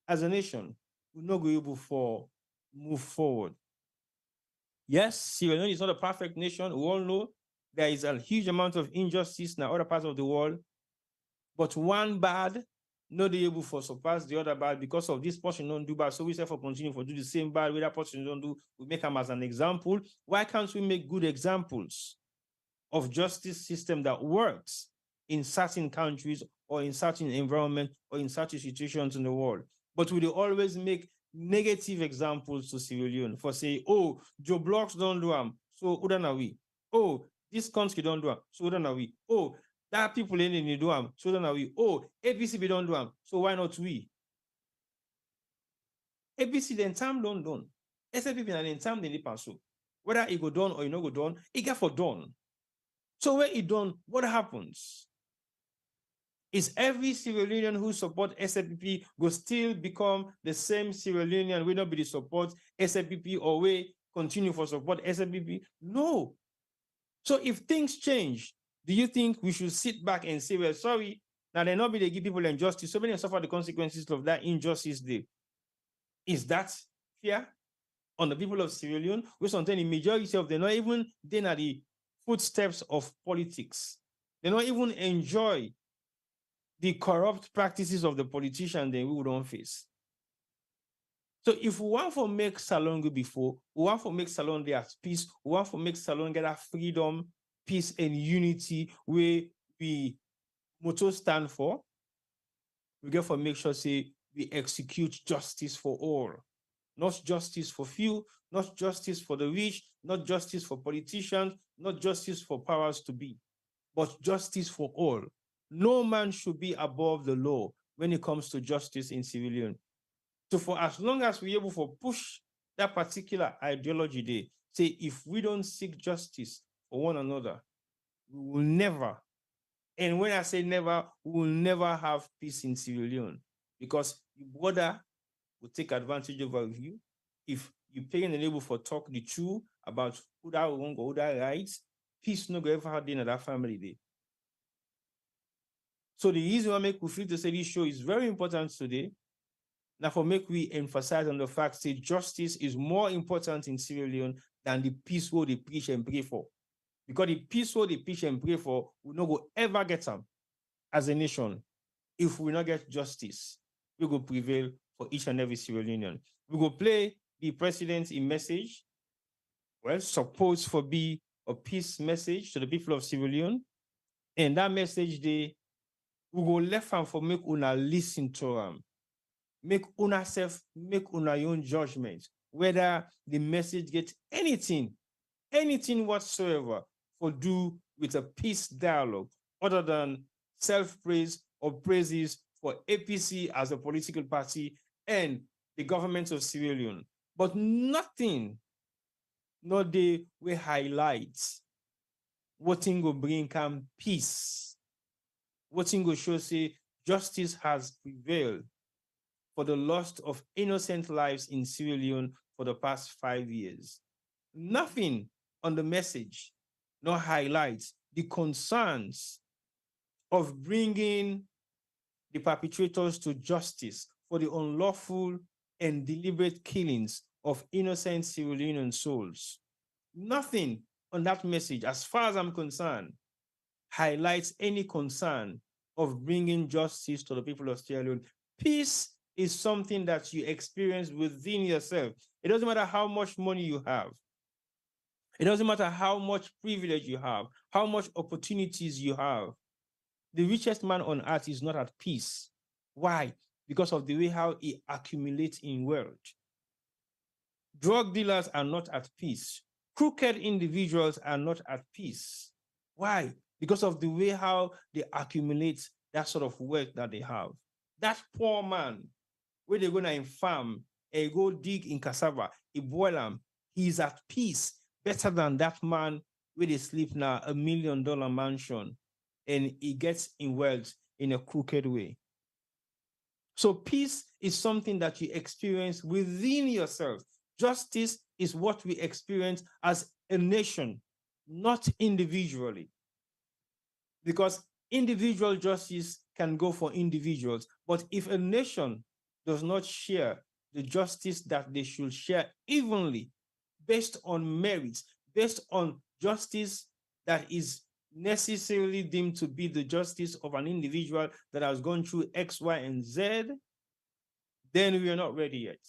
as a nation, we're not going to be able to move forward. Yes, Sierra Leone is not a perfect nation. We all know there is a huge amount of injustice in other parts of the world, but one bad, not be able to surpass the other bad because of this person don't do bad. So we say for continue to do the same bad, with that person don't do, we make them as an example. Why can't we make good examples of justice system that works in certain countries or in certain environment or in certain situations in the world? But we always make negative examples to Sierra Leone for say, oh, Joe Blocks don't do them, so udana we. Oh, this country don't do them, so udana we. Oh, that people in the do them, so udana we. Oh, ABCB don't do them, so why not we? ABC then time don't done. SLP then time they need so. Whether it go done or it not go done, it get for done. So when it done, what happens? Is every Sierra Leonean who support SLPP will still become the same Sierra Leonean, will not be the support SLPP or we continue for support SLPP? No. So if things change, do you think we should sit back and say, well, sorry, now they not be they give people injustice, so many suffer the consequences of that injustice day? Is that fair on the people of Sierra Leone? We sometimes the majority of them not even then at the footsteps of politics. They not even enjoy the corrupt practices of the politician then we don't face. So if we want to make Salon go before, we want to make Salon there at peace, we want to make Salon get that freedom, peace, and unity where we motto stand for, we get to make sure say we execute justice for all. Not justice for few, not justice for the rich, not justice for politicians, not justice for powers to be, but justice for all. No man should be above the law when it comes to justice in Sierra Leone. So for as long as we're able to push that particular ideology there, say if we don't seek justice for one another, we will never, and when I say never, we will never have peace in Sierra Leone, because your brother will take advantage of you. If you pay an able for talk the truth about who that wrong or who that right, peace no go ever have in that family there. So the reason why we feel to say this show is very important today. Now for make we emphasize on the fact that justice is more important in Sierra Leone than the peace what they preach and pray for. Because the peace what they preach and pray for will not go ever get them as a nation. If we not get justice, we will prevail for each and every Sierra Leonean. We will play the president's message, well, supposed to be a peace message to the people of Sierra Leone. And that message, we will left them for make una listen to them. Make una self, make una own judgment, whether the message gets anything whatsoever for do with a peace dialogue, other than self-praise or praises for APC as a political party and the government of Sierra Leone. But nothing, no day we highlight what thing will bring calm peace. What thing will show say justice has prevailed for the loss of innocent lives in Sierra Leone for the past 5 years. Nothing on the message nor highlights the concerns of bringing the perpetrators to justice for the unlawful and deliberate killings of innocent Sierra Leonean souls. Nothing on that message, as far as I'm concerned, highlights any concern of bringing justice to the people of Sierra Leone. Peace is something that you experience within yourself. It doesn't matter how much money you have. It doesn't matter how much privilege you have, how much opportunities you have. The richest man on earth is not at peace. Why? Because of the way how he accumulates in wealth. Drug dealers are not at peace. Crooked individuals are not at peace. Why? Because of the way how they accumulate that sort of wealth that they have. That poor man, where they're going to farm, and go dig in cassava, he boil them, he's at peace, better than that man where they sleep now, $1 million mansion, and he gets in wealth in a crooked way. So peace is something that you experience within yourself. Justice is what we experience as a nation, not individually. Because individual justice can go for individuals, but if a nation does not share the justice that they should share evenly, based on merits, based on justice that is necessarily deemed to be the justice of an individual that has gone through X, Y, and Z, then we are not ready yet.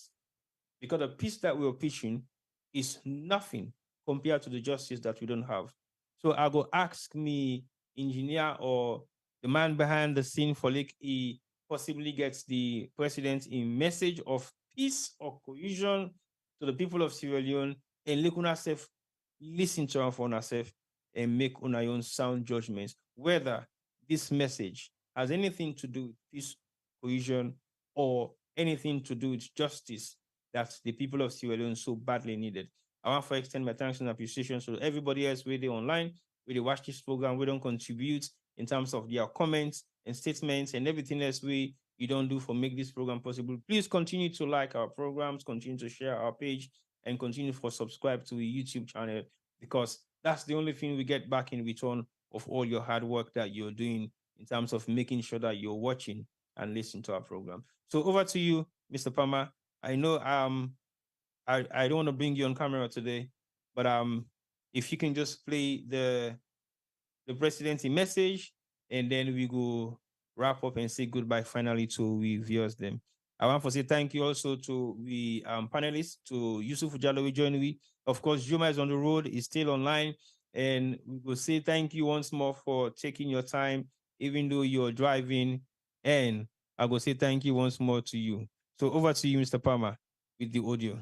Because the peace that we're pitching is nothing compared to the justice that we don't have. So I go ask me, engineer or the man behind the scene for like he possibly gets the president in message of peace or cohesion to the people of Sierra Leone, and look on ourselves, listen to our for ourselves, and make on our own sound judgments, whether this message has anything to do with peace, cohesion, or anything to do with justice that the people of Sierra Leone so badly needed. I want to extend my thanks and appreciation to everybody else where they online, where they watch this program, we don't contribute in terms of their comments and statements and everything else you don't do for make this program possible. Please continue to like our programs, continue to share our page, and continue for subscribe to the YouTube channel, because that's the only thing we get back in return of all your hard work that you're doing in terms of making sure that you're watching and listening to our program. So over to you, Mr. Palmer. I know I don't want to bring you on camera today, but if you can just play the president's message, and then we go wrap up and say goodbye finally to we viewers them. I want to say thank you also to the panelists, to Yusuf Jalo joining me. Of course, Juma is on the road, is still online, and we will say thank you once more for taking your time, even though you're driving, and I will say thank you once more to you. So over to you, Mr. Palmer, with the audio.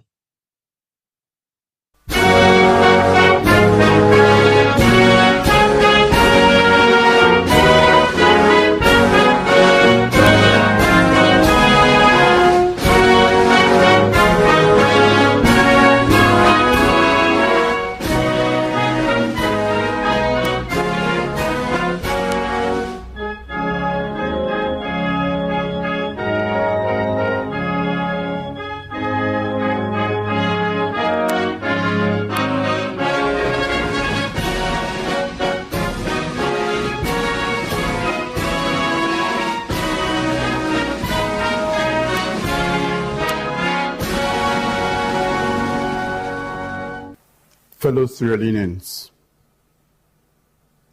Fellow Sierra Leoneans,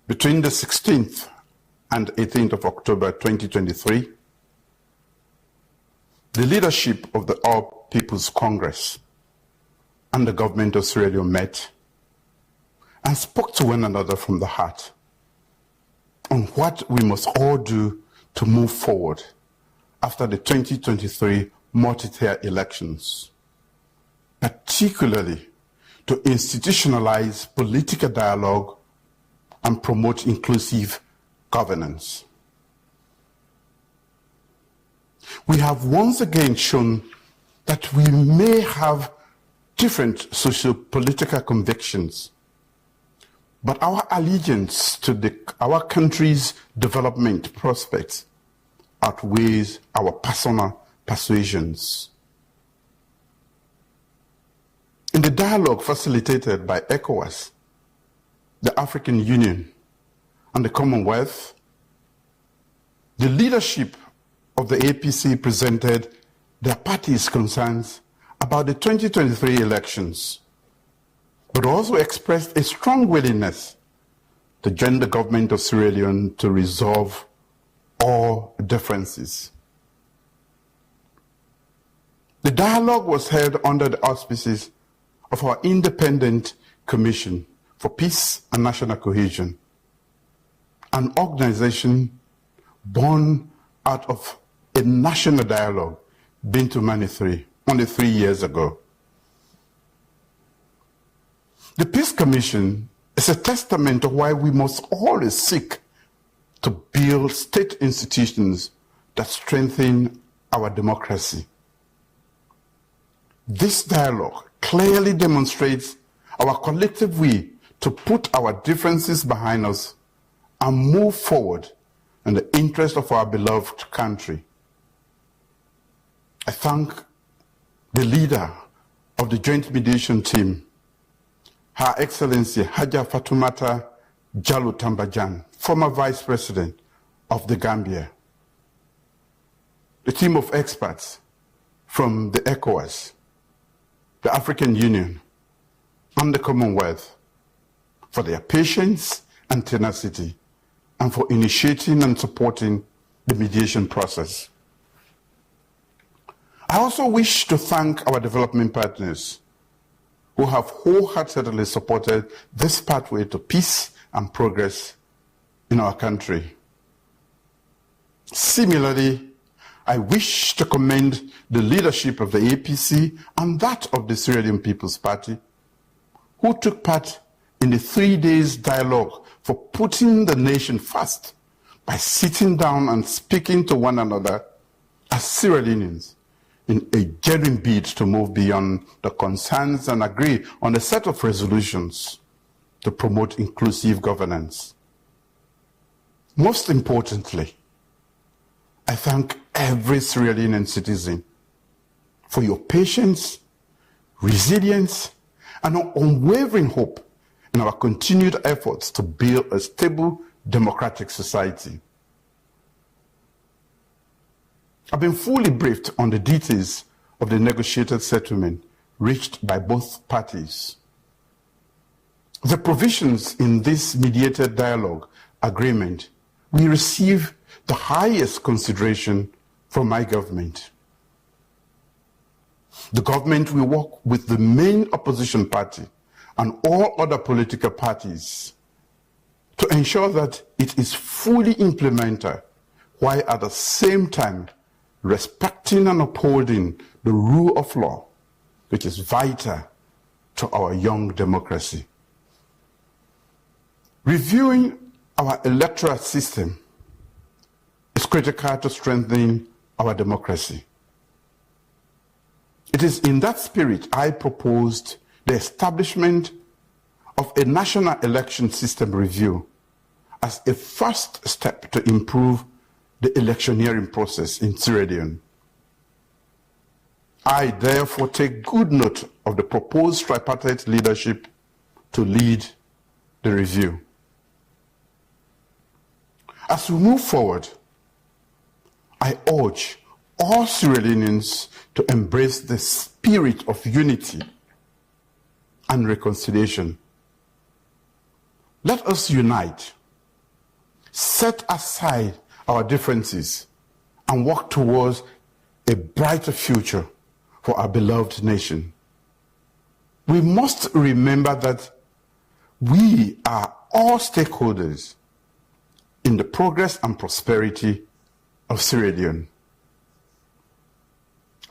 between the 16th and 18th of October 2023, the leadership of the All People's Congress and the government of Sierra Leone met and spoke to one another from the heart on what we must all do to move forward after the 2023 multitier elections, particularly to institutionalize political dialogue and promote inclusive governance. We have once again shown that we may have different socio-political convictions, but our allegiance to our country's development prospects outweighs our personal persuasions. In the dialogue facilitated by ECOWAS, the African Union, and the Commonwealth, the leadership of the APC presented their party's concerns about the 2023 elections, but also expressed a strong willingness to join the government of Sierra Leone to resolve all differences. The dialogue was held under the auspices of our independent commission, for Peace and National Cohesion, an organization born out of a national dialogue being to Mani only 3 years ago. The Peace Commission is a testament of why we must always seek to build state institutions that strengthen our democracy. This dialogue clearly demonstrates our collective will to put our differences behind us and move forward in the interest of our beloved country. I thank the leader of the Joint Mediation Team, Her Excellency Haja Fatoumata Jallow Tambajan, former Vice President of the Gambia, the team of experts from the ECOWAS, the African Union, and the Commonwealth for their patience and tenacity, and for initiating and supporting the mediation process. I also wish to thank our development partners who have wholeheartedly supported this pathway to peace and progress in our country. Similarly, I wish to commend the leadership of the APC and that of the Sierra Leone People's Party, who took part in the 3 days dialogue for putting the nation first by sitting down and speaking to one another as Sierra Leoneans in a genuine bid to move beyond the concerns and agree on a set of resolutions to promote inclusive governance. Most importantly, I thank every Sierra Leonean citizen for your patience, resilience, and unwavering hope in our continued efforts to build a stable, democratic society. I've been fully briefed on the details of the negotiated settlement reached by both parties. The provisions in this mediated dialogue agreement will receive the highest consideration from my government. The government will work with the main opposition party and all other political parties to ensure that it is fully implemented, while at the same time respecting and upholding the rule of law, which is vital to our young democracy. Reviewing our electoral system is critical to strengthening our democracy. It is in that spirit I proposed the establishment of a national election system review as a first step to improve the electioneering process in Sierra Leone. I therefore take good note of the proposed tripartite leadership to lead the review. As we move forward, I urge all Sierra Leoneans to embrace the spirit of unity and reconciliation. Let us unite, set aside our differences, and work towards a brighter future for our beloved nation. We must remember that we are all stakeholders in the progress and prosperity of Sierra Leone.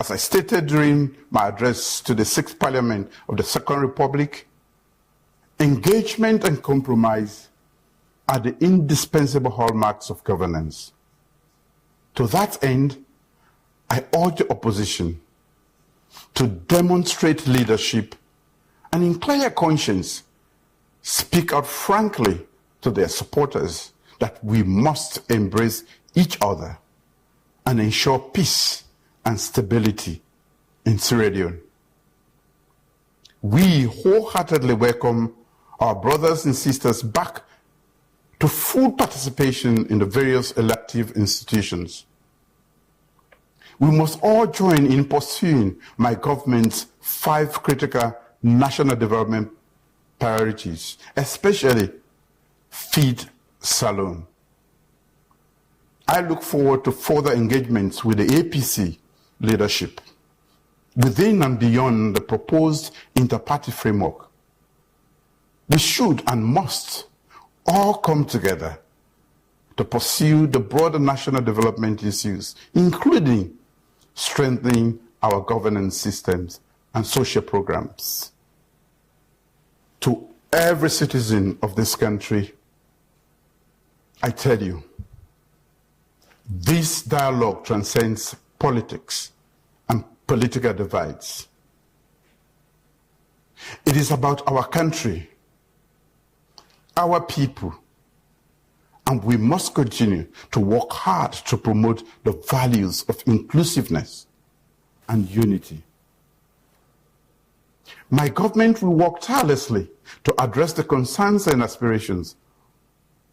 As I stated during my address to the 6th Parliament of the Second Republic, engagement and compromise are the indispensable hallmarks of governance. To that end, I urge the opposition to demonstrate leadership and in clear conscience speak out frankly to their supporters that we must embrace each other and ensure peace and stability in Sierra Leone. We wholeheartedly welcome our brothers and sisters back to full participation in the various elective institutions. We must all join in pursuing my government's 5 critical national development priorities, especially Feed Salone. I look forward to further engagements with the APC leadership within and beyond the proposed inter-party framework. we should and must all come together to pursue the broader national development issues, including strengthening our governance systems and social programs. To every citizen of this country, I tell you, this dialogue transcends politics and political divides. It is about our country, our people, and we must continue to work hard to promote the values of inclusiveness and unity. My government will work tirelessly to address the concerns and aspirations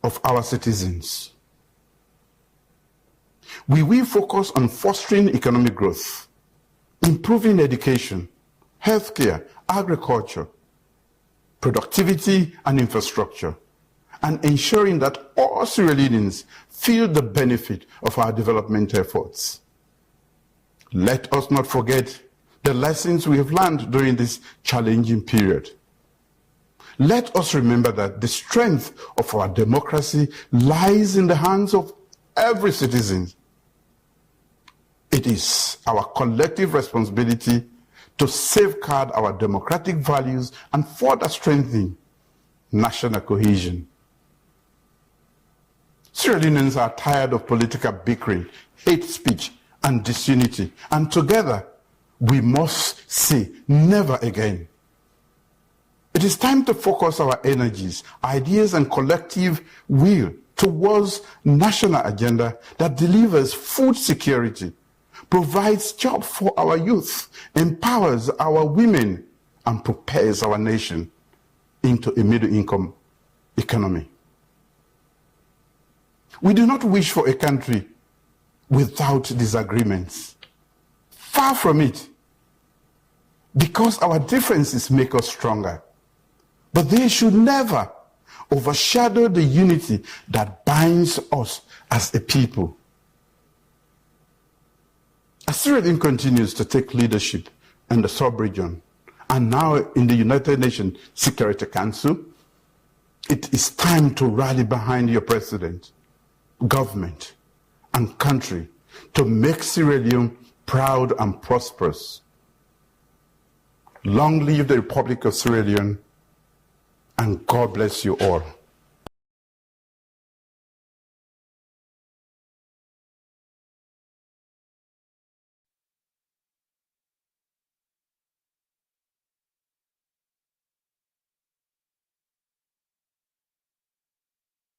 of our citizens. We will focus on fostering economic growth, improving education, healthcare, agriculture, productivity and infrastructure, and ensuring that all Sierra Leoneans feel the benefit of our development efforts. Let us not forget the lessons we have learned during this challenging period. Let us remember that the strength of our democracy lies in the hands of every citizen. It is our collective responsibility to safeguard our democratic values and further strengthen national cohesion. Sierra Leoneans are tired of political bickering, hate speech, and disunity, and together we must say never again. It is time to focus our energies, ideas, and collective will towards national agenda that delivers food security, provides jobs for our youth, empowers our women, and prepares our nation into a middle-income economy. We do not wish for a country without disagreements. Far from it, because our differences make us stronger. But they should never overshadow the unity that binds us as a people. As Sierra Leone continues to take leadership in the sub-region and now in the United Nations Security Council, it is time to rally behind your president, government, and country to make Sierra Leone proud and prosperous. Long live the Republic of Sierra Leone, and God bless you all.